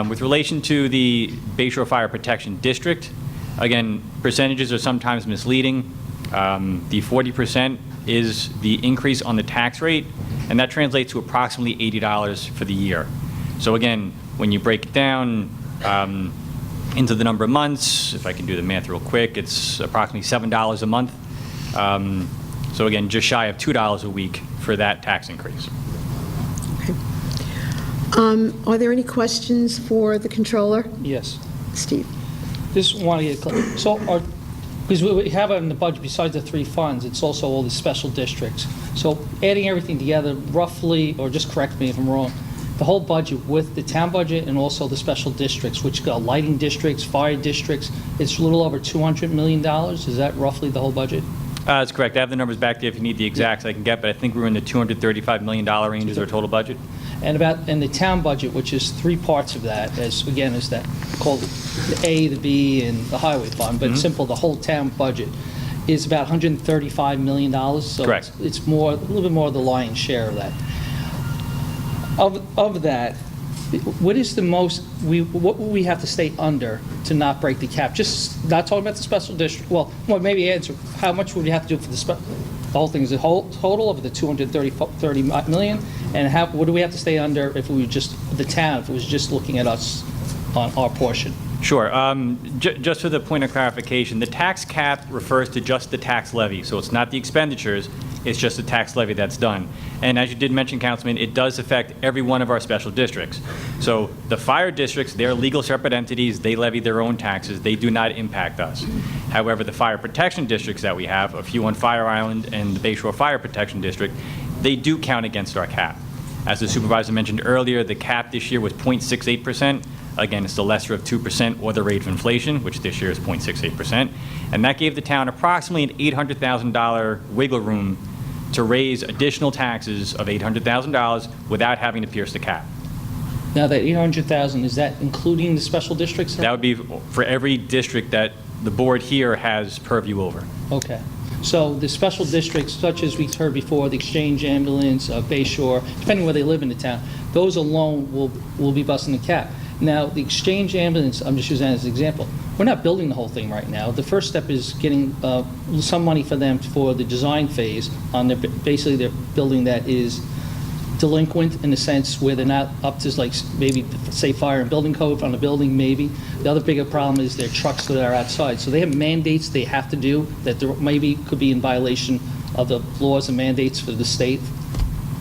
With relation to the Bayshore Fire Protection District, again, percentages are sometimes misleading. The 40% is the increase on the tax rate, and that translates to approximately $80 for the year. So again, when you break it down into the number of months, if I can do the math real quick, it's approximately $7 a month. So again, just shy of $2 a week for that tax increase. Are there any questions for the controller? Yes. Steve? Just want to get clear. So, because we have in the budget, besides the 3 funds, it's also all the special districts. So adding everything together, roughly, or just correct me if I'm wrong, the whole budget with the town budget and also the special districts, which got lighting districts, fire districts, it's a little over $200 million. Is that roughly the whole budget? That's correct. I have the numbers back there if you need the exacts I can get, but I think we're in the $235 million range is our total budget. And the town budget, which is 3 parts of that, is that called the A, the B, and the highway fund, but simple, the whole town budget is about $135 million. So correct. It's more, a little bit more of the lion's share of that. Of that, what is the most, what would we have to stay under to not break the cap? Just not talking about the special district, well maybe answer, how much would we have to do for the whole thing? Is the whole total of the $230 million? And what do we have to stay under if we were just, the town, if it was just looking at us on our portion? Sure. Just for the point of clarification, the tax cap refers to just the tax levy, so it's not the expenditures, it's just the tax levy that's done. And as you did mention, Councilman, it does affect every one of our special districts. So the fire districts, they're legal separate entities, they levy their own taxes, they do not impact us. However, the fire protection districts that we have, a few on Fire Island and the Bayshore Fire Protection District, they do count against our cap. As the supervisor mentioned earlier, the cap this year was 0.68%. Again, it's the lesser of 2% or the rate of inflation, which this year is 0.68%. And that gave the town approximately an $800,000 wiggle room to raise additional taxes of $800,000 without having to pierce the cap. Now, that $800,000, is that including the special districts? That would be for every district that the board here has purview over. Okay. So the special districts, such as we heard before, the Exchange Ambulance, Bayshore, depending where they live in the town, those alone will be busting the cap. Now, the Exchange Ambulance, I'm just using that as an example, we're not building the whole thing right now. The first step is getting some money for them for the design phase on their, basically their building that is delinquent in the sense where they're not up to like maybe say fire and building code on the building maybe. The other bigger problem is their trucks that are outside. So they have mandates they have to do that there maybe could be in violation of the laws and mandates for the state.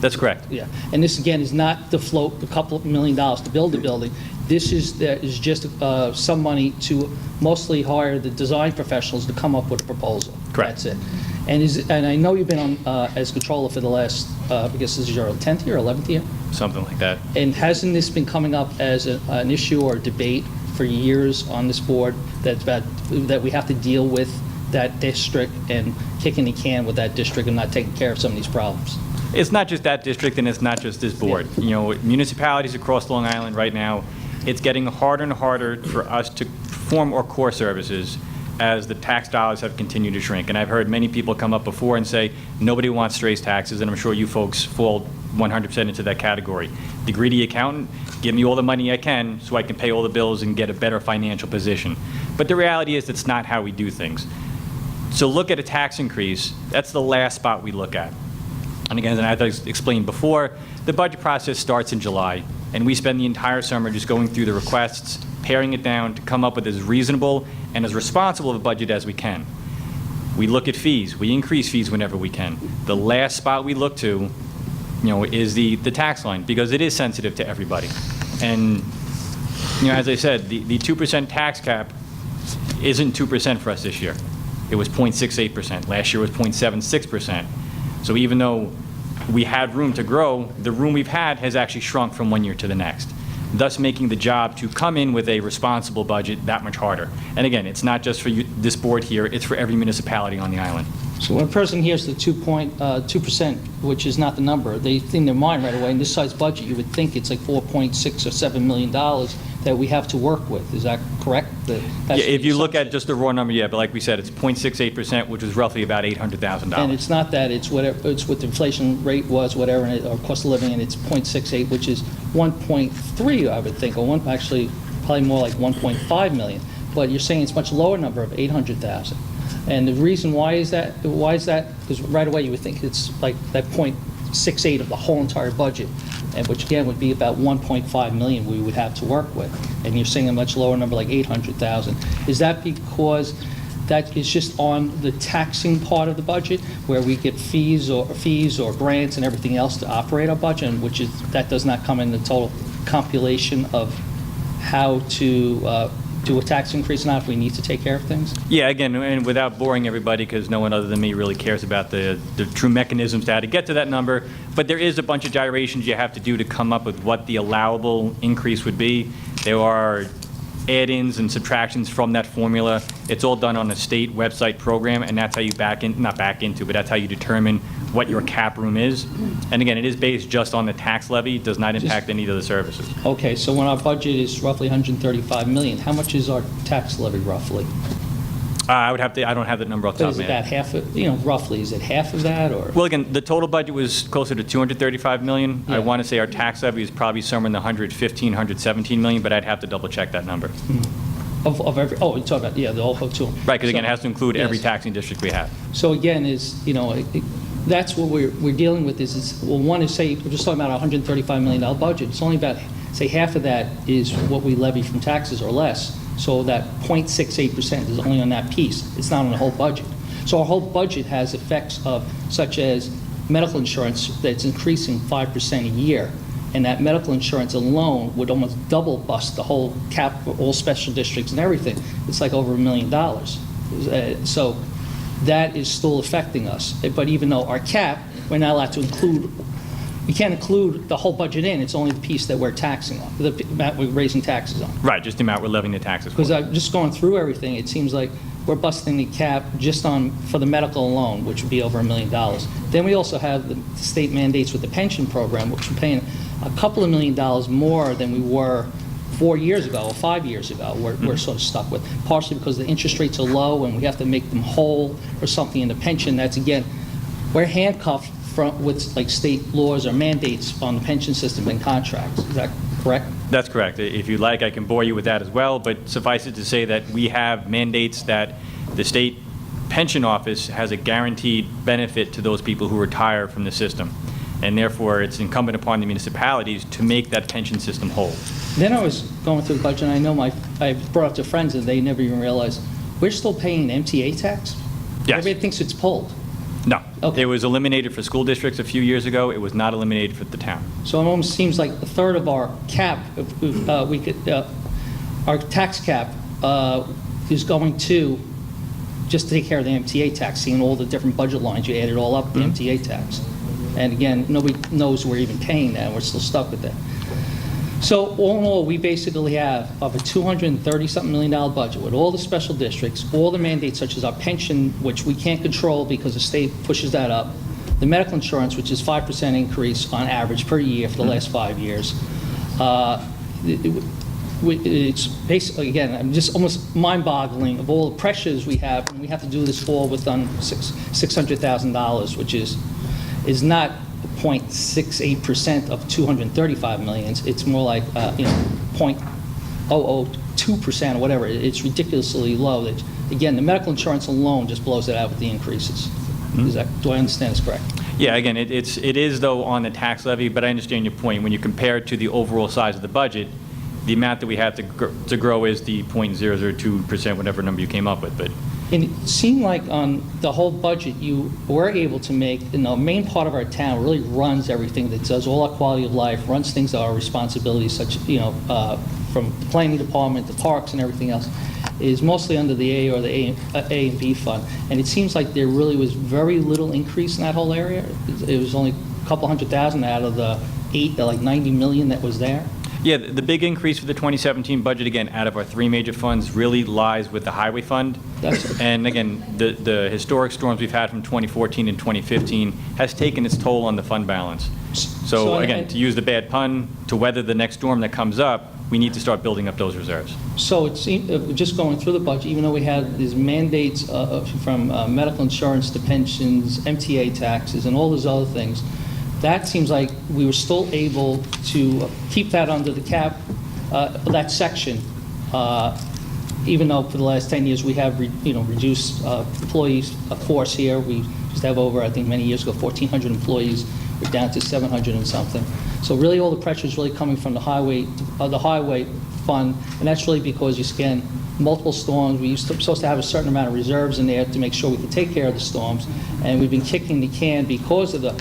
That's correct. Yeah, and this again is not to float a couple of $1 million to build the building. This is just some money to mostly hire the design professionals to come up with a proposal. Correct. That's it. And I know you've been on as controller for the last, I guess this is your 10th year, 11th year? Something like that. And hasn't this been coming up as an issue or debate for years on this board that we have to deal with that district and kicking the can with that district and not taking care of some of these problems? It's not just that district and it's not just this board. You know, municipalities across Long Island right now, it's getting harder and harder for us to perform our core services as the tax dollars have continued to shrink. And I've heard many people come up before and say, nobody wants to raise taxes, and I'm sure you folks fall 100% into that category. The greedy accountant, give me all the money I can so I can pay all the bills and get a better financial position. But the reality is that's not how we do things. So look at a tax increase, that's the last spot we look at. And again, as I explained before, the budget process starts in July, and we spend the entire summer just going through the requests, paring it down to come up with as reasonable and as responsible of a budget as we can. We look at fees. We increase fees whenever we can. The last spot we look to, is the tax line, because it is sensitive to everybody. And, as I said, the 2% tax cap isn't 2% for us this year. It was 0.68%. Last year was 0.76%. So even though we had room to grow, the room we've had has actually shrunk from one year to the next, thus making the job to come in with a responsible budget that much harder. And again, it's not just for this board here, it's for every municipality on the island. So when a person hears the 2%, which is not the number, they think in their mind right away, in this size budget, you would think it's like $4.6 or $7 million that we have to work with. Is that correct? Yeah, if you look at just the raw number, yeah, but like we said, it's 0.68%, which is roughly about $800,000. And it's not that, it's what the inflation rate was, whatever, or cost of living, and it's 0.68, which is 1.3, I would think, or actually probably more like 1.5 million. But you're saying it's much lower number of 800,000. And the reason why is that? Because right away you would think it's like that 0.68 of the whole entire budget, and which again would be about 1.5 million we would have to work with. And you're saying a much lower number, like 800,000. Is that because that is just on the taxing part of the budget, where we get fees or grants and everything else to operate our budget, and that does not come in the total compilation of how to do a tax increase now if we need to take care of things? Yeah, again, and without boring everybody, because no one other than me really cares about the true mechanisms to how to get to that number, but there is a bunch of gyrations you have to do to come up with what the allowable increase would be. There are add-ins and subtractions from that formula. It's all done on a state website program, and that's how you not back into, but that's how you determine what your cap room is. And again, it is based just on the tax levy, does not impact any of the services. Okay, so when our budget is roughly $135 million, how much is our tax levy roughly? I don't have that number off the top Is of it my that head. half, roughly, is it half of that, or? Well, again, the total budget was closer to $235 million. I Yeah. want to say our tax levy is probably somewhere in the $115, $117 million, but I'd have to double check that number. Of every, oh, you're talking about, yeah, the whole two. Right, because again, it has to include every Yes. taxing district we have. So again, that's what we're dealing with is, well, one is, say, we're just talking about a $135 million budget. It's only about, say, half of that is what we levy from taxes or less. So that 0.68% is only on that piece. It's not on the whole budget. So our whole budget has effects of, such as medical insurance that's increasing 5% a year. And that medical insurance alone would almost double bust the whole cap, all special districts and everything. It's like over $1 million. So that is still affecting us. But even though our cap, we're not allowed to include, we can't include the whole budget in. It's only the piece that we're taxing on, the amount we're raising taxes on. Right, just the amount we're levying the taxes for. Because I'm just going through everything, it seems like we're busting the cap just for the medical alone, which would be over $1 million. Then we also have the state mandates with the pension program, which we're paying a couple of $1 million more than we were 4 years ago or 5 years ago. We're sort of stuck with, partially because the interest rates are low and we have to make them whole or something in the pension. That's, again, we're handcuffed with like state laws or mandates on the pension system and contracts. Is that correct? That's correct. If you'd like, I can bore you with that as well, but suffice it to say that we have mandates that the state pension office has a guaranteed benefit to those people who retire from the system. And therefore, it's incumbent upon the municipalities to make that pension system whole. Then I was going through the budget, and I know I brought up to friends, and they never even realized, we're still paying an MTA tax? Yes. Everybody thinks it's pulled. No. Okay. It was eliminated for school districts a few years ago. It was not eliminated for the town. So it almost seems like a third of our cap, our tax cap is going to just take care of the MTA tax, seeing all the different budget lines. You add it all up, the MTA tax. And again, nobody knows we're even paying that, and we're still stuck with that. So all in all, we basically have of a $230-something million budget with all the special districts, all the mandates such as our pension, which we can't control because the state pushes that up, the medical insurance, which is 5% increase on average per year for the last 5 years. It's basically, again, I'm just almost mind-boggling of all the pressures we have, and we have to do this all within $600,000, which is not 0.68% of 235 million. It's more like 0.002% or whatever. It's ridiculously low. That, again, the medical insurance alone just blows it out with the increases. Do I understand this correct? Yeah, again, it is, though, on the tax levy, but I understand your point. When you compare it to the overall size of the budget, the amount that we have to grow is the 0.002%, whatever number you came up with. But And it seemed like on the whole budget, you were able to make, the main part of our town really runs everything, that does all our quality of life, runs things that are our responsibilities, such, from the planning department to parks and everything else, is mostly under the A or the A and B fund. And it seems like there really was very little increase in that whole area. It was only a couple $100,000 out of the like 90 million that was there. yeah, the big increase for the 2017 budget, again, out of our three major funds, really lies with the highway fund. And again, the historic storms we've had from 2014 and 2015 has taken its toll on the fund balance. So again, to use the bad pun, to weather the next storm that comes up, we need to start building up those reserves. So it seemed, just going through the budget, even though we had these mandates from medical insurance to pensions, MTA taxes, and all those other things, that seems like we were still able to keep that under the cap, that section, even though for the last 10 years we have reduced employees force here. We used to have over, I think many years ago, 1,400 employees. We're down to 700 and something. So really all the pressure is really coming from the highway fund, and that's really because you scan multiple storms. We supposed to have a certain amount of reserves in there to make sure we can take care of the storms, and we've been kicking the can because of the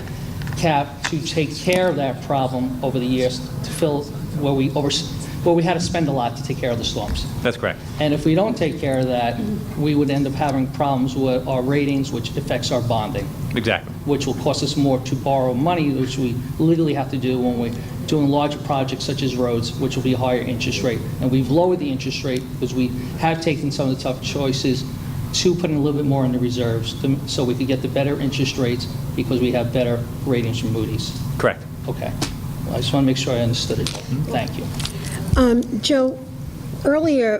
cap to take care of that problem over the years, to fill where we had to spend a lot to take care of the storms. That's correct. And if we don't take care of that, we would end up having problems with our ratings, which affects our bonding, Exactly. which will cost us more to borrow money, which we legally have to do when we're doing larger projects such as roads, which will be a higher interest rate. And we've lowered the interest rate because we have taken some of the tough choices to put in a little bit more in the reserves so we could get the better interest rates because we have better ratings from Moody's. Correct. Okay. Well, I just want to make sure I understood it. Thank you. Joe, earlier,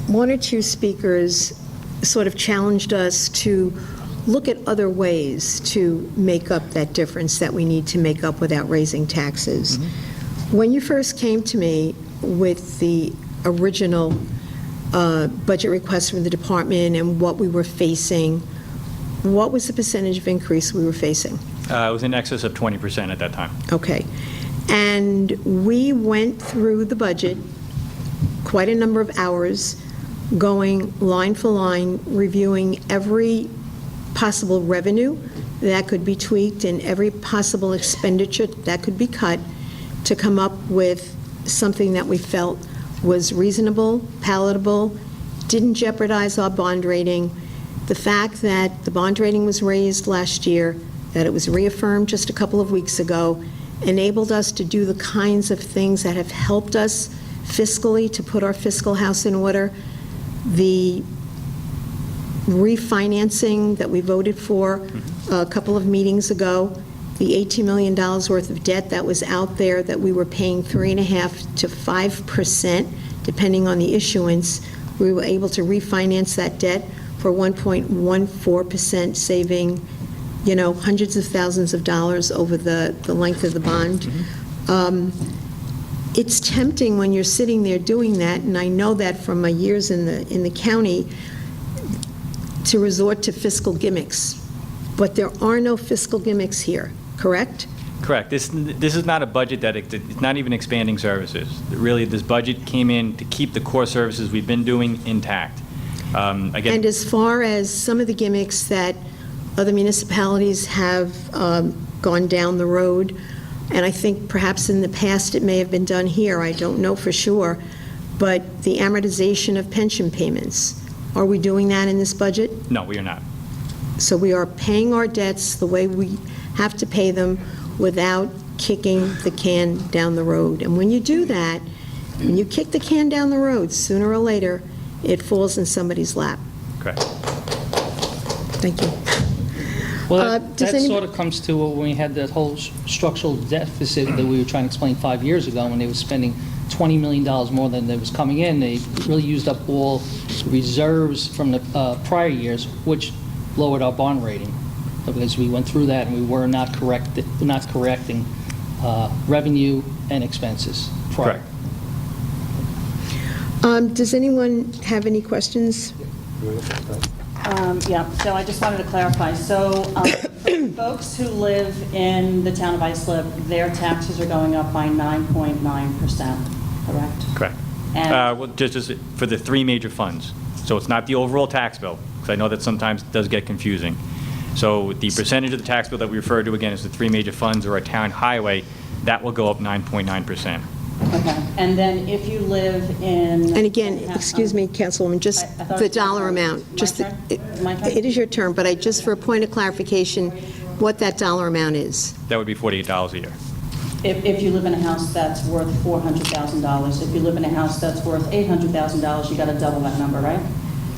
one or two speakers sort of challenged us to look at other ways to make up that difference that we need to make up without raising taxes. When you first came to me with the original budget request from the department and what we were facing, what was the percentage of increase we were facing? It was in excess of 20% at that time. Okay. And we went through the budget quite a number of hours, going line for line, reviewing every possible revenue that could be tweaked and every possible expenditure that could be cut to come up with something that we felt was reasonable, palatable, didn't jeopardize our bond rating. The fact that the bond rating was raised last year, that it was reaffirmed just a couple of weeks ago, enabled us to do the kinds of things that have helped us fiscally to put our fiscal house in order. The refinancing that we voted for a couple of meetings ago, the $18 million worth of debt that was out there that we were paying 3.5% to 5%, depending on the issuance, we were able to refinance that debt for 1.14%, saving, you know, hundreds of thousands of dollars over the length of the bond. It's tempting when you're sitting there doing that, and I know that from my years in the county, to resort to fiscal gimmicks. But there are no fiscal gimmicks here, correct? Correct. This is not a budget that, it's not even expanding services. Really, this budget came in to keep the core services we've been doing intact. Again, And as far as some of the gimmicks that other municipalities have gone down the road, and I think perhaps in the past it may have been done here, I don't know for sure, but the amortization of pension payments, are we doing that in this budget? no, we are not. So we are paying our debts the way we have to pay them without kicking the can down the road. And when you do that, when you kick the can down the road, sooner or later, it falls in somebody's lap. Correct. Thank you. Well, does that any- sort of comes to when we had that whole structural deficit that we were trying to explain 5 years ago, when they were spending $20 million more than was coming in. They really used up all reserves from the prior years, which lowered our bond rating, because we went through that and we were not correcting revenue and expenses prior. Correct. Does anyone have any questions? Yeah, so I just wanted to clarify. So for folks who live in the town of Islip, their taxes are going up by 9.9%, correct? Correct. And- Well, just for the three major funds. So it's not the overall tax bill, because I know that sometimes it does get confusing. So the percentage of the tax bill that we refer to, again, is the three major funds or a town highway, that will go up 9.9%. Okay, and then if you live in... And again, excuse me, Councilwoman, just I thought the it was my dollar turn. amount. Just My turn? My turn? It is your turn, but just for a point of clarification, what that dollar amount is. That would be $48 a year. If you live in a house that's worth $400,000, if you live in a house that's worth $800,000, you got to double that number, right?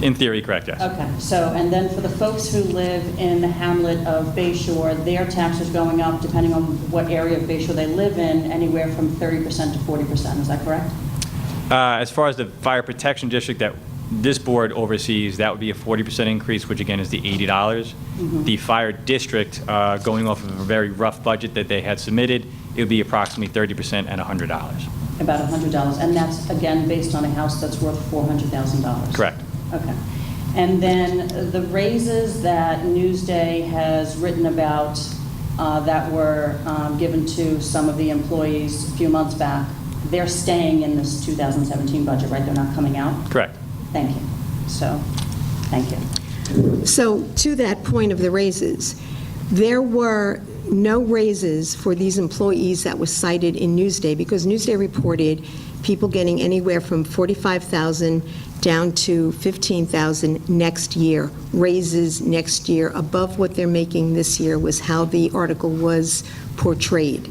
In theory, correct, yes. Okay, so, and then for the folks who live in the hamlet of Bay Shore, their taxes going up, depending on what area of Bay Shore they live in, anywhere from 30% to 40%, is that correct? As far as the fire protection district that this board oversees, that would be a 40% increase, which again is the $80. The fire district, going off of a very rough budget that they had submitted, it would be approximately 30% and $100. About $100, and that's, again, based on a house that's worth $400,000? Correct. Okay. And then the raises that Newsday has written about that were given to some of the employees a few months back, they're staying in this 2017 budget, right? They're not coming out? Correct. Thank you. So, thank you. So to that point of the raises, there were no raises for these employees that was cited in Newsday, because Newsday reported people getting anywhere from $45,000 down to $15,000 next year, raises next year above what they're making this year, was how the article was portrayed.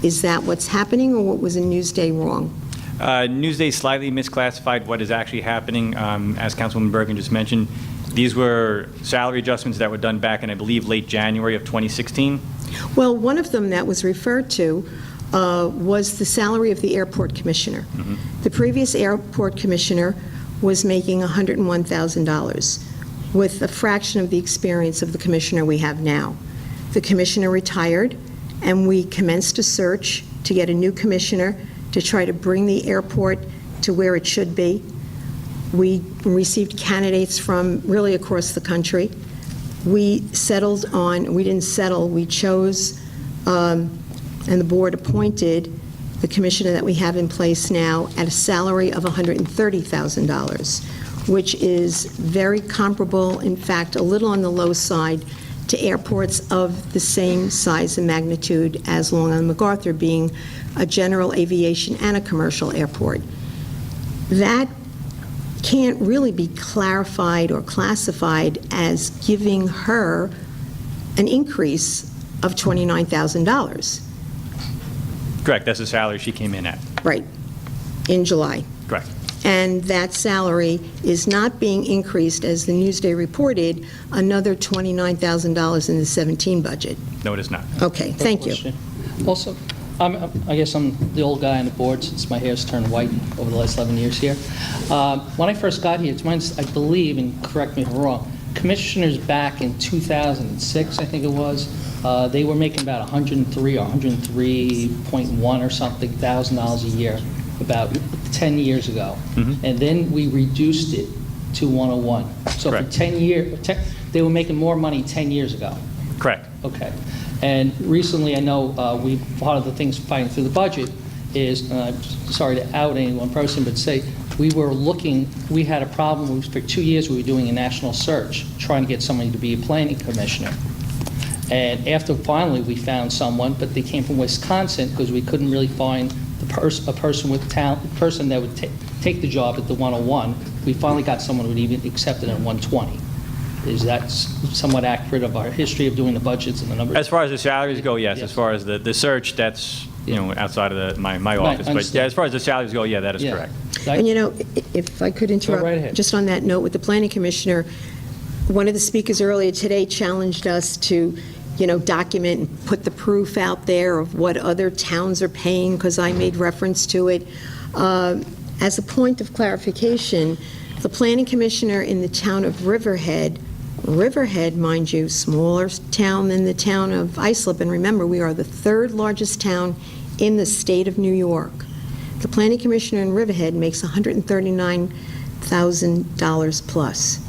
Is that what's happening, or what was in Newsday wrong? Newsday slightly misclassified what is actually happening. As Councilwoman Bergen just mentioned, these were salary adjustments that were done back in, I believe, late January of 2016. Well, one of them that was referred to was the salary of the airport commissioner. The previous airport commissioner was making $101,000 with a fraction of the experience of the commissioner we have now. The commissioner retired, and we commenced a search to get a new commissioner to try to bring the airport to where it should be. We received candidates from really across the country. We settled on, we didn't settle, we chose, and the board appointed the commissioner that we have in place now at a salary of $130,000, which is very comparable, in fact, a little on the low side, to airports of the same size and magnitude as Long Island MacArthur, being a general aviation and a commercial airport. That can't really be clarified or classified as giving her an increase of $29,000. Correct, that's the salary she came in at. Right, in July. Correct. And that salary is not being increased, as the Newsday reported, another $29,000 in the 17 budget. No, it is not. Okay, thank you. Also, I guess I'm the old guy on the board since my hair's turned white over the last 11 years here. When I first got here, I believe, and correct me if I'm wrong, commissioners back in 2006, I think it was, they were making about 103 or 103.1 or something $1,000 a year about 10 years ago. And then we reduced it to 101. So Correct. for 10 years, they were making more money 10 years ago. Correct. Okay. And recently, I know part of the things fighting through the budget is, I'm sorry to out any one person, but say, we had a problem, for 2 years we were doing a national search, trying to get somebody to be a planning commissioner. And after finally we found someone, but they came from Wisconsin, because we couldn't really find a person with talent, person that would take the job at the 101. We finally got someone who would even accept it at 120. Is that somewhat accurate of our history of doing the budgets and the numbers? As far as the salaries go, yes. As far as the search, that's, outside of my office. But yeah, as far as the salaries go, yeah, that is correct. And if I could interrupt, right ahead. just on that note with the planning commissioner, one of the speakers earlier today challenged us to, document and put the proof out there of what other towns are paying, because I made reference to it. As a point of clarification, the planning commissioner in the town of Riverhead, mind you, smaller town than the town of Islip, and remember, we are the third largest town in the state of New York. The planning commissioner in Riverhead makes $139,000 plus.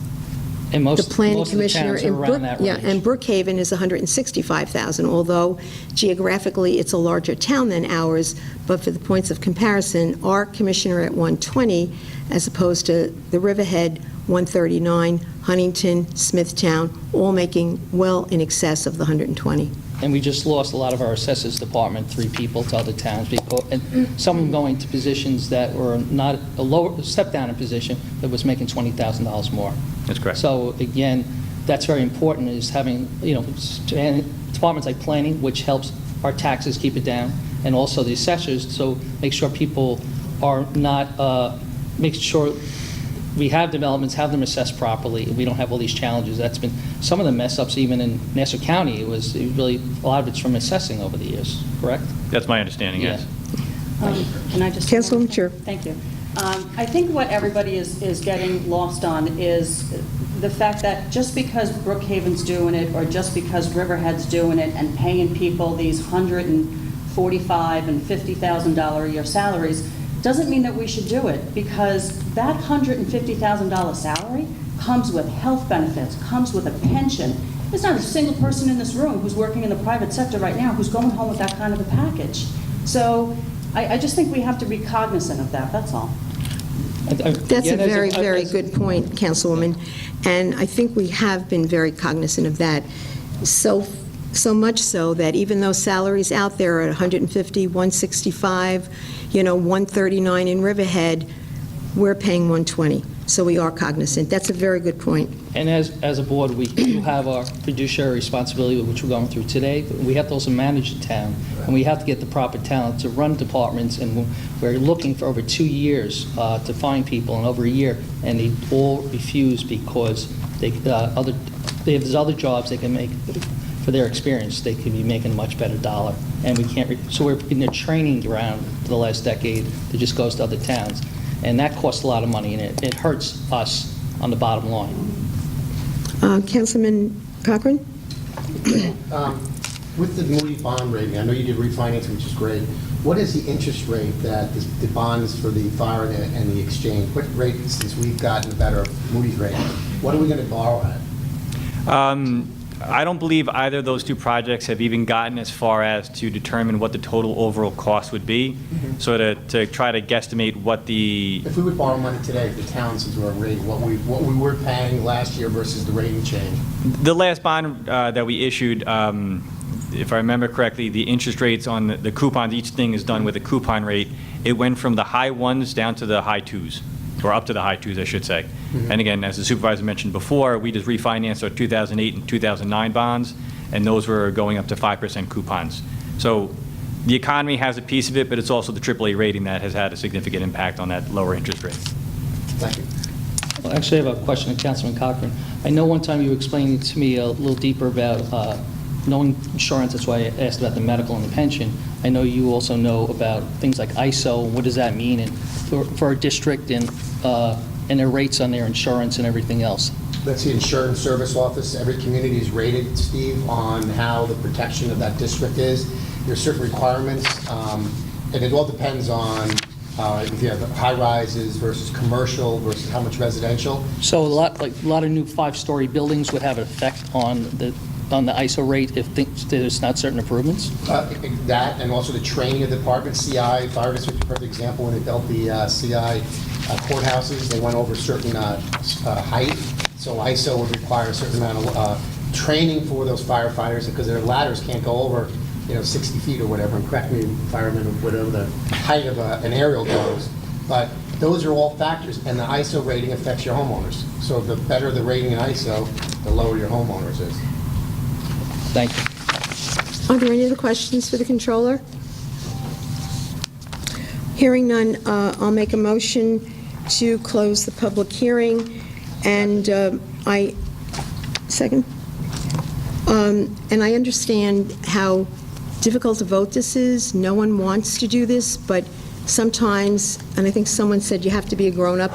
And most The planning most of the commissioner towns are in around that range. and Brookhaven is $165,000, although geographically it's a larger town than ours, but for the points of comparison, our commissioner at 120, as opposed to the Riverhead 139, Huntington, Smithtown, all making well in excess of the 120. And we just lost a lot of our assessors department, 3 people to other towns, and some of them going to positions that were not a lower, step down in position that was making $20,000 more. That's correct. So again, that's very important, is having, departments like planning, which helps our taxes keep it down, and also the assessors, so make sure people are not, make sure we have developments, have them assessed properly, and we don't have all these challenges. That's been some of the mess-ups even in Nassau County. It really, a lot of it's from assessing over the years, correct? That's my understanding, yes. Can I just... Councilwoman Chair. Thank you. I think what everybody is getting lost on is the fact that just because Brookhaven's doing it, or just because Riverhead's doing it and paying people these $145,000 and $50,000 a year salaries, doesn't mean that we should do it, because that $150,000 salary comes with health benefits, comes with a pension. There's not a single person in this room who's working in the private sector right now who's going home with that kind of a package. So I just think we have to be cognizant of that, that's all. That's a very, very good point, Councilwoman, and I think we have been very cognizant of that. So So much so that even though salaries out there are at 150, 165, 139 in Riverhead, we're paying 120. So we are cognizant. That's a very good point. And as a board, we do have our fiduciary responsibility, which we're going through today. We have to also manage the town, and we have to get the proper talent to run departments, and we're looking for over 2 years to find people, and over a year, and they all refuse because there's other jobs they can make for their experience. They could be making a much better dollar, and we can't. So we're in a training ground for the last decade that just goes to other towns. And that costs a lot of money, and it hurts us on the bottom line. Councilman Cochran? With the Moody bond rating, I know you did refinancing, which is great. What is the interest rate that the bonds for the fire and the exchange, what rate, since we've gotten a better Moody's rating, what are we going to borrow at? I don't believe either of those two projects have even gotten as far as to determine what the total overall cost would be. So to try to guesstimate what the... If we would borrow money today, the town, since we're rating, what we were paying last year versus the rating change? The last bond that we issued, if I remember correctly, the interest rates on the coupons, each thing is done with a coupon rate. It went from the high ones down to the high twos, or up to the high twos, I should say. And again, as the supervisor mentioned before, we just refinanced our 2008 and 2009 bonds, and those were going up to 5% coupons. So the economy has a piece of it, but it's also the AAA rating that has had a significant impact on that lower interest rate. Thank you. Well, actually, I have a question to Councilman Cochran. I know one time you explained to me a little deeper about knowing insurance. That's why I asked about the medical and the pension. I know you also know about things like ISO. What does that mean for a district and their rates on their insurance and everything else? That's the Insurance Service Office. Every community is rated, Steve, on how the protection of that district is. There's certain requirements, and it all depends on if you have high rises versus commercial versus how much residential. So a lot of new 5-story buildings would have an effect on the ISO rate if there's not certain improvements? That, and also the training of the department. CI, Fire District, a perfect example, when they built the CI courthouses, they went over a certain height. So ISO would require a certain amount of training for those firefighters, because their ladders can't go over 60 feet or whatever, and correct me, firemen, whatever the height of an aerial goes. But those are all factors, and the ISO rating affects your homeowners. So the better the rating in ISO, the lower your homeowners is. Thank you. Are there any other questions for the controller? Hearing none, I'll make a motion to close the public hearing, and second. And I understand how difficult a vote this is. No one wants to do this, but sometimes, and I think someone said you have to be a grown-up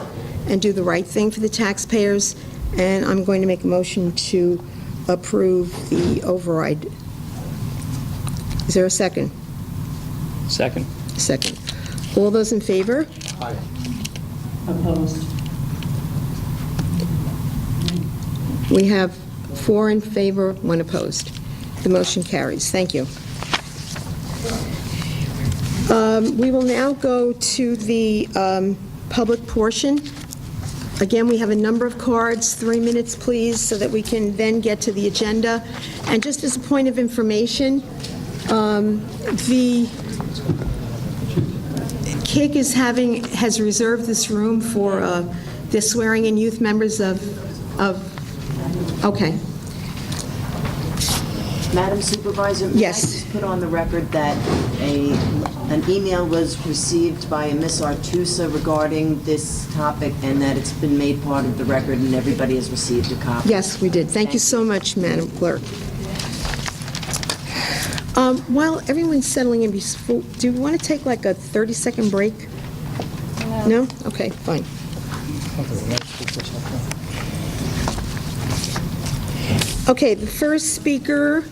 and do the right thing for the taxpayers, and I'm going to make a motion to approve the override. Is there a second? Second. Second. All those in favor? Aye. Opposed? We have 4 in favor, 1 opposed. The motion carries. Thank you. We will now go to the public portion. Again, we have a number of cards, 3 minutes, please, so that we can then get to the agenda. And just as a point of information, the KIC has reserved this room for the swearing-in youth members of, okay. Madam Supervisor, yes. May I just put on the record that an email was received by a Miss Artusa regarding this topic, and that it's been made part of the record and everybody has received a copy? Yes, we did. Thank you so much, Madam Clerk. While everyone's settling in, do you want to take like a 30-second break? No? Okay, fine. Okay, the first speaker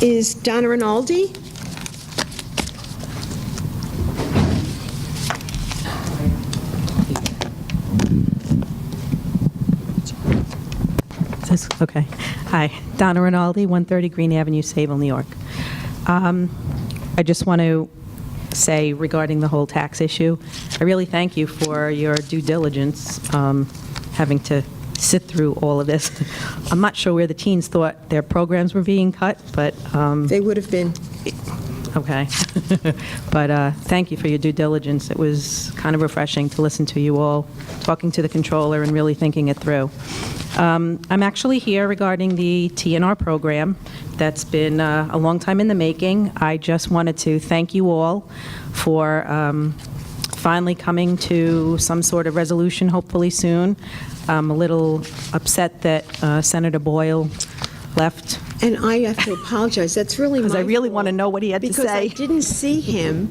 is Donna Rinaldi. Okay. Hi, Donna Rinaldi, 130 Green Avenue, Sayville, New York. I just want to say regarding the whole tax issue, I really thank you for your due diligence, having to sit through all of this. I'm not sure where the teens thought their programs were being cut, but... They would have been. Okay. But thank you for your due diligence. It was kind of refreshing to listen to you all talking to the controller and really thinking it through. I'm actually here regarding the TNR program. That's been a long time in the making. I just wanted to thank you all for finally coming to some sort of resolution, hopefully soon. I'm a little upset that Senator Boyle left. And I have to apologize. That's really my Because I really fault, want to know what he had to because say. I didn't see him.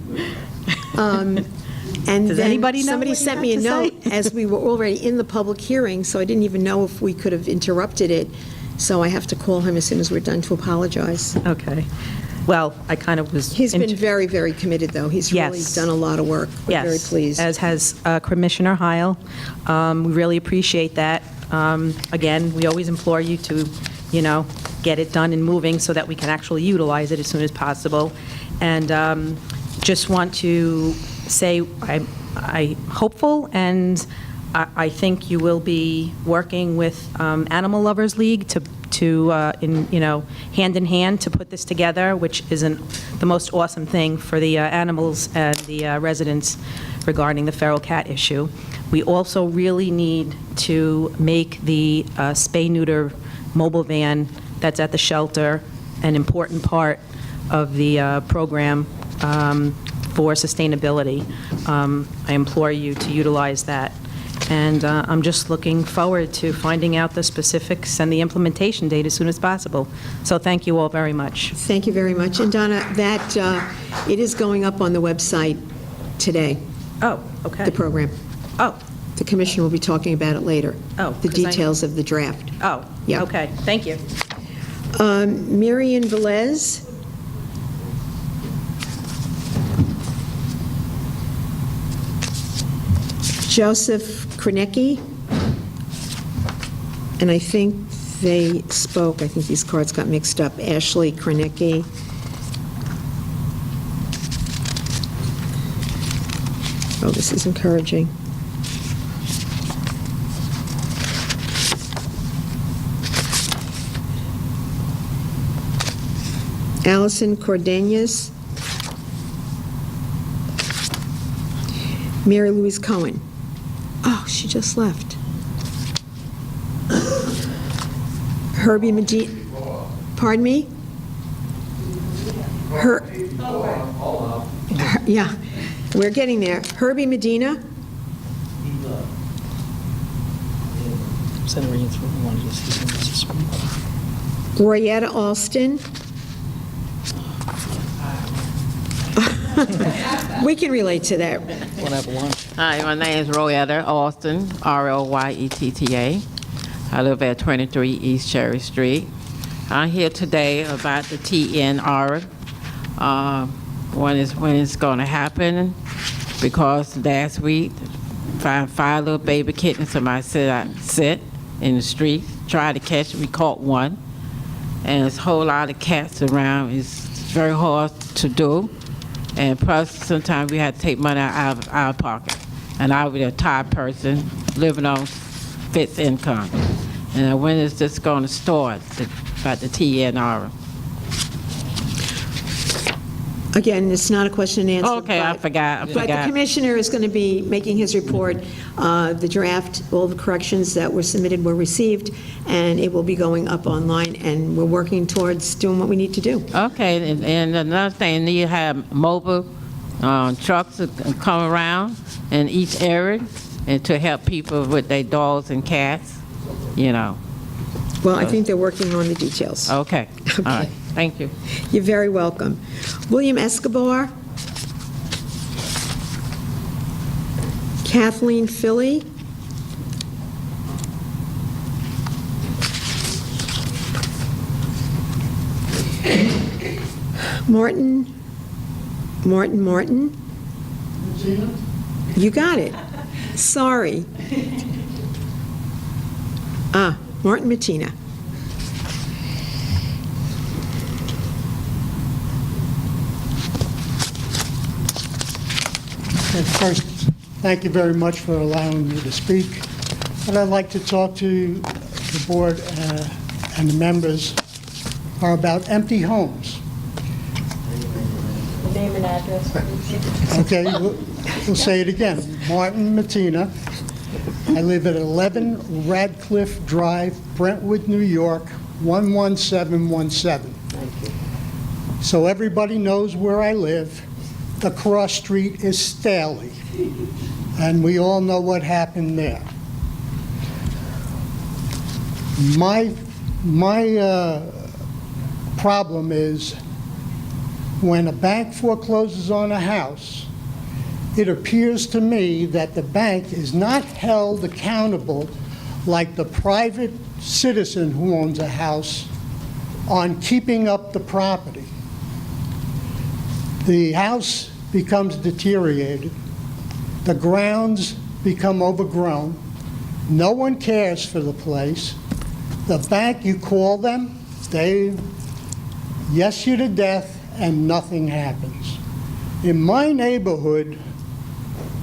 And Does then anybody know somebody what he sent had me a to say? note as we were already in the public hearing, so I didn't even know if we could have interrupted it. So I have to call him as soon as we're done to apologize. Okay. Well, I kind of was... He's been very, very committed, though. He's really Yes. done a lot of work. We're very pleased. As has Commissioner Heil. We really appreciate that. Again, we always implore you to, get it done and moving so that we can actually utilize it as soon as possible. And just want to say I'm hopeful, and I think you will be working with Animal Lovers League to hand in hand to put this together, which is the most awesome thing for the animals and the residents regarding the feral cat issue. We also really need to make the spay-neuter mobile van that's at the shelter an important part of the program for sustainability. I implore you to utilize that. And I'm just looking forward to finding out the specifics and the implementation date as soon as possible. So thank you all very much. Thank you very much. And Donna, that, it is going up on the website today. Oh, okay. The program. Oh. The commissioner will be talking about it later. Oh. The details of the draft. Oh, Yeah. okay. Thank you. Miriam Velez. Joseph Krenecki. And I think they spoke. I think these cards got mixed up. Ashley Krenecki. Oh, this is encouraging. Allison Cordenas. Mary Louise Cohen. Oh, she just left. Herbie Medina. Pardon me? Yeah, we're getting there. Herbie Medina. Senator Ian Thornton wanted to see some of this this week. Royetta Alston. We can relate to that. Want to have lunch? Hi, my name is Royetta Alston, R-O-Y-E-T-T-A. I live at 23 East Cherry Street. I'm here today about the TNR, when it's going to happen, because last week, five little baby kittens of mine sit in the street, tried to catch them. We caught one, and there's a whole lot of cats around. It's very hard to do. And plus, sometimes we have to take money out of our pocket. And I was a retired person living on fixed income. And when is this going to start, about the TNR? Again, it's not a question and answer. Okay, I forgot. But the commissioner is going to be making his report. The draft, all the corrections that were submitted were received, and it will be going up online, and we're working towards doing what we need to do. Okay, and another thing, you have mobile trucks that come around in each area and to help people with their dogs and cats, Well, I think they're working on the details. Okay. All right. Thank you. You're very welcome. William Escobar. Kathleen Philly. Martin. You got it. Sorry. Martin Matina. First, thank you very much for allowing me to speak. what I'd like to talk to the board and the members are about empty homes. Name and address, please. Okay, we'll say it again. Martin Mattina. I live at 11 Radcliffe Drive, Brentwood, New York, 11717. So everybody knows where I live. The cross street is Staley, and we all know what happened there. My problem is when a bank forecloses on a house, it appears to me that the bank is not held accountable like the private citizen who owns a house on keeping up the property. The house becomes deteriorated. The grounds become overgrown. No one cares for the place. The bank, you call them, they yes you to death, and nothing happens. In my neighborhood,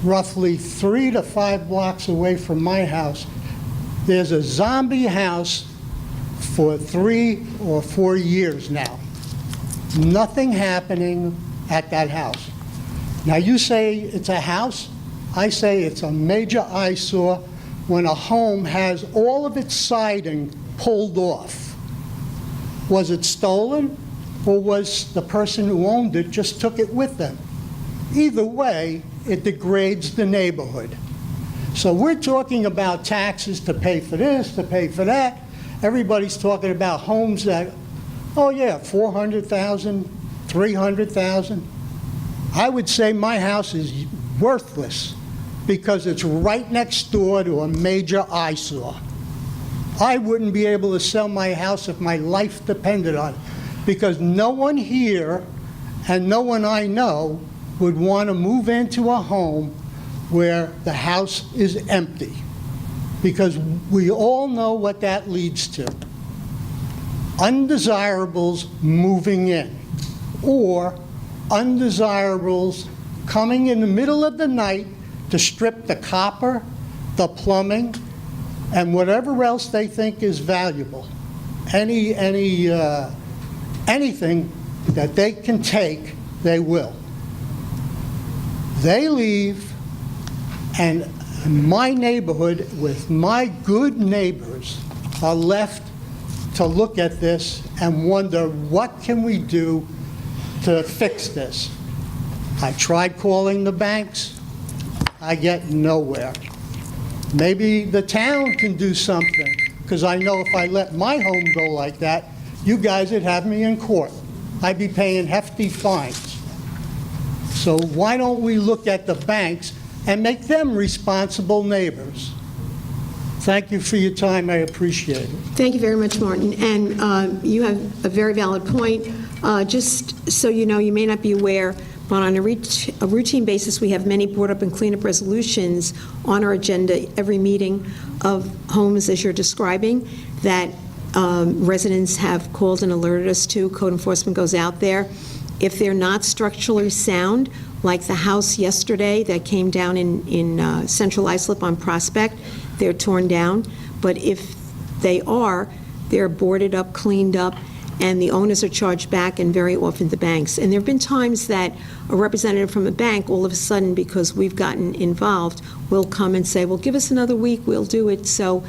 roughly 3 to 5 blocks away from my house, there's a zombie house for 3 or 4 years now. Nothing happening at that house. Now you say it's a house, I say it's a major eyesore when a home has all of its siding pulled off. Was it stolen, or was the person who owned it just took it with them? Either way, it degrades the neighborhood. So we're talking about taxes to pay for this, to pay for that. Everybody's talking about homes that, oh yeah, 400,000, 300,000. I would say my house is worthless because it's right next door to a major eyesore. I wouldn't be able to sell my house if my life depended on it, because no one here and no one I know would want to move into a home where the house is empty, because we all know what that leads to. Undesirables moving in, or undesirables coming in the middle of the night to strip the copper, the plumbing, and whatever else they think is valuable. Anything that they can take, they will. They leave, and my neighborhood with my good neighbors are left to look at this and wonder, what can we do to fix this? I tried calling the banks. I get nowhere. Maybe the town can do something, because I know if I let my home go like that, you guys would have me in court. I'd be paying hefty fines. So why don't we look at the banks and make them responsible neighbors? Thank you for your time. I appreciate it. Thank you very much, Martin. And you have a very valid point. Just so you know, you may not be aware, but on a routine basis, we have many board up and cleanup resolutions on our agenda every meeting of homes as you're describing that residents have called and alerted us to. Code enforcement goes out there. If they're not structurally sound, like the house yesterday that came down in Central Islip on Prospect, they're torn down. But if they are, they're boarded up, cleaned up, and the owners are charged back, and very often the banks. And there have been times that a representative from a bank, all of a sudden, because we've gotten involved, will come and say, well, give us another week, we'll do it. So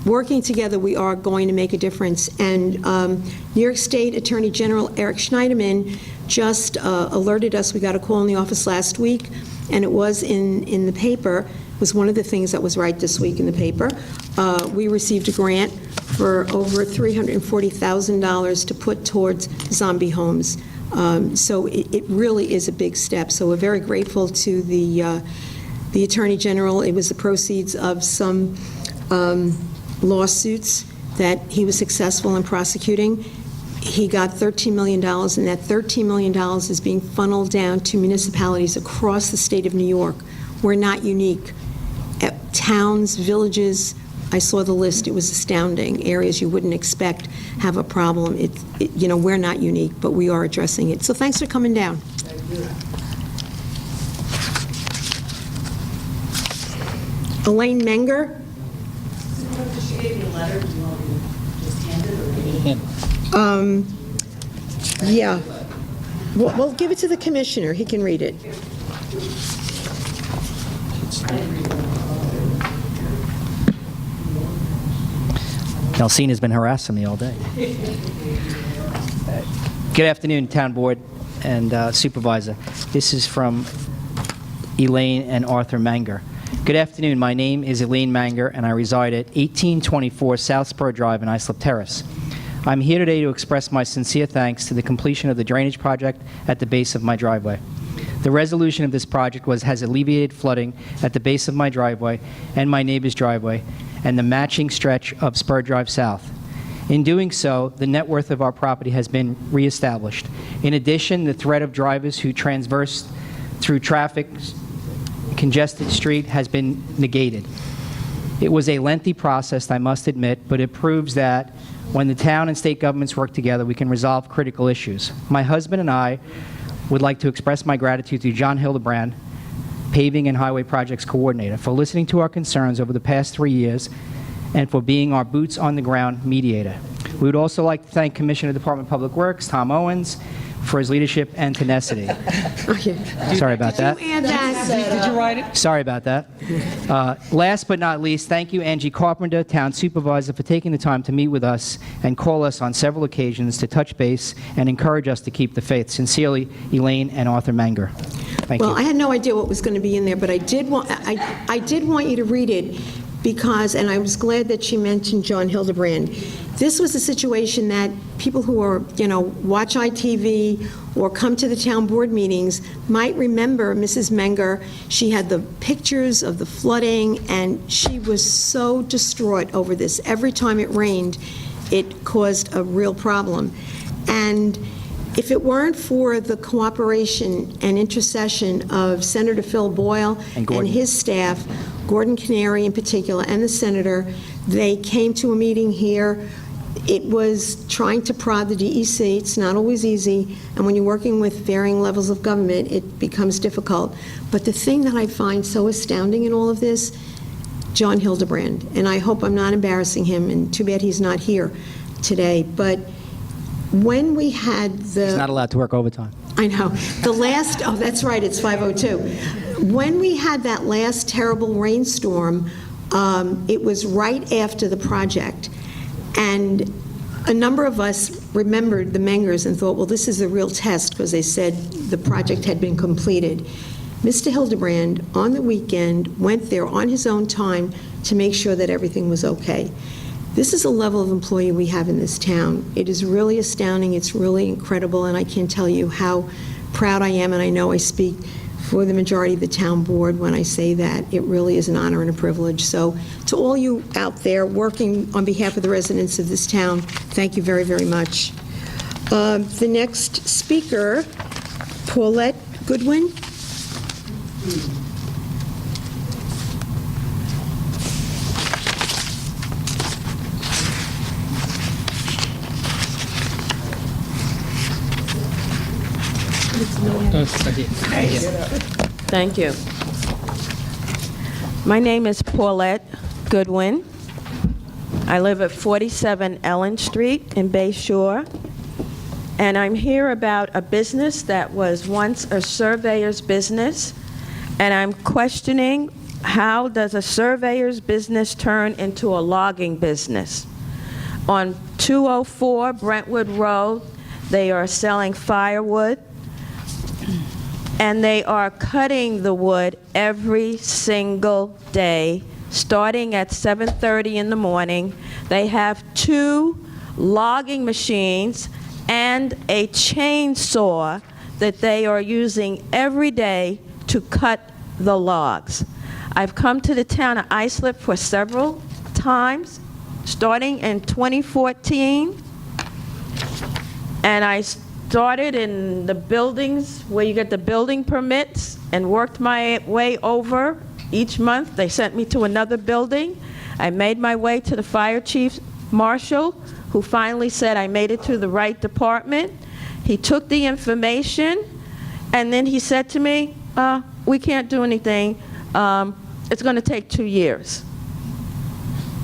working together, we are going to make a difference. And New York State Attorney General Eric Schneiderman just alerted us. We got a call in the office last week, and it was in the paper. It was one of the things that was right this week in the paper. We received a grant for over $340,000 to put towards zombie homes. So it really is a big step. So we're very grateful to the Attorney General. It was the proceeds of some lawsuits that he was successful in prosecuting. He got $13 million, and that $13 million is being funneled down to municipalities across the state of New York. We're not unique. Towns, villages, I saw the list. It was astounding. Areas you wouldn't expect have a problem. You know, we're not unique, but we are addressing it. So thanks for coming down. Thank you. Elaine Menger. gave you a letter. Do you want me to just hand it or read it? Yeah. We'll give it to the commissioner. He can read it. Alcina's been harassing me all day. Good afternoon, Town Board and Supervisor. This is from Elaine and Arthur Manger. Good afternoon. My name is Elaine Manger, and I reside at 1824 South Spur Drive in Islip Terrace. I'm here today to express my sincere thanks to the completion of the drainage project at the base of my driveway. The resolution of this project has alleviated flooding at the base of my driveway and my neighbor's driveway and the matching stretch of Spur Drive South. In doing so, the net worth of our property has been reestablished. In addition, the threat of drivers who transverse through traffic congested street has been negated. It was a lengthy process, I must admit, but it proves that when the town and state governments work together, we can resolve critical issues. My husband and I would like to express my gratitude to John Hildebrand, Paving and Highway Projects Coordinator, for listening to our concerns over the past 3 years and for being our boots-on-the-ground mediator. We would also like to thank Commissioner of the Department of Public Works, Tom Owens, for his leadership and tenacity. Sorry about that. Did you write it? Sorry about that. Last but not least, thank you, Angie Carpenter, Town Supervisor, for taking the time to meet with us and call us on several occasions to touch base and encourage us to keep the faith. Sincerely, Elaine and Arthur Manger. Thank Well, you. I had no idea what was going to be in there, but I did want you to read it because, and I was glad that she mentioned John Hildebrand. This was a situation that people who are, watch ITV or come to the town board meetings might remember Mrs. Menger. She had the pictures of the flooding, and she was so distraught over this. Every time it rained, it caused a real problem. And if it weren't for the cooperation and intercession of Senator Phil Boyle And Gordon. his staff, Gordon Canary in particular, and the senator, they came to a meeting here. It was trying to prod the DEC. It's not always easy, and when you're working with varying levels of government, it becomes difficult. But the thing that I find so astounding in all of this, John Hildebrand, and I hope I'm not embarrassing him, and too bad he's not here today, but when we had the... He's not allowed to work overtime. I know. The last, oh, that's right, it's 5:02. When we had that last terrible rainstorm, it was right after the project, and a number of us remembered the Mengers and thought, well, this is a real test, because they said the project had been completed. Mr. Hildebrand, on the weekend, went there on his own time to make sure that everything was okay. This is a level of employee we have in this town. It is really astounding, it's really incredible, and I can't tell you how proud I am, and I know I speak for the majority of the town board when I say that. It really is an honor and a privilege. So to all you out there working on behalf of the residents of this town, thank you very, very much. The next speaker, Paulette Goodwin. Thank you. My name is Paulette Goodwin. I live at 47 Ellen Street in Bay Shore, and I'm here about a business that was once a surveyor's business, and I'm questioning how does a surveyor's business turn into a logging business. On 204 Brentwood Road, they are selling firewood, and they are cutting the wood every single day, starting at 7:30 in the morning. They have 2 logging machines and a chainsaw that they are using every day to cut the logs. I've come to the town of Islip for several times, starting in 2014, and I started in the buildings where you get the building permits and worked my way over. Each month they sent me to another building. I made my way to the fire chief marshal, who finally said I made it to the right department. He took the information and then he said to me, we can't do anything. It's going to take 2 years.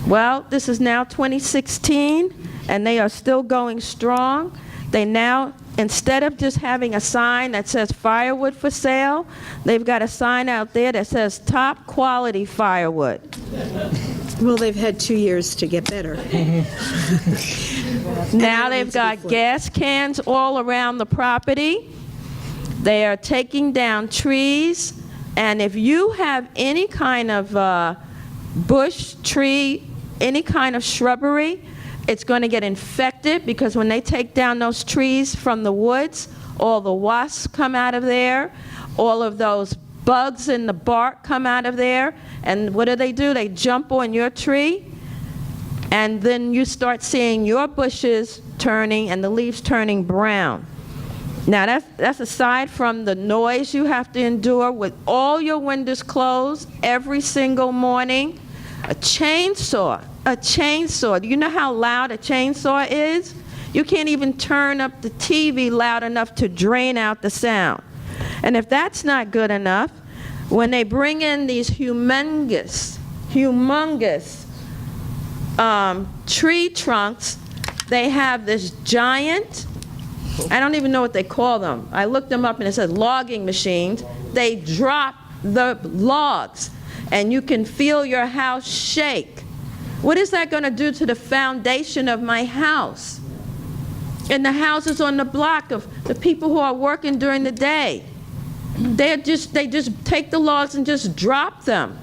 Well, this is now 2016, and they are still going strong. They now, instead of just having a sign that says firewood for sale, they've got a sign out there that says top quality firewood. Well, they've had 2 years to get better. Now they've got gas cans all around the property. They are taking down trees, and if you have any kind of bush, tree, any kind of shrubbery, it's going to get infected, because when they take down those trees from the woods, all the wasps come out of there, all of those bugs in the bark come out of there, and what do? They jump on your tree, and then you start seeing your bushes turning and the leaves turning brown. Now that's aside from the noise you have to endure with all your windows closed every single morning. A chainsaw. Do you know how loud a chainsaw is? You can't even turn up the TV loud enough to drain out the sound. And if that's not good enough, when they bring in these humongous tree trunks, they have this giant, I don't even know what they call them. I looked them up and it said logging machines. They drop the logs and you can feel your house shake. What is that going to do to the foundation of my house? And the houses on the block of the people who are working during the day. They just take the logs and just drop them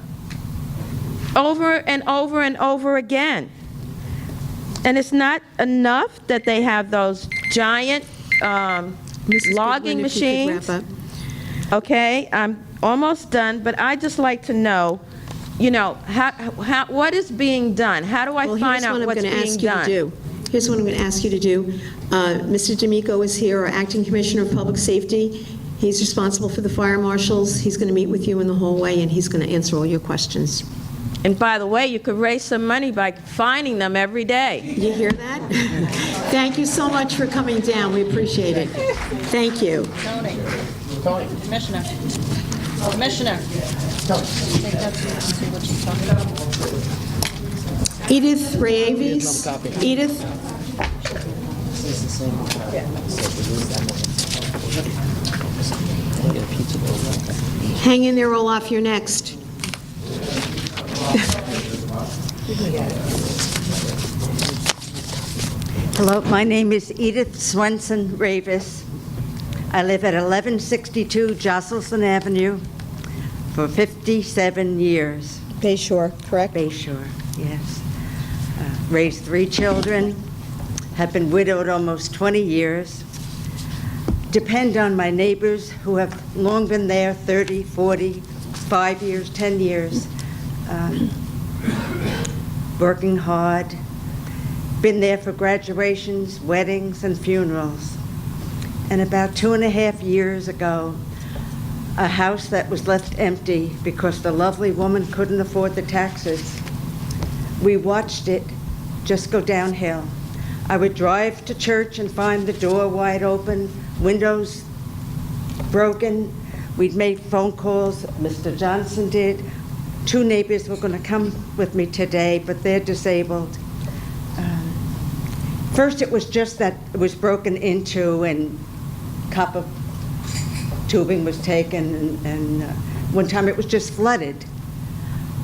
over and over and over again. And it's not enough that they have those giant logging machines. Okay, I'm almost done, but I'd just like to know, what is being done? How do I find out what's being done? Here's what I'm going to ask you to do. Mr. D'Amico is here, our Acting Commissioner of Public Safety. He's responsible for the fire marshals. He's going to meet with you in the hallway, and he's going to answer all your questions. And by the way, you could raise some money by finding them every day. You hear that? Thank you so much for coming down. We appreciate it. Thank you. Tony. Commissioner. Edith Rayaves. Edith? Hang in there, Olaf. You're next. Hello, my name is Edith Swenson Ravis. I live at 1162 Josselson Avenue for 57 years. Bayshore, correct? Bayshore, yes. Raised 3 children, have been widowed almost 20 years. Depend on my neighbors who have long been there, 30, 40, 5 years, 10 years. Working hard, been there for graduations, weddings, and funerals. And about 2.5 years ago, a house that was left empty because the lovely woman couldn't afford the taxes, we watched it just go downhill. I would drive to church and find the door wide open, windows broken. We'd made phone calls, Mr. Johnson did. 2 neighbors were going to come with me today, but they're disabled. First, it was just that it was broken into and copper tubing was taken, and one time it was just flooded.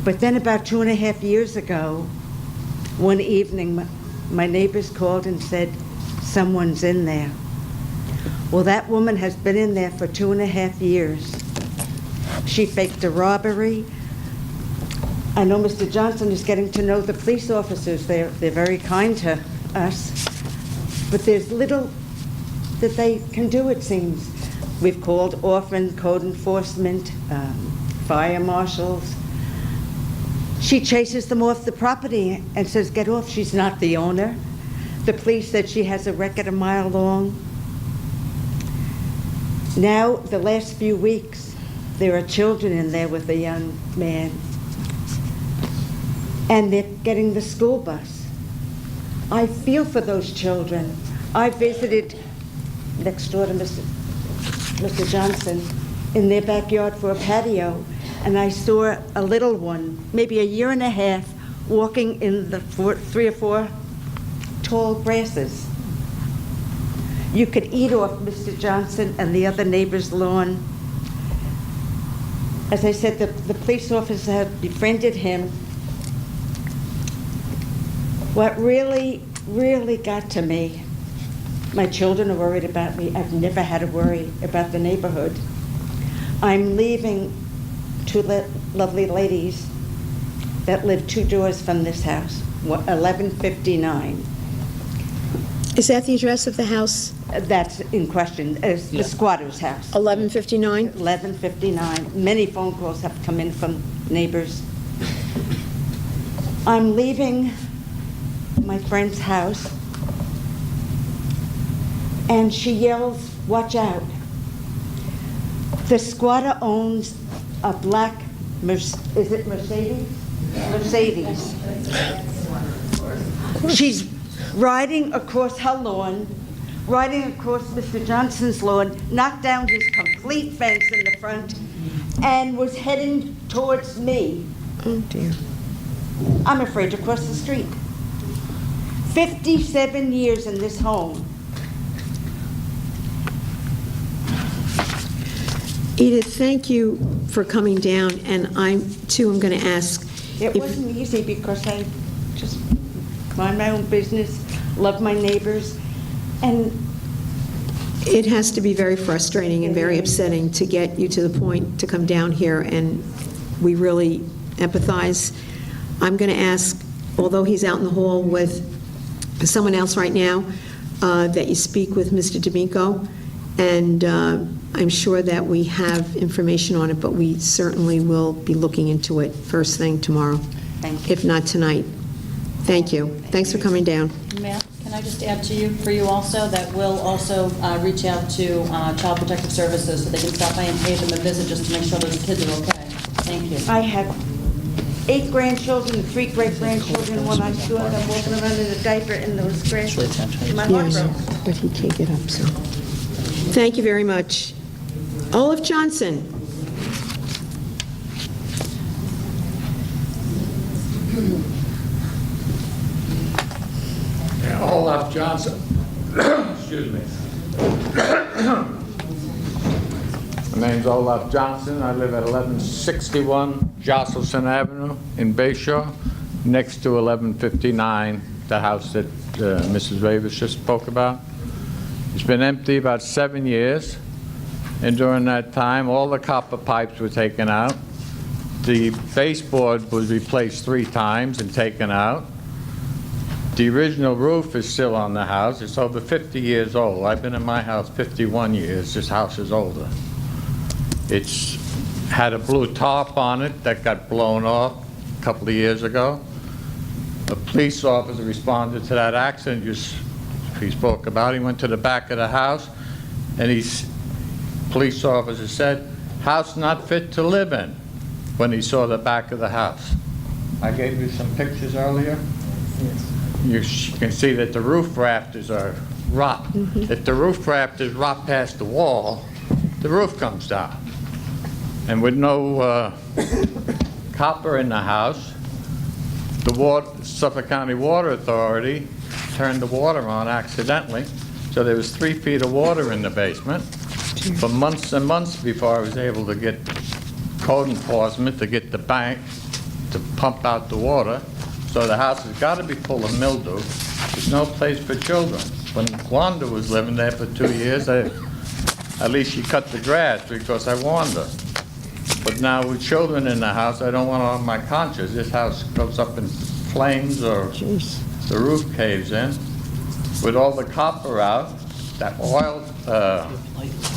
But then about 2.5 years ago, one evening, my neighbors called and said, someone's in there. Well, that woman has been in there for 2.5 years. She faked a robbery. I know Mr. Johnson is getting to know the police officers. They're very kind to us. But there's little that they can do, it seems. We've called orphan code enforcement, fire marshals. She chases them off the property and says, get off, she's not the owner. The police said she has a record a mile long. Now, the last few weeks, there are children in there with a young man, and they're getting the school bus. I feel for those children. I visited next door to Mr. Johnson in their backyard for a patio, and I saw a little one, maybe 1.5 years, walking in the 3 or 4 tall grasses. You could eat off Mr. Johnson and the other neighbor's lawn. As I said, the police officer had befriended him. What really, really got to me, my children are worried about me. I've never had to worry about the neighborhood. I'm leaving 2 lovely ladies that live 2 doors from this house, 1159. Is that the address of the house? That's in question, it's the squatter's house. 1159? 1159. Many phone calls have come in from neighbors. I'm leaving my friend's house, and she yells, "Watch out." The squatter owns a black, is it Mercedes? Mercedes. She's riding across her lawn, riding across Mr. Johnson's lawn, knocked down his complete fence in the front, and was heading towards me. Oh, dear. I'm afraid to cross the street. 57 years in this home. Edith, thank you for coming down, and I, too, am going to ask. It wasn't easy because I just mind my own business, love my neighbors, and It has to be very frustrating and very upsetting to get you to the point to come down here, and we really empathize. I'm going to ask, although he's out in the hall with someone else right now, that you speak with Mr. D'Amico, and I'm sure that we have information on it, but we certainly will be looking into it first thing tomorrow, if not tonight. Thank you. Thanks for coming down. Matt, can I just add to you, for you also, that we'll also reach out to Child Protective Services so they can stop by and pay them a visit just to make sure those kids are okay. Thank you. I have 8 grandchildren and 3 great-grandchildren. When I saw them walking around in a diaper in those grasses, my heart Yes, broke. but he can't get up, so. Thank you very much. Olaf Johnson. Olaf Johnson. Excuse me. My name's Olaf Johnson. I live at 1161 Josselson Avenue in Bayshore, next to 1159, the house that Mrs. Ravis just spoke about. It's been empty about 7 years, and during that time, all the copper pipes were taken out. The baseboard was replaced 3 times and taken out. The original roof is still on the house. It's over 50 years old. I've been in my house 51 years. This house is older. It's had a blue tarp on it that got blown off a couple of years ago. A police officer responded to that accident he spoke about. He went to the back of the house, and police officer said, "House not fit to live in," when he saw the back of the house. I gave you some pictures earlier. You can see that the roof rafters are rot. If the roof rafters rot past the wall, the roof comes down. And with no copper in the house, the Suffolk County Water Authority turned the water on accidentally, so there was 3 feet of water in the basement for months and months before I was able to get code enforcement to get the bank to pump out the water. So the house has got to be full of mildew. There's no place for children. When Wanda was living there for 2 years, at least she cut the grass because I warned her. But now with children in the house, I don't want it on my conscience. This house goes up in flames or the roof caves in. With all the copper out, that oil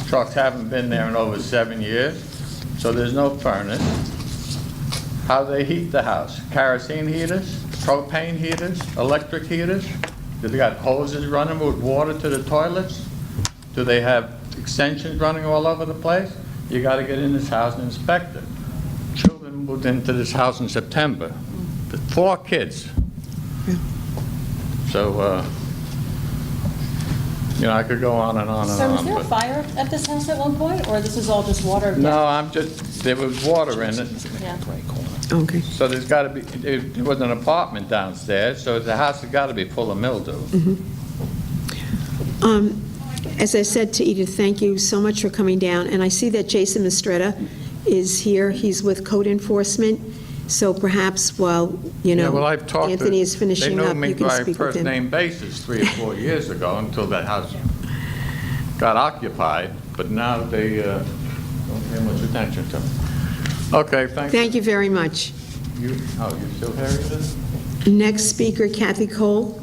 trucks haven't been there in over 7 years, so there's no furnace. How do they heat the house? Kerosene heaters, propane heaters, electric heaters? Do they got hoses running with water to the toilets? Do they have extensions running all over the place? You got to get in this house and inspect it. Children moved into this house in September. 4 kids. So, I could go on and on and So on. was there a but- fire at this house at one point, or this is all just water? No, there was water in it. Yeah. Okay. So there's got to be, there was an apartment downstairs, so the house has got to be full of mildew. As I said to Edith, thank you so much for coming down, and I see that Jason Mistretta is here. He's with code enforcement, so perhaps while, Yeah, well, I've talked to... Anthony is finishing up, you can They knew me by speak with first him. name basis 3 or 4 years ago until that house got occupied, but now they don't pay much attention to me. Okay, thank you. Thank you very much. You still here, Edith? Next speaker, Kathy Cole.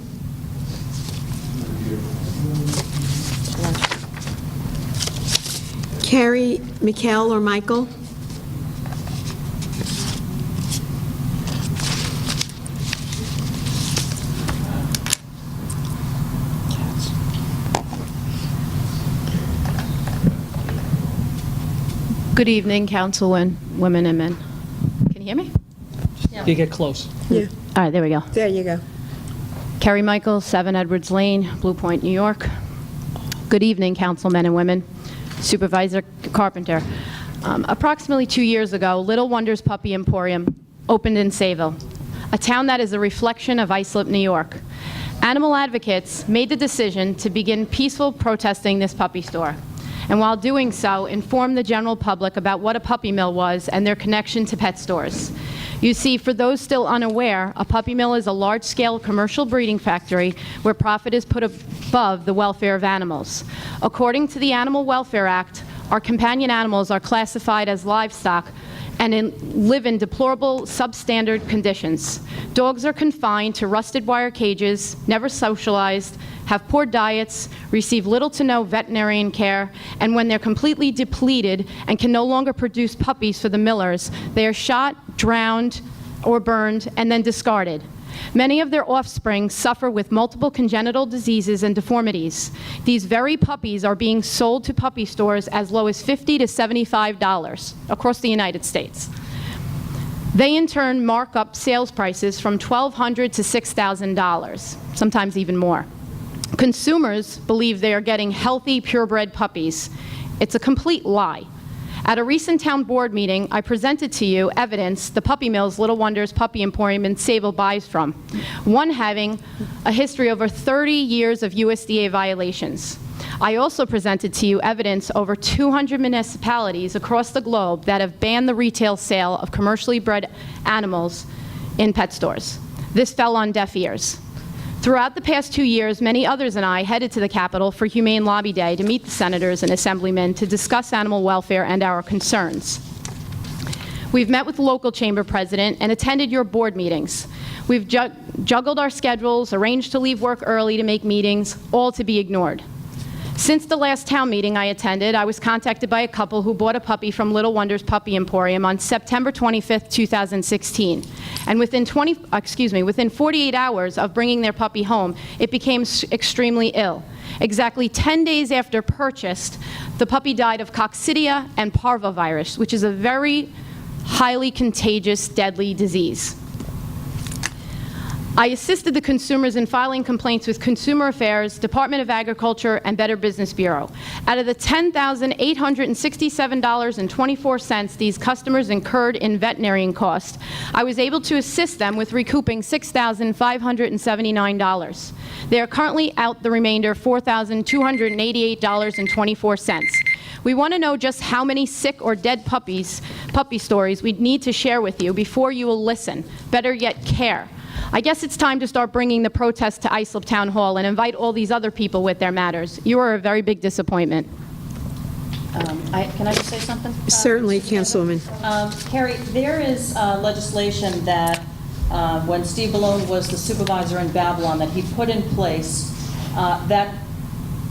Carrie, Mikkel, or Michael? Good evening, Councilwomen, women and men. Can you hear me? You get close. Yeah. All right, there we go. There you go. Carrie Michaels, 7 Edwards Lane, Blue Point, New York. Good evening, councilmen and women. Supervisor Carpenter. Approximately 2 years ago, Little Wonders Puppy Emporium opened in Sayville, a town that is a reflection of Islip, New York. Animal advocates made the decision to begin peaceful protesting this puppy store, and while doing so, informed the general public about what a puppy mill was and their connection to pet stores. You see, for those still unaware, a puppy mill is a large-scale commercial breeding factory where profit is put above the welfare of animals. According to the Animal Welfare Act, our companion animals are classified as livestock and live in deplorable, substandard conditions. Dogs are confined to rusted wire cages, never socialized, have poor diets, receive little to no veterinarian care, and when they're completely depleted and can no longer produce puppies for the millers, they are shot, drowned, or burned, and then discarded. Many of their offspring suffer with multiple congenital diseases and deformities. These very puppies are being sold to puppy stores as low as $50 to $75 across the United States. They in turn mark up sales prices from $1,200 to $6,000, sometimes even more. Consumers believe they are getting healthy, purebred puppies. It's a complete lie. At a recent town board meeting, I presented to you evidence the puppy mills Little Wonders Puppy Emporium in Sayville buys from, one having a history of over 30 years of USDA violations. I also presented to you evidence over 200 municipalities across the globe that have banned the retail sale of commercially bred animals in pet stores. This fell on deaf ears. Throughout the past 2 years, many others and I headed to the Capitol for Humane Lobby Day to meet the senators and assemblymen to discuss animal welfare and our concerns. We've met with the local chamber president and attended your board meetings. We've juggled our schedules, arranged to leave work early to make meetings, all to be ignored. Since the last town meeting I attended, I was contacted by a couple who bought a puppy from Little Wonders Puppy Emporium on September 25th, 2016. And within 48 hours of bringing their puppy home, it became extremely ill. Exactly 10 days after purchased, the puppy died of coccidia and parvovirus, which is a very highly contagious, deadly disease. I assisted the consumers in filing complaints with Consumer Affairs, Department of Agriculture, and Better Business Bureau. Out of the $10,867.24 these customers incurred in veterinarian costs, I was able to assist them with recouping $6,579. They are currently out the remainder, $4,288.24. We want to know just how many sick or dead puppy stories we need to share with you before you will listen, better yet care. I guess it's time to start bringing the protest to Islip Town Hall and invite all these other people with their matters. You are a very big disappointment. Can I just say something? Certainly, Councilwoman. Carrie, there is legislation that when Steve Ballone was the supervisor in Babylon that he put in place that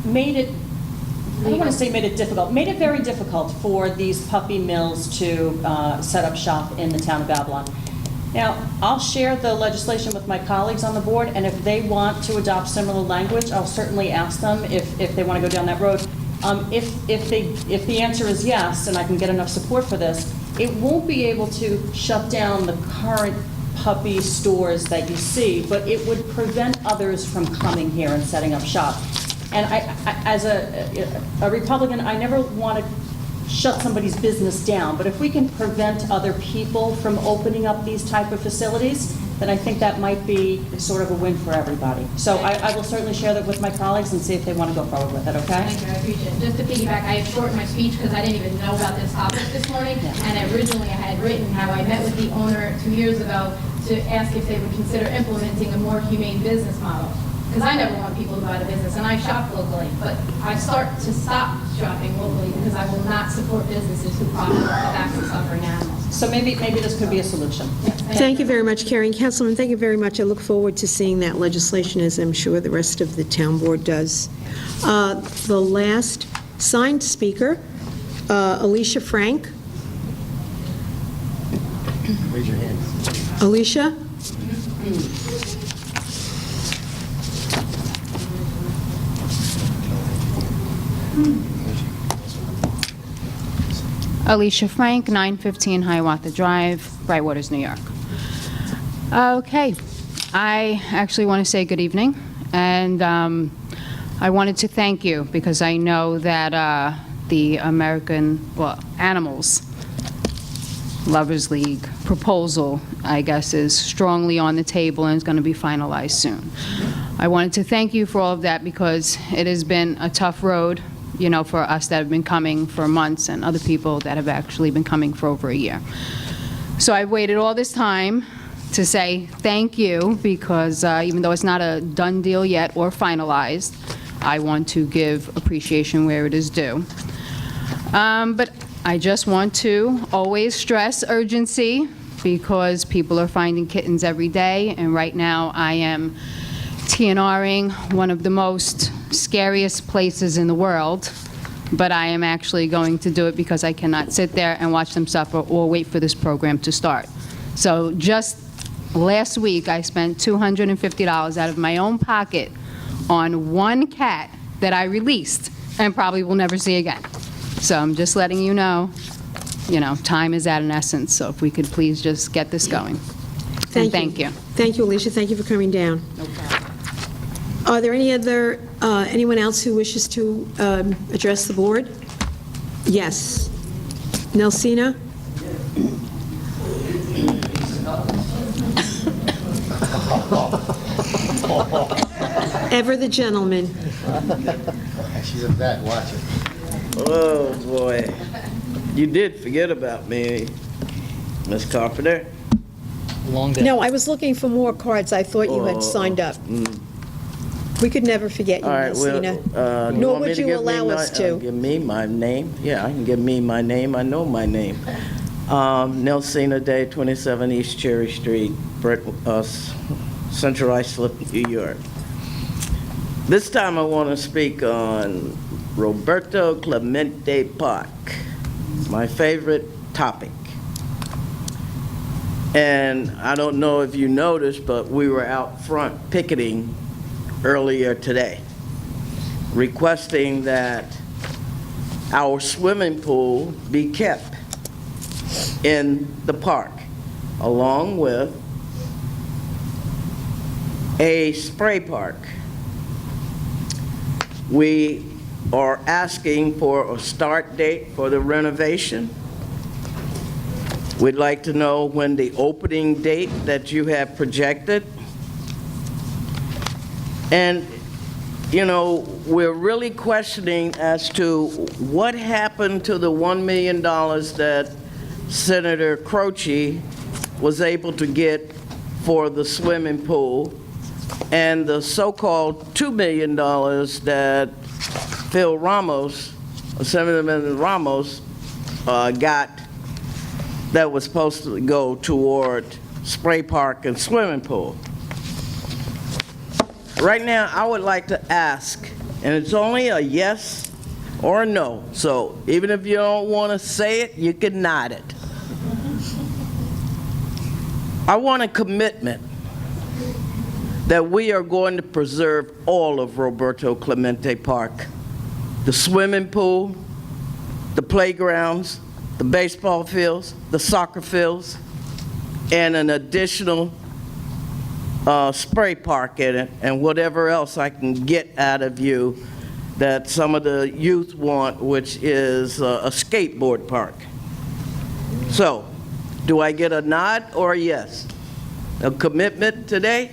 made it, I don't want to say made it difficult, made it very difficult for these puppy mills to set up shop in the town of Babylon. Now, I'll share the legislation with my colleagues on the board, and if they want to adopt similar language, I'll certainly ask them if they want to go down that road. If the answer is yes, and I can get enough support for this, it won't be able to shut down the current puppy stores that you see, but it would prevent others from coming here and setting up shop. And I as a Republican, I never wanted shut somebody's business down. But if we can prevent other people from opening up these type of facilities, then I think that might be sort of a win for everybody. So I will certainly share that with my colleagues and see if they want to go forward with it, okay? Thank you, I appreciate it. Just to piggyback, I have shortened my speech because I didn't even know about this topic this morning. And originally I had written how I met with the owner 2 years ago to ask if they would consider implementing a more humane business model. Because I never want people to buy the business, and I shop locally. But I start to stop shopping locally because I will not support businesses who profit off the backs of suffering animals. So maybe this could be a solution. Thank you very much, Carrie. And Councilman, thank you very much. I look forward to seeing that legislation, as I'm sure the rest of the town board does. The last signed speaker, Alicia Frank. Raise your hand. Alicia? Alicia Frank, 915 Hiawatha Drive, Brightwaters, New York. Okay, I actually want to say good evening, and I wanted to thank you because I know that the Animals Lovers League proposal, I guess, is strongly on the table and is going to be finalized soon. I wanted to thank you for all of that because it has been a tough road, you know, for us that have been coming for months and other people that have actually been coming for over a year. So I've waited all this time to say thank you because even though it's not a done deal yet or finalized, I want to give appreciation where it is due. But I just want to always stress urgency because people are finding kittens every day, and right now I am TNRing one of the most scariest places in the world, but I am actually going to do it because I cannot sit there and watch them suffer or wait for this program to start. So just last week, I spent $250 out of my own pocket on one cat that I released and probably will never see again. So I'm just letting you know, time is at an essence, so if we could please just get this going. Thank you. Thank you, Alicia. Thank you for coming down. Are there anyone else who wishes to address the board? Yes. Nelsina? Ever the gentleman. She's a vet, watch it. Oh, boy. You did forget about me, Ms. Carpenter. Long day. No, I was looking for more cards. I thought you had signed up. We could never forget you, All right, Nelsina. well, Nor would you allow us to. Give me my name. Yeah, I can give me my name. I know my name. Nelsina Day, 27 East Cherry Street, Central Islip, New York. This time I want to speak on Roberto Clemente Park, my favorite topic. And I don't know if you noticed, but we were out front picketing earlier today, requesting that our swimming pool be kept in the park, along with a spray park. We are asking for a start date for the renovation. We'd like to know when the opening date that you have projected. And, we're really questioning as to what happened to the $1 million that Senator Croce was able to get for the swimming pool and the so-called $2 million that Phil Ramos, Senator Ramos, got that was supposed to go toward spray park and swimming pool. Right now, I would like to ask, and it's only a yes or a no, so even if you don't want to say it, you can nod it. I want a commitment that we are going to preserve all of Roberto Clemente Park, the swimming pool, the playgrounds, the baseball fields, the soccer fields, and an additional spray park in it, and whatever else I can get out of you that some of the youth want, which is a skateboard park. So, do I get a nod or a yes? A commitment today?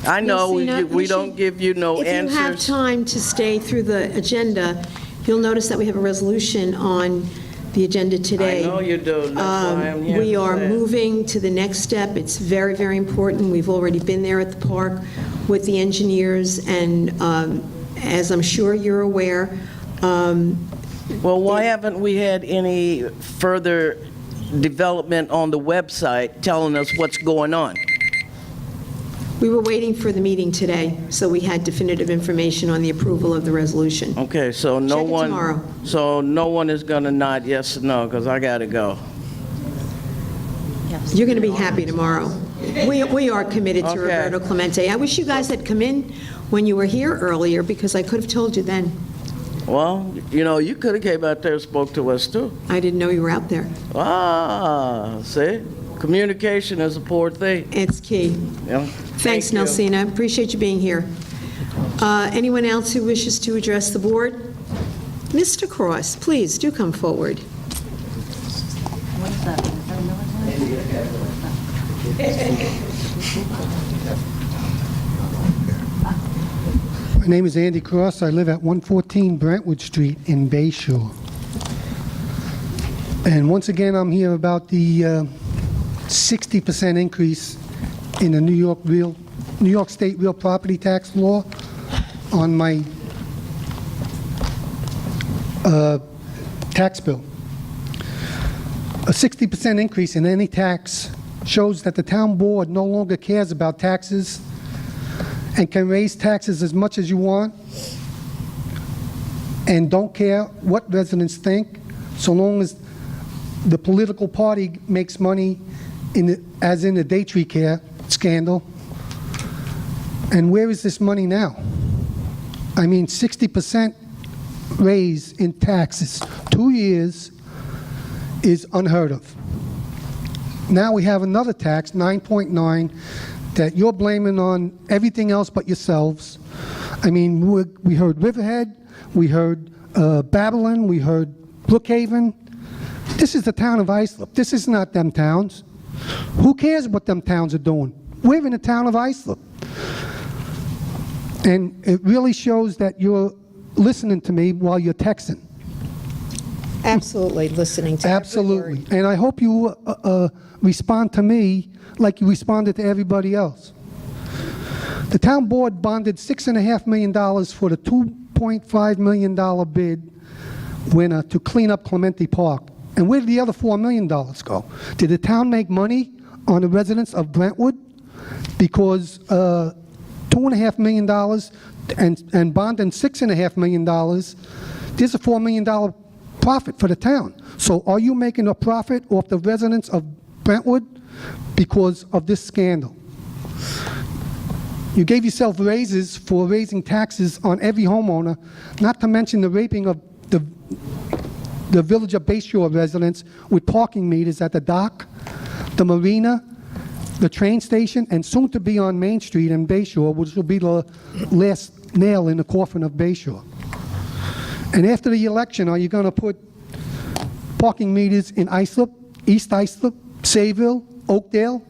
I know we don't give you no answers. If you have time to stay through the agenda, you'll notice that we have a resolution on the agenda today. I know you do. That's why I'm here We to are say it. moving to the next step. It's very, very important. We've already been there at the park with the engineers, and as I'm sure you're aware. Well, why haven't we had any further development on the website telling us what's going on? We were waiting for the meeting today, so we had definitive information on the approval of the resolution. Okay, so no Check it one, tomorrow. so no one is going to nod yes or no, because I got to go. You're going to be happy tomorrow. We are committed to Okay. Roberto Clemente. I wish you guys had come in when you were here earlier, because I could have told you then. Well, you know, you could have came out there and spoke to us, too. I didn't know you were out there. Ah, see? Communication is a poor thing. It's key. Yeah. Thanks, Thank you. Nelsina. Appreciate you being here. Anyone else who wishes to address the board? Mr. Cross, please do come forward. What is that? Is that My name is Andy Cross. I live at 114 Brentwood Street in Bay Shore. And once again, I'm here about the 60% increase in the New York State real property tax law on my tax bill. A 60% increase in any tax shows that the town board no longer cares about taxes and can raise taxes as much as you want and don't care what residents think, so long as the political party makes money, as in the day tree care scandal. And where is this money now? I mean, 60% raise in taxes, 2 years, is unheard of. Now we have another tax, 9.9, that you're blaming on everything else but yourselves. I mean, we heard Riverhead, we heard Babylon, we heard Brookhaven. This is the town of Islip. This is not them towns. Who cares what them towns are doing? We're in the town of Islip. And it really shows that you're listening to me while you're texting. Absolutely listening to Absolutely. And I hope you respond to me like you responded to everybody else. The town board bonded $6.5 million for the $2.5 million bid winner to clean up Clemente Park. And where did the other $4 million go? Did the town make money on the residents of Brentwood? Because $2.5 million and bonding $6.5 million, there's a $4 million profit for the town. So are you making a profit off the residents of Brentwood because of this scandal? You gave yourself raises for raising taxes on every homeowner, not to mention the raping of the Village of Bay Shore residents with parking meters at the dock, the marina, the train station, and soon to be on Main Street in Bay Shore, which will be the last nail in the coffin of Bay Shore. And after the election, are you going to put parking meters in Islip, East Islip, Sayville, Oakdale,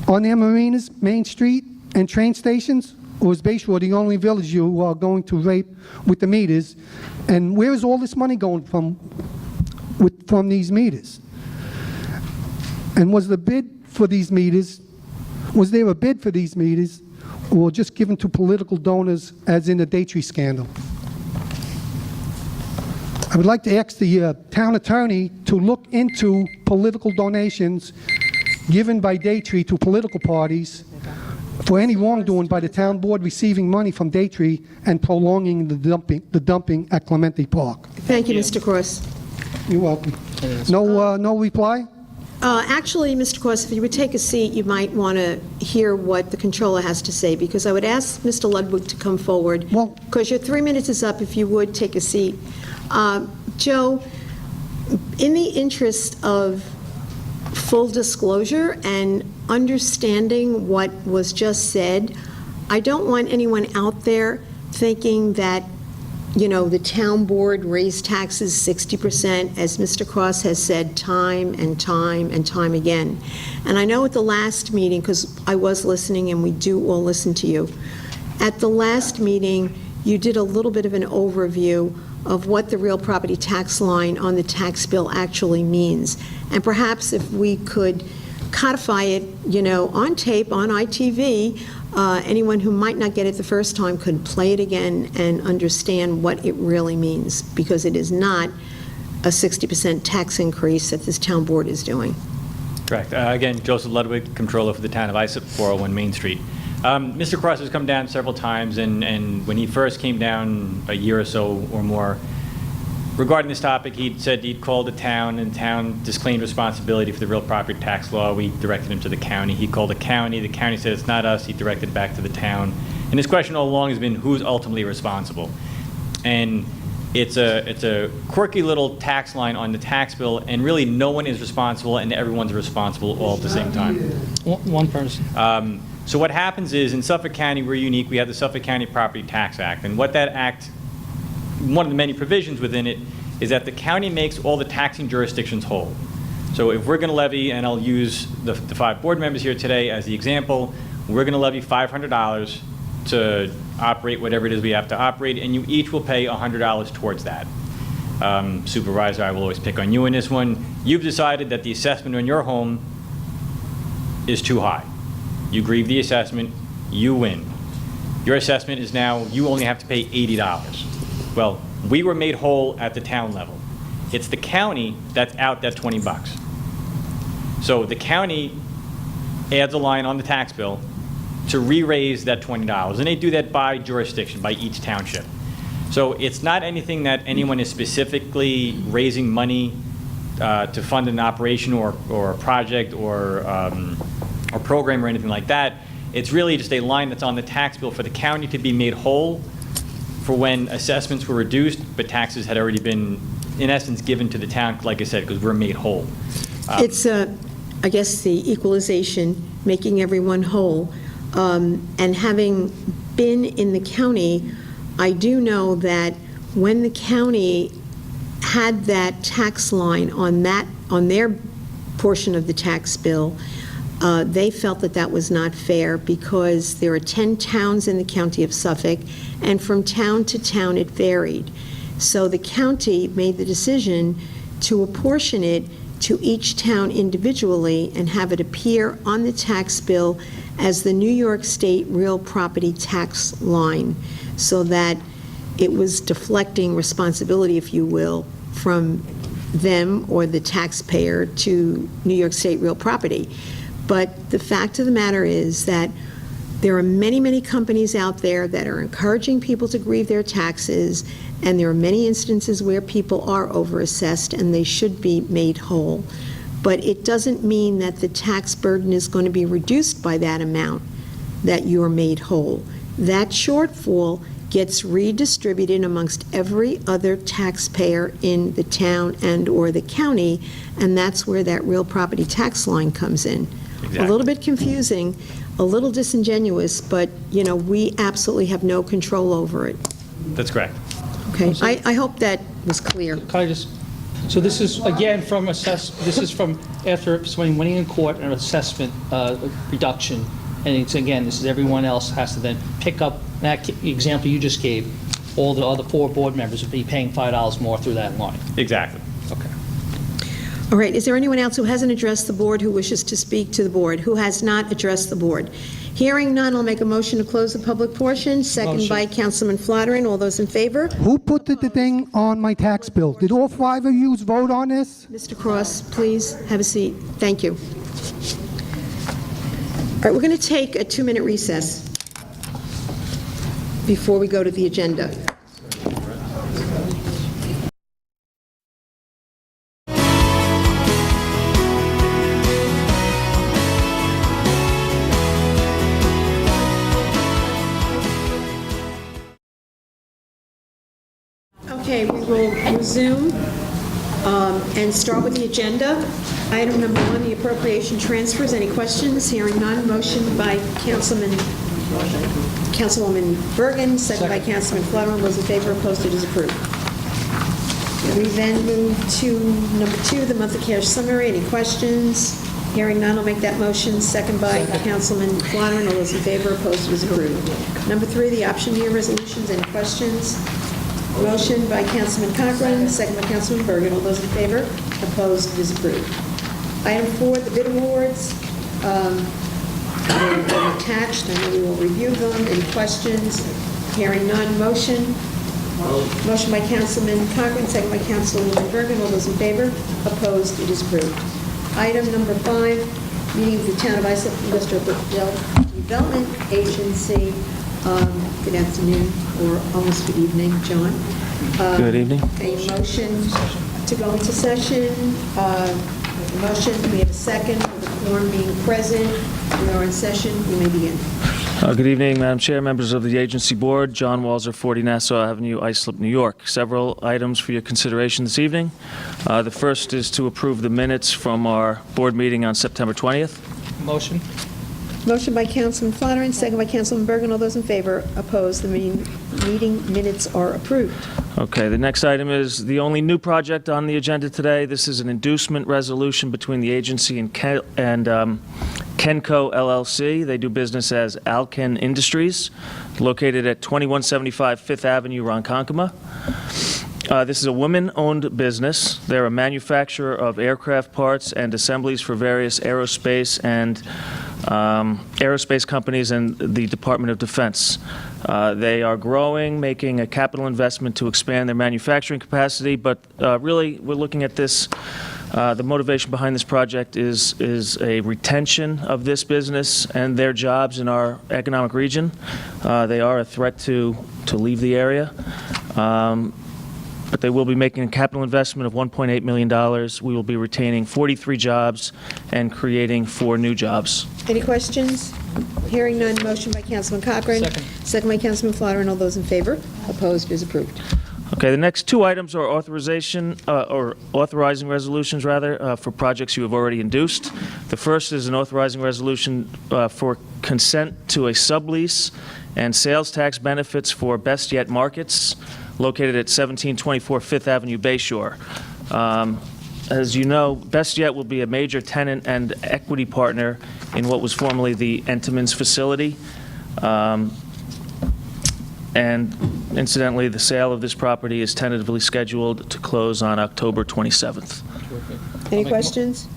on their marinas, Main Street, and train stations? Or is Bay Shore the only village you are going to rape with the meters? And where is all this money going from these meters? And was the bid for these meters, was there a bid for these meters, or just given to political donors as in the Daytree scandal? I would like to ask the town attorney to look into political donations given by Daytree to political parties for any wrongdoing by the town board receiving money from Daytree and prolonging the dumping at Clemente Park. Thank you, Mr. Cross. You're welcome. No reply? Actually, Mr. Cross, if you would take a seat, you might want to hear what the controller has to say, because I would ask Mr. Ludwig to come forward. Well, because your 3 minutes is up, if you would take a seat. Joe, in the interest of full disclosure and understanding what was just said, I don't want anyone out there thinking that, the town board raised taxes 60%, as Mr. Cross has said time and time and time again. And I know at the last meeting, because I was listening and we do all listen to you, at the last meeting, you did a little bit of an overview of what the real property tax line on the tax bill actually means. And perhaps if we could codify it, on tape, on ITV, anyone who might not get it the first time could play it again and understand what it really means, because it is not a 60% tax increase that this town board is doing. Correct. Again, Joseph Ludwig, Controller for the Town of Islip, 401 Main Street. Mr. Cross has come down several times, and when he first came down a year or so or more, regarding this topic, he said he'd called the town, and the town disclaimed responsibility for the real property tax law. We directed him to the county. He called the county said it's not us. He directed it back to the town. And his question all along has been, who's ultimately responsible? And it's a quirky little tax line on the tax bill, and really no one is responsible, and everyone's responsible all at the same time. One person. So what happens is, in Suffolk County, we're unique. We have the Suffolk County Property Tax Act, and what that act, one of the many provisions within it, is that the county makes all the taxing jurisdictions whole. So if we're going to levy, and I'll use the 5 board members here today as the example, we're going to levy $500 to operate whatever it is we have to operate, and you each will pay $100 towards that. Supervisor, I will always pick on you in this one. You've decided that the assessment on your home is too high. You grieve the assessment, you win. Your assessment is now, you only have to pay $80. Well, we were made whole at the town level. It's the county that's out that $20. So the county adds a line on the tax bill to re-raise that $20, and they do that by jurisdiction, by each township. So it's not anything that anyone is specifically raising money to fund an operation or a project or program or anything like that. It's really just a line that's on the tax bill for the county to be made whole for when assessments were reduced, but taxes had already been, in essence, given to the town, like I said, because we're made whole. It's, I guess, the equalization, making everyone whole. And having been in the county, I do know that when the county had that tax line on their portion of the tax bill, they felt that that was not fair because there are 10 towns in the county of Suffolk, and from town to town it varied. So the county made the decision to apportion it to each town individually and have it appear on the tax bill as the New York State real property tax line, so that it was deflecting responsibility, if you will, from them or the taxpayer to New York State real property. But the fact of the matter is that there are many, many companies out there that are encouraging people to grieve their taxes, and there are many instances where people are overassessed and they should be made whole. But it doesn't mean that the tax burden is going to be reduced by that amount that you're made whole. That shortfall gets redistributed amongst every other taxpayer in the town and or the county, and that's where that real property tax line comes in. Exactly. A little bit confusing, a little disingenuous, but, we absolutely have no control over it. That's correct. Okay, I hope that was clear. Can I just, so this is, again, this is from after somebody winning in court an assessment reduction, and it's, again, this is everyone else has to then pick up that example you just gave. All the other 4 board members would be paying $5 more through that line. Exactly. Okay. All right, is there anyone else who hasn't addressed the board who wishes to speak to the board, who has not addressed the board? Hearing none, I'll make a motion to close the public portion. Second by Councilman Flattering. All those in favor? Who put the thing on my tax bill? Did all 5 of you vote on this? Mr. Cross, please have a seat. Thank you. All right, we're going to take a 2-minute recess before we go to the agenda. Okay, we will resume and start with the agenda. Item number 1, the appropriation transfers. Any questions? Hearing none. Motion by Councilman Councilwoman Bergen, second by Councilman Flaherty. All those in favor, opposed, it is approved. We then move to number 2, the monthly cash summary. Any questions? Hearing none, I'll make that motion. Second by Councilman Flaherty. All those in favor, opposed, it is approved. Number 3, the option year resolutions. Any questions? Motion by Councilman Cochran, second by Councilman Bergen. All those in favor, opposed, it is approved. Item 4, the bid awards. They're attached, and we will review them. Any questions? Hearing none, motion. Motion by Councilman Cochran, second by Councilwoman Bergen. All those in favor? Opposed? It is approved. Item number 5, meeting of the Town of Islip Industrial Development Agency. Good afternoon, or almost good evening, John. Good evening. A motion to go into session. Motion, we have a second, with the quorum being present. We are in session. You may begin. Good evening, Madam Chair, members of the agency board. John Walzer, 40 Nassau Avenue, Islip, New York. Several items for your consideration this evening. The first is to approve the minutes from our board meeting on September 20th. Motion. Motion by Councilman Flaherty, second by Councilman Bergen. All those in favor, opposed. The meeting minutes are approved. Okay, the next item is the only new project on the agenda today. This is an inducement resolution between the agency and Kenco LLC. They do business as Alken Industries, located at 2175 Fifth Avenue, Ronkonkoma. This is a women-owned business. They're a manufacturer of aircraft parts and assemblies for various aerospace and aerospace companies and the Department of Defense. They are growing, making a capital investment to expand their manufacturing capacity, but really, we're looking at this. The motivation behind this project is a retention of this business and their jobs in our economic region. They are a threat to leave the area. But they will be making a capital investment of $1.8 million. We will be retaining 43 jobs and creating 4 new jobs. Any questions? Hearing none, motion by Councilman Cochran. Second by Councilman Flaherty. All those in favor? Opposed? It is approved. Okay, the next 2 items are authorizing resolutions, for projects you have already induced. The first is an authorizing resolution for consent to a sublease and sales tax benefits for Best Yet Markets, located at 1724 Fifth Avenue, Bayshore. As you know, Best Yet will be a major tenant and equity partner in what was formerly the Entenmann's facility. And incidentally, the sale of this property is tentatively scheduled to close on October 27th. Any questions?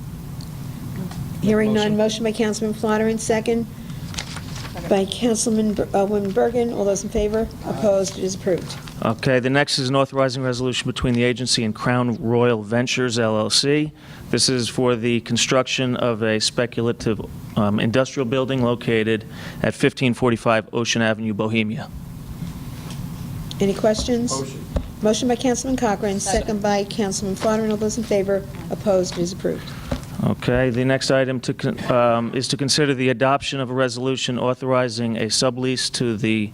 Hearing none, motion by Councilman Flaherty, second by Councilwoman Bergen. All those in favor? Opposed? It is approved. Okay, the next is an authorizing resolution between the agency and Crown Royal Ventures, LLC. This is for the construction of a speculative industrial building located at 1545 Ocean Avenue, Bohemia. Any questions? Motion by Councilman Cochran, second by Councilman Flaherty. All those in favor? Opposed? It is approved. Okay, the next item is to consider the adoption of a resolution authorizing a sublease to the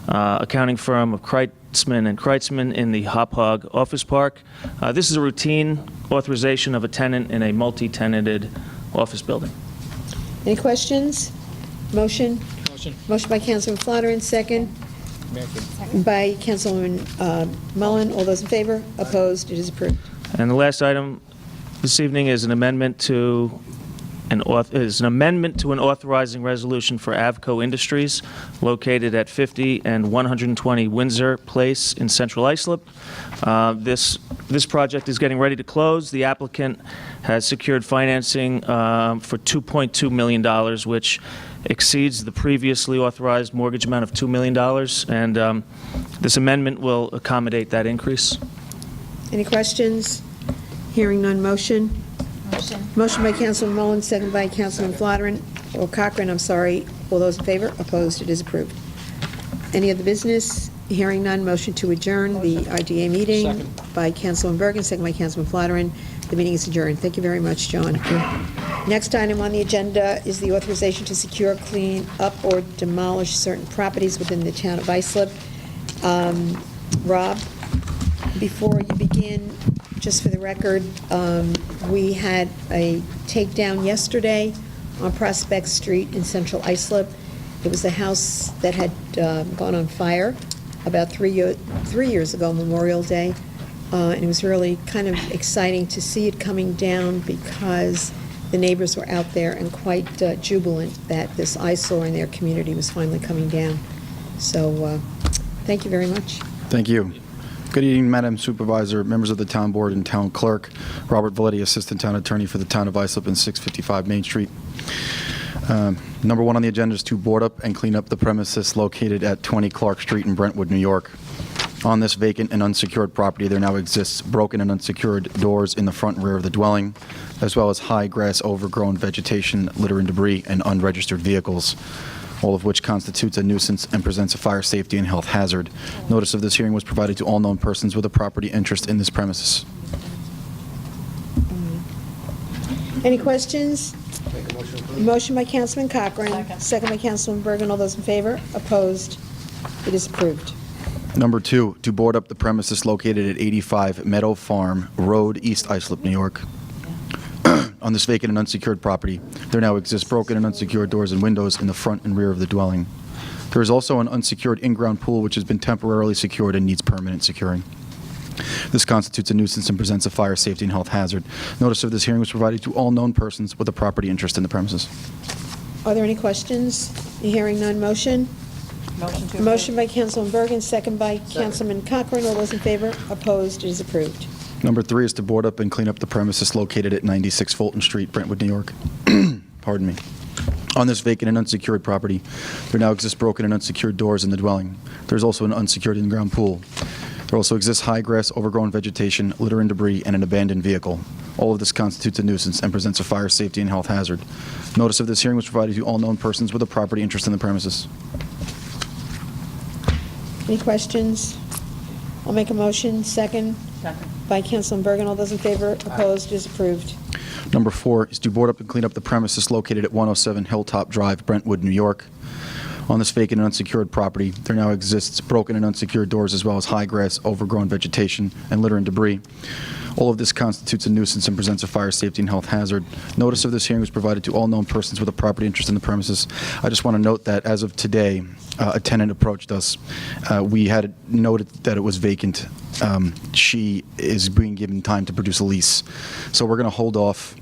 accounting firm of Kreitzman and Kreitzman in the Hop Hog Office Park. This is a routine authorization of a tenant in a multi-tenanted office building. Any questions? Motion? Motion by Councilman Flaherty, second by Councilwoman Mullen. All those in favor? Opposed? It is approved. And the last item this evening is an amendment to an authorizing resolution for Avco Industries, located at 50 and 120 Windsor Place in Central Islip. This project is getting ready to close. The applicant has secured financing for $2.2 million, which exceeds the previously authorized mortgage amount of $2 million, and this amendment will accommodate that increase. Any questions? Hearing none, motion? Motion by Councilman Mullen, second by Councilman Flaherty, or Cochran, I'm sorry. All those in favor? Opposed? It is approved. Any other business? Hearing none, motion to adjourn the RDA meeting by Councilman Bergen, second by Councilman Flaherty. The meeting is adjourned. Thank you very much, John. Next item on the agenda is the authorization to secure, clean up, or demolish certain properties within the town of Islip. Rob, before you begin, just for the record, we had a takedown yesterday on Prospect Street in Central Islip. It was a house that had gone on fire about 3 years ago, Memorial Day. And it was really kind of exciting to see it coming down because the neighbors were out there and quite jubilant that this eyesore in their community was finally coming down. So thank you very much. Thank you. Good evening, Madam Supervisor, members of the Town Board and Town Clerk. Robert Valetti, Assistant Town Attorney for the Town of Islip and 655 Main Street. Number one on the agenda is to board up and clean up the premises located at 20 Clark Street in Brentwood, New York. On this vacant and unsecured property, there now exists broken and unsecured doors in the front and rear of the dwelling, as well as high grass, overgrown vegetation, litter and debris, and unregistered vehicles, all of which constitutes a nuisance and presents a fire safety and health hazard. Notice of this hearing was provided to all known persons with a property interest in this premises. Any questions? Motion by Councilman Cochran. Second by Councilman Bergen. All those in favor? Opposed? It is approved. Number two, to board up the premises located at 85 Meadow Farm Road, East Islip, New York. On this vacant and unsecured property, there now exist broken and unsecured doors and windows in the front and rear of the dwelling. There is also an unsecured in-ground pool which has been temporarily secured and needs permanent securing. This constitutes a nuisance and presents a fire safety and health hazard. Notice of this hearing was provided to all known persons with a property interest in the premises. Are there any questions? Hearing none, motion? Motion by Councilman Bergen, second by Councilman Cochran. All those in favor? Opposed? It is approved. Number three is to board up and clean up the premises located at 96 Fulton Street, Brentwood, New York. Pardon me. On this vacant and unsecured property, there now exist broken and unsecured doors in the dwelling. There is also an unsecured in-ground pool. There also exists high grass, overgrown vegetation, litter and debris, and an abandoned vehicle. All of this constitutes a nuisance and presents a fire safety and health hazard. Notice of this hearing was provided to all known persons with a property interest in the premises. Any questions? I'll make a motion. Second. By Councilman Bergen. All those in favor? Opposed? It is approved. Number four is to board up and clean up the premises located at 107 Hilltop Drive, Brentwood, New York. On this vacant and unsecured property, there now exists broken and unsecured doors as well as high grass, overgrown vegetation, and litter and debris. All of this constitutes a nuisance and presents a fire safety and health hazard. Notice of this hearing was provided to all known persons with a property interest in the premises. I just want to note that as of today, a tenant approached us. We had noted that it was vacant. She is being given time to produce a lease. So we're going to hold off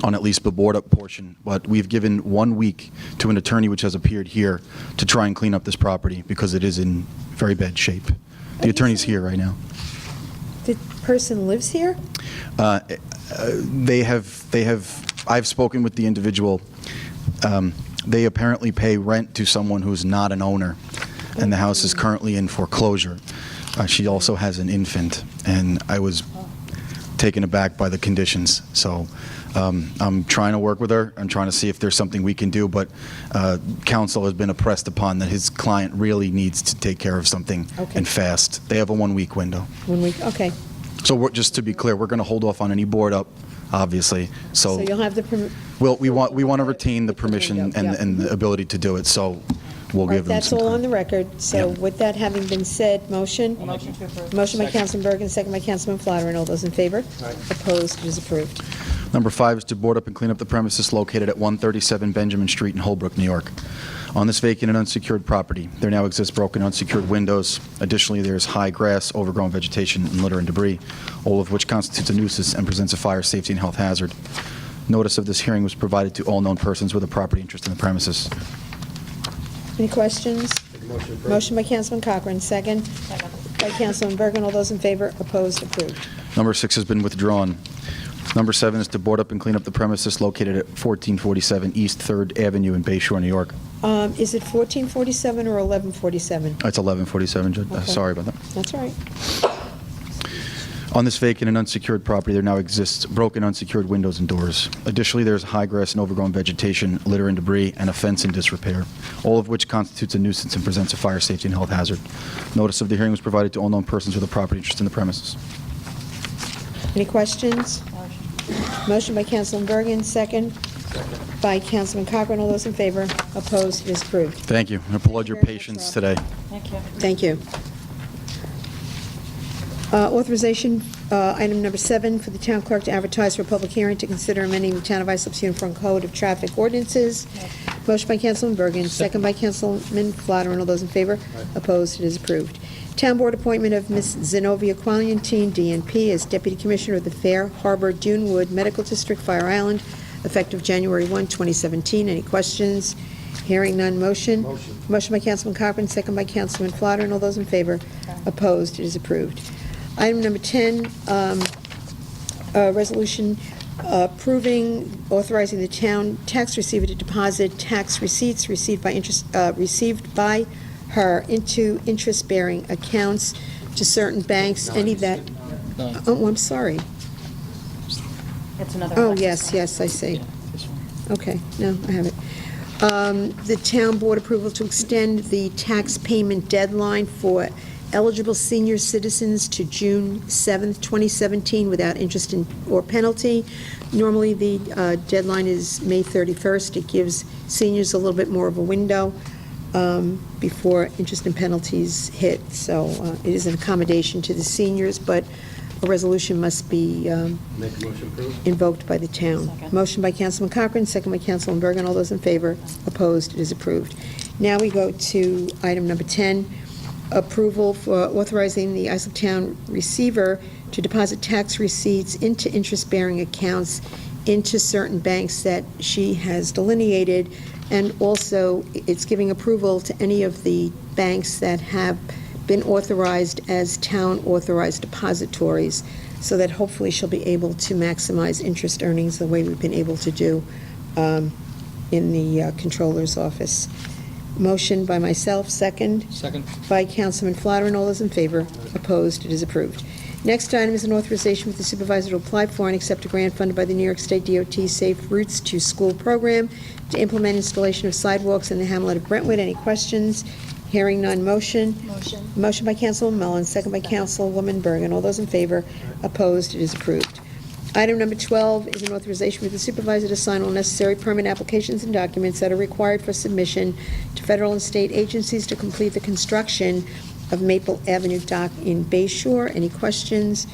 on at least the board-up portion, but we've given 1 week to an attorney which has appeared here to try and clean up this property because it is in very bad shape. The attorney's here right now. The person lives here? I've spoken with the individual. They apparently pay rent to someone who's not an owner, and the house is currently in foreclosure. She also has an infant, and I was taken aback by the conditions. So I'm trying to work with her. I'm trying to see if there's something we can do, but counsel has been impressed upon that his client really needs to take care of something and fast. They have a 1 week window. 1 week, okay. So just to be clear, we're going to hold off on any board up, obviously. So you'll have the well, we want to retain the permission and the ability to do it. So we'll give them That's some all time. on the record. So with that having been said, motion? Motion to approve. Motion by Councilman Bergen, second by Councilman Flattering. All those in favor? Opposed? It is approved. Number 5 is to board up and clean up the premises located at 137 Benjamin Street in Holbrook, New York. On this vacant and unsecured property, there now exist broken unsecured windows. Additionally, there is high grass, overgrown vegetation, and litter and debris, all of which constitutes a nuisance and presents a fire safety and health hazard. Notice of this hearing was provided to all known persons with a property interest in the premises. Any questions? Motion by Councilman Cochran, second. By Councilman Bergen. All those in favor? Opposed? Approved. Number 6 has been withdrawn. Number 7 is to board up and clean up the premises located at 1447 East 3rd Avenue in Bay Shore, New York. Is it 1447 or 1147? It's 1147, Judge. Okay. Sorry about that. That's all right. On this vacant and unsecured property, there now exists broken unsecured windows and doors. Additionally, there's high grass and overgrown vegetation, litter and debris, and a fence in disrepair, all of which constitutes a nuisance and presents a fire safety and health hazard. Notice of the hearing was provided to all known persons with a property interest in the premises. Any questions? Motion by Councilman Bergen, second. By Councilman Cochran. All those in favor? Opposed? It is approved. Thank you. I applaud your patience today. Thank you. Thank you. Authorization, item number 7, for the town clerk to advertise for a public hearing to consider amending the Town of Islip's Uniform Code of Traffic Ordinances Motion by Councilman Bergen, second by Councilman Flatteren. All those in favor? Opposed? It is approved. Town Board appointment of Ms. Zenobia Qualiantine, DNP, as Deputy Commissioner of the Fair Harbor Dunewood Medical District, Fire Island, effective January 1, 2017. Any questions? Hearing none. Motion? Motion by Councilman Carpenter, second by Councilman Flatteren. All those in favor? Opposed? It is approved. Item number 10, resolution approving, authorizing the town tax receiver to deposit tax receipts received by her into interest-bearing accounts to certain banks, any that, oh, I'm sorry. It's another. Oh, yes, I see. Okay, no, I have it. The town board approval to extend the tax payment deadline for eligible senior citizens to June 7th, 2017, without interest or penalty. Normally, the deadline is May 31st. It gives seniors a little bit more of a window before interest and penalties hit. So it is an accommodation to the seniors, but a resolution must be Make a motion approved. invoked by the town. Motion by Councilman Cochran, second by Councilman Bergen. All those in favor? Opposed? It is approved. Now we go to item number 10, approval for authorizing the Islip Town receiver to deposit tax receipts into interest-bearing accounts into certain banks that she has delineated, and also it's giving approval to any of the banks that have been authorized as town-authorized depositories, so that hopefully she'll be able to maximize interest earnings the way we've been able to do in the Controller's office. Motion by myself, second. Second. By Councilman Flatteren. All those in favor? Opposed? It is approved. Next item is an authorization with the supervisor to apply for and accept a grant funded by the New York State DOT Safe Routes to School program to implement installation of sidewalks in the hamlet of Brentwood. Any questions? Hearing none. Motion? Motion by Councilwoman Mullen, second by Councilwoman Bergen. All those in favor? Opposed? It is approved. Item number 12 is an authorization for the supervisor to sign all necessary permit applications and documents that are required for submission to federal and state agencies to complete the construction of Maple Avenue Dock in Bay Shore. Any questions?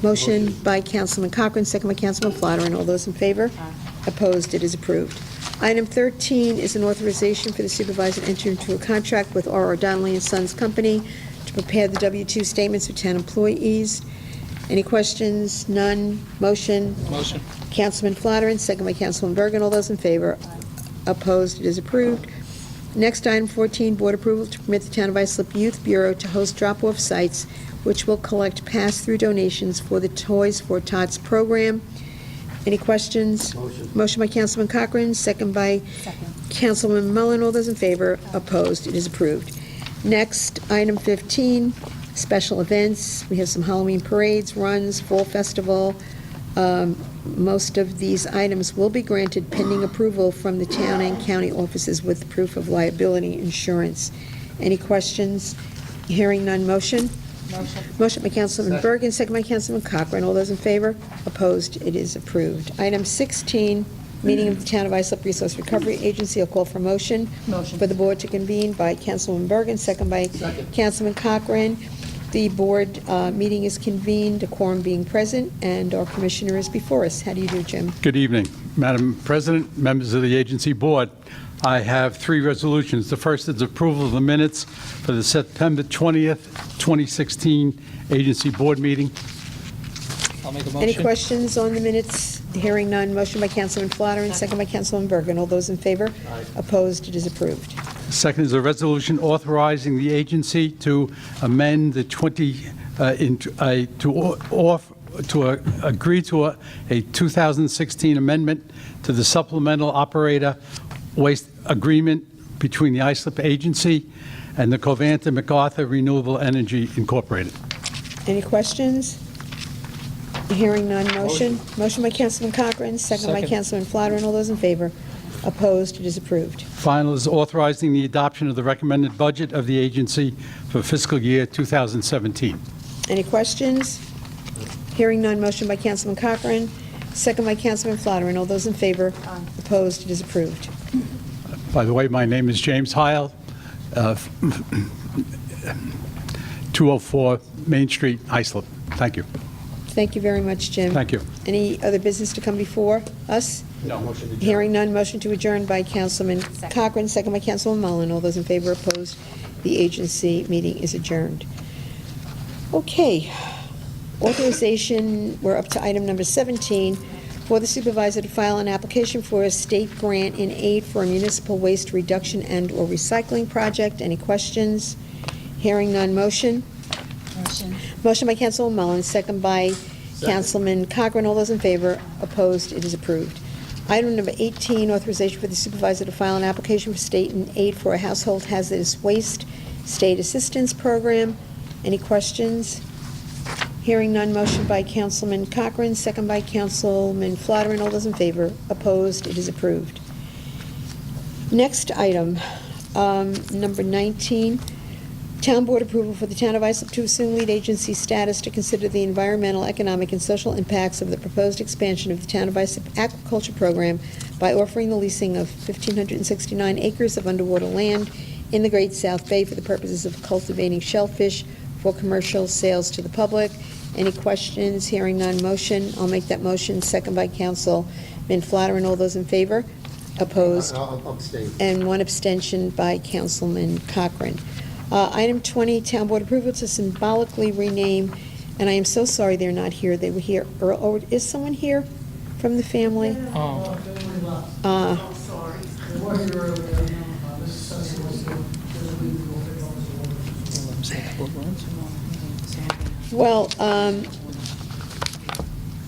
Motion by Councilman Cochran, second by Councilman Flatteren. All those in favor? Opposed? It is approved. Item 13 is an authorization for the supervisor to enter into a contract with R.R. Donnelly & Sons Company to prepare the W-2 statements for town employees. Any questions? None. Motion? Motion. Councilman Flatteren, second by Councilman Bergen. All those in favor? Opposed? It is approved. Next, item 14, board approval to permit the Town of Islip Youth Bureau to host drop-off sites which will collect pass-through donations for the Toys for Tots program. Any questions? Motion by Councilman Cochran, second by Councilman Mullen. All those in favor? Opposed? It is approved. Next, item 15, special events. We have some Halloween parades, runs, fall festival. Most of these items will be granted pending approval from the town and county offices with proof of liability insurance. Any questions? Hearing none. Motion? Motion by Councilman Bergen, second by Councilman Cochran. All those in favor? Opposed? It is approved. Item 16, meeting of the Town of Islip Resource Recovery Agency. I'll call for motion. For the board to convene by Councilman Bergen, second by Councilman Cochran. The board meeting is convened, a quorum being present, and our commissioner is before us. How do you do, Jim? Good evening, Madam President, members of the agency board. I have three resolutions. The first is approval of the minutes for the September 20th, 2016 agency board meeting. I'll make a motion. Any questions on the minutes? Hearing none. Motion by Councilman Flatteren, second by Councilman Bergen. All those in favor? Opposed? It is approved. The second is a resolution authorizing the agency to amend the agree to a 2016 amendment to the supplemental operator waste agreement between the Islip Agency and the Covanta MacArthur Renewable Energy Incorporated. Any questions? Hearing none. Motion? Motion by Councilman Cochran, second by Councilman Flatteren. All those in favor? Opposed? It is approved. Final is authorizing the adoption of the recommended budget of the agency for fiscal year 2017. Any questions? Hearing none. Motion by Councilman Cochran, second by Councilman Flatteren. All those in favor? Opposed? It is approved. By the way, my name is James Heil, 204 Main Street, Islip. Thank you. Thank you very much, Jim. Thank you. Any other business to come before us? No. Motion to adjourn. Hearing none, motion to adjourn by Councilman Cochran, second by Councilman Mullen. All those in favor, opposed? The agency meeting is adjourned. Okay. Authorization, we're up to item number 17, for the supervisor to file an application for a state grant in aid for a municipal waste reduction and/or recycling project. Any questions? Hearing none, motion? Motion. Motion by Councilman Mullen, second by Councilman Cochran. All those in favor, opposed? It is approved. Item number 18, authorization for the supervisor to file an application for state aid for a household hazardous waste state assistance program. Any questions? Hearing none, motion by Councilman Cochran, second by Councilman Flatteren. All those in favor, opposed? It is approved. Next item, number 19, Town Board approval for the Town of Islip to assume lead agency status to consider the environmental, economic, and social impacts of the proposed expansion of the Town of Islip aquaculture program by offering the leasing of 1,569 acres of underwater land in the Great South Bay for the purposes of cultivating shellfish for commercial sales to the public. Any questions? Hearing none, motion. I'll make that motion, second by Councilman Flatteren. All those in favor? Opposed? I'll abstain. And one abstention by Councilman Cochran. Item 20, Town Board approval to symbolically rename, and I am so sorry they're not here. They were here, or is someone here from the family? Well,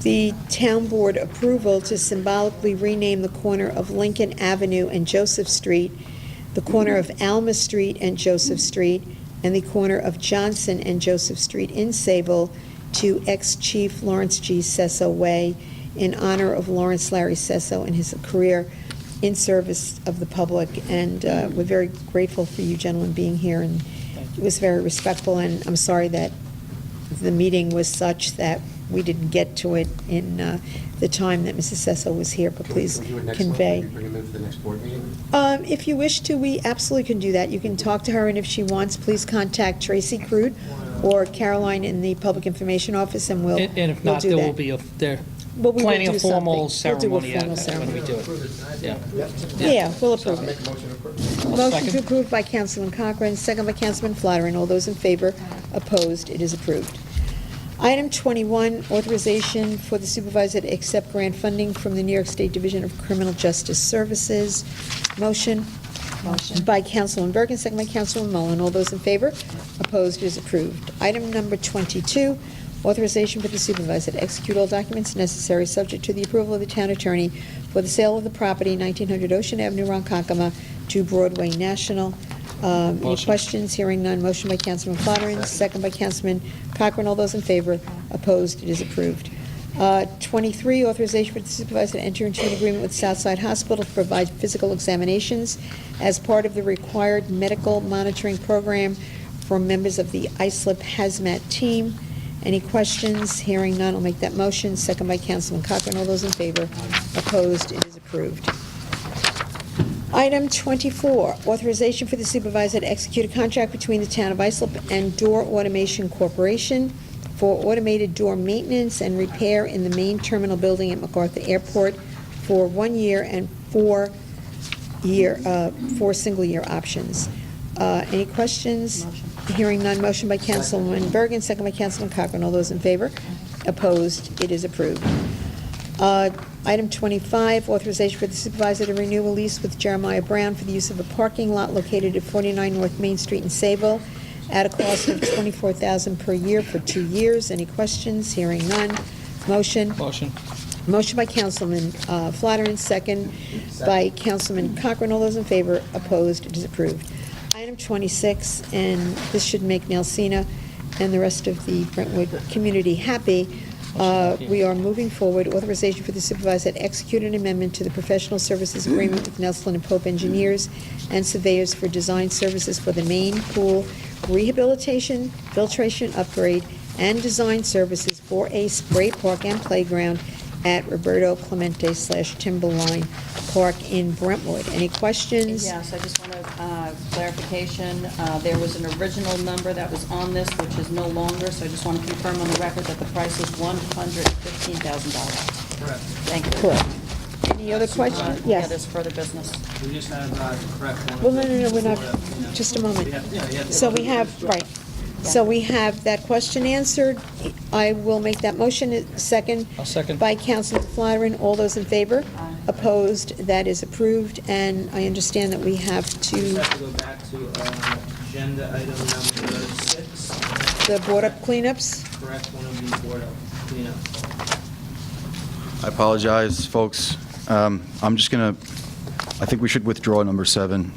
the Town Board approval to symbolically rename the corner of Lincoln Avenue and Joseph Street, the corner of Alma Street and Joseph Street, and the corner of Johnson and Joseph Street in Sable to ex-Chief Lawrence G. Sesso Way in honor of Lawrence Larry Sesso and his career in service of the public. And we're very grateful for you gentlemen being here, and it was very respectful, and I'm sorry that the meeting was such that we didn't get to it in the time that Mrs. Sesso was here, but please Can we do it next convey. month? Can we bring him in for the next board meeting? If you wish to, we absolutely can do that. You can talk to her, and if she wants, please contact Tracy Crude or Caroline in the Public Information Office, and we'll do that. And if not, there will be they're Well, we will planning do a formal something. We'll do a ceremony formal when we do it. Yeah. Yeah, we'll approve Make it. a motion to approve. Motion Second. to approve by Councilman Cochran, second by Councilman Flatteren. All those in favor, opposed, it is approved. Item 21, authorization for the supervisor to accept grant funding from the New York State Division of Criminal Justice Services. Motion? Motion. By Councilman Bergen, second by Councilman Mullen. All those in favor? Opposed, it is approved. Item number 22, authorization for the supervisor to execute all documents necessary, subject to the approval of the town attorney, for the sale of the property, 1900 Ocean Avenue, Ronkonkoma, to Broadway National. Any questions? Hearing none. Motion by Councilman Flatteren, second by Councilman Cochran. All those in favor? Opposed? It is approved. 23, authorization for the supervisor to enter into an agreement with Southside Hospital to provide physical examinations as part of the required medical monitoring program for members of the Islip Hazmat team. Any questions? Hearing none. I'll make that motion, second by Councilman Cochran. All those in favor? Opposed? It is approved. Item 24, authorization for the supervisor to execute a contract between the Town of Islip and Door Automation Corporation for automated door maintenance and repair in the main terminal building at MacArthur Airport for 1 year and 4 single-year options. Any questions? Hearing none. Motion by Councilman Bergen, second by Councilman Cochran. All those in favor? Opposed? It is approved. Item 25, authorization for the supervisor to renew a lease with Jeremiah Brown for the use of a parking lot located at 49 North Main Street in Sayville at a cost of $24,000 per year for 2 years. Any questions? Hearing none. Motion? Motion. Motion by Councilman Flatteren, second by Councilman Cochran. All those in favor? Opposed? It is approved. Item 26, and this should make Nelsina and the rest of the Brentwood community happy. We are moving forward. Authorization for the supervisor to execute an amendment to the professional services agreement with Nelson and Pope Engineers and Surveyors for design services for the main pool rehabilitation, filtration upgrade, and design services for a spray park and playground at Roberto Clemente / Timberline Park in Brentwood. Any questions? Yes, I just want clarification. There was an original number that was on this, which is no longer, so I just want to confirm on the record that the price is $115,000. Correct. Thank you. Correct. Any other questions? Yeah, Yes. there's further business. We just have the correct one. Well, no, we're not, just a moment. So we have, right, so we have that question answered. I will make that motion, second. I'll second. By Councilman Flattering. All those in favor? Opposed? That is approved, and I understand that we have Just to, have to go back to agenda item number 6. the board up cleanups. Correct, one of these board up cleanup. I apologize, folks. I'm just going to, I think we should withdraw number 7.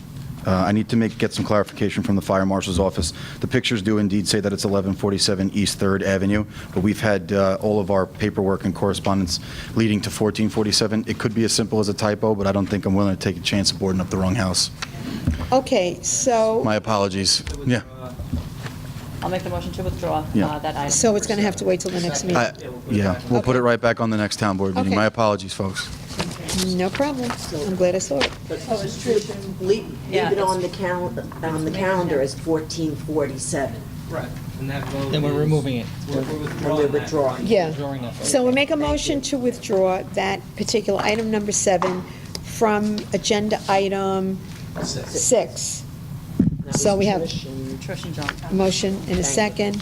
I need to get some clarification from the fire marshal's office. The pictures do indeed say that it's 1147 East 3rd Avenue, but we've had all of our paperwork and correspondence leading to 1447. It could be as simple as a typo, but I don't think I'm willing to take a chance of boarding up the wrong house. Okay, so, My apologies. Yeah. I'll make the motion to withdraw Yeah. that item. so it's going to have to wait till the next meeting. Yeah, we'll put it right back on the next town board meeting. Okay. My apologies, folks. No problem. I'm glad I saw it. Oh, it's true. Leave Yeah, it it's- on the calendar as 1447. Right. And that vote Then we're is- removing it. We're And we're withdrawing that. withdrawing. Yeah. Withdrawing that. So we'll make a motion to withdraw that particular item number 7 from agenda item 6. So we have Trish and John. a motion and a second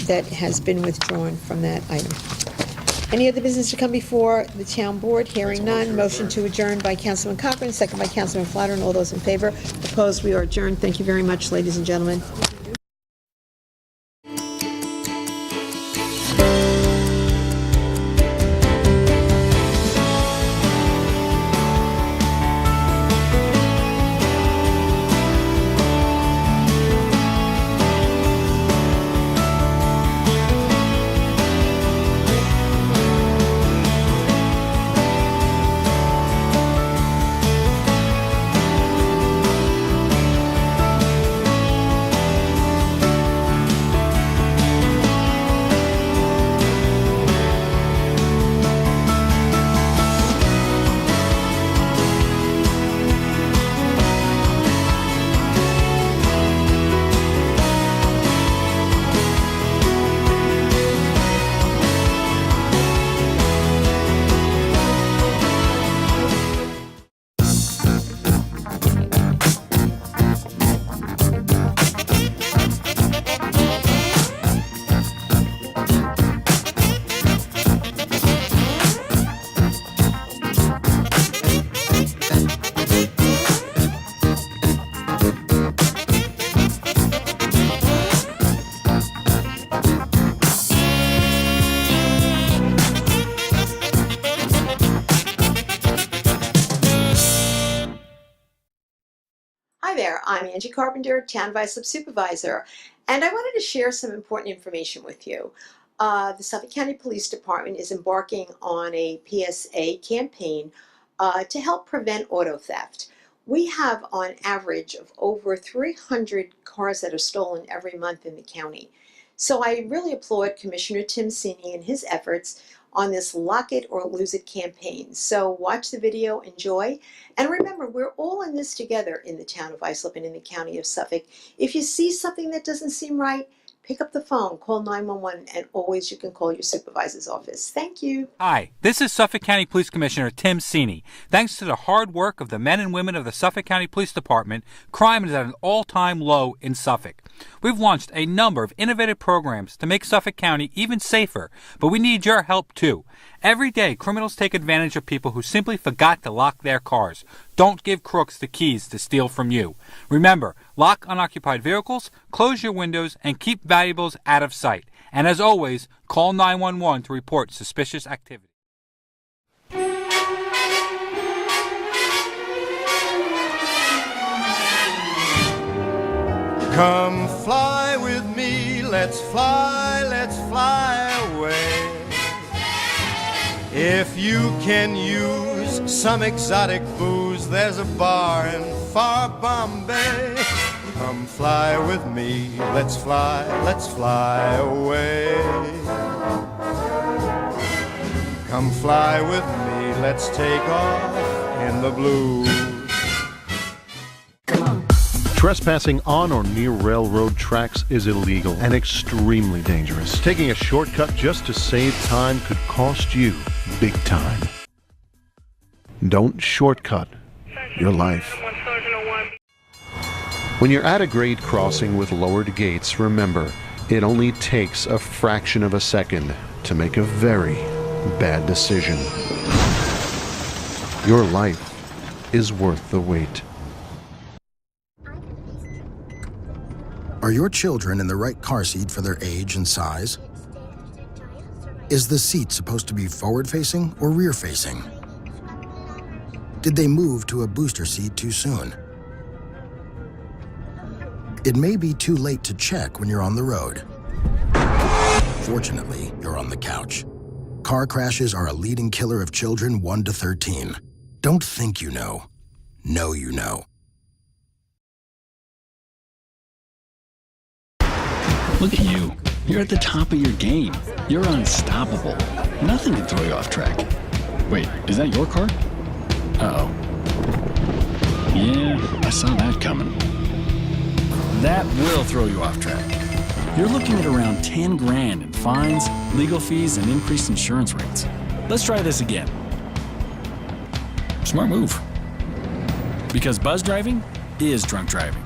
that has been withdrawn from that item. Any other business to come before the town board? Hearing none. Motion to adjourn by Councilman Cochran, second by Councilman Flattering. All those in favor? Opposed? We are adjourned. Thank you very much, ladies and gentlemen. Hi there, I'm Angie Carpenter, Town of Islip Supervisor, and I wanted to share some important information with you. The Suffolk County Police Department is embarking on a PSA campaign to help prevent auto theft. We have on average of over 300 cars that are stolen every month in the county. So I really applaud Commissioner Tim Sini and his efforts on this Lock It or Lose It campaign. So watch the video, enjoy, and remember, we're all in this together in the town of Islip and in the county of Suffolk. If you see something that doesn't seem right, pick up the phone, call 911, and always you can call your supervisor's office. Thank you. Hi, this is Suffolk County Police Commissioner Tim Sini. Thanks to the hard work of the men and women of the Suffolk County Police Department, crime is at an all-time low in Suffolk. We've launched a number of innovative programs to make Suffolk County even safer, but we need your help too. Every day, criminals take advantage of people who simply forgot to lock their cars. Don't give crooks the keys to steal from you. Remember, lock unoccupied vehicles, close your windows, and keep valuables out of sight. And as always, call 911 to report suspicious activity. Come fly with me, let's fly away. If you can use some exotic booze, there's a bar in far Bombay. Come fly with me, let's fly away. Come fly with me, let's take off in the blue. Trespassing on or near railroad tracks is illegal and extremely dangerous. Taking a shortcut just to save time could cost you big time. Don't shortcut your life. When you're at a grade crossing with lowered gates, remember, it only takes a fraction of a second to make a very bad decision. Your life is worth the wait. Are your children in the right car seat for their age and size? Is the seat supposed to be forward-facing or rear-facing? Did they move to a booster seat too soon? It may be too late to check when you're on the road. Fortunately, you're on the couch. Car crashes are a leading killer of children 1 to 13. Don't think you know. Know you know. Look at you. You're at the top of your game. You're unstoppable. Nothing can throw you off track. Wait, is that your car? Uh-oh. Yeah, I saw that coming. That will throw you off track. You're looking at around 10 grand in fines, legal fees, and increased insurance rates. Let's try this again. Smart move. Because buzz driving is drunk driving.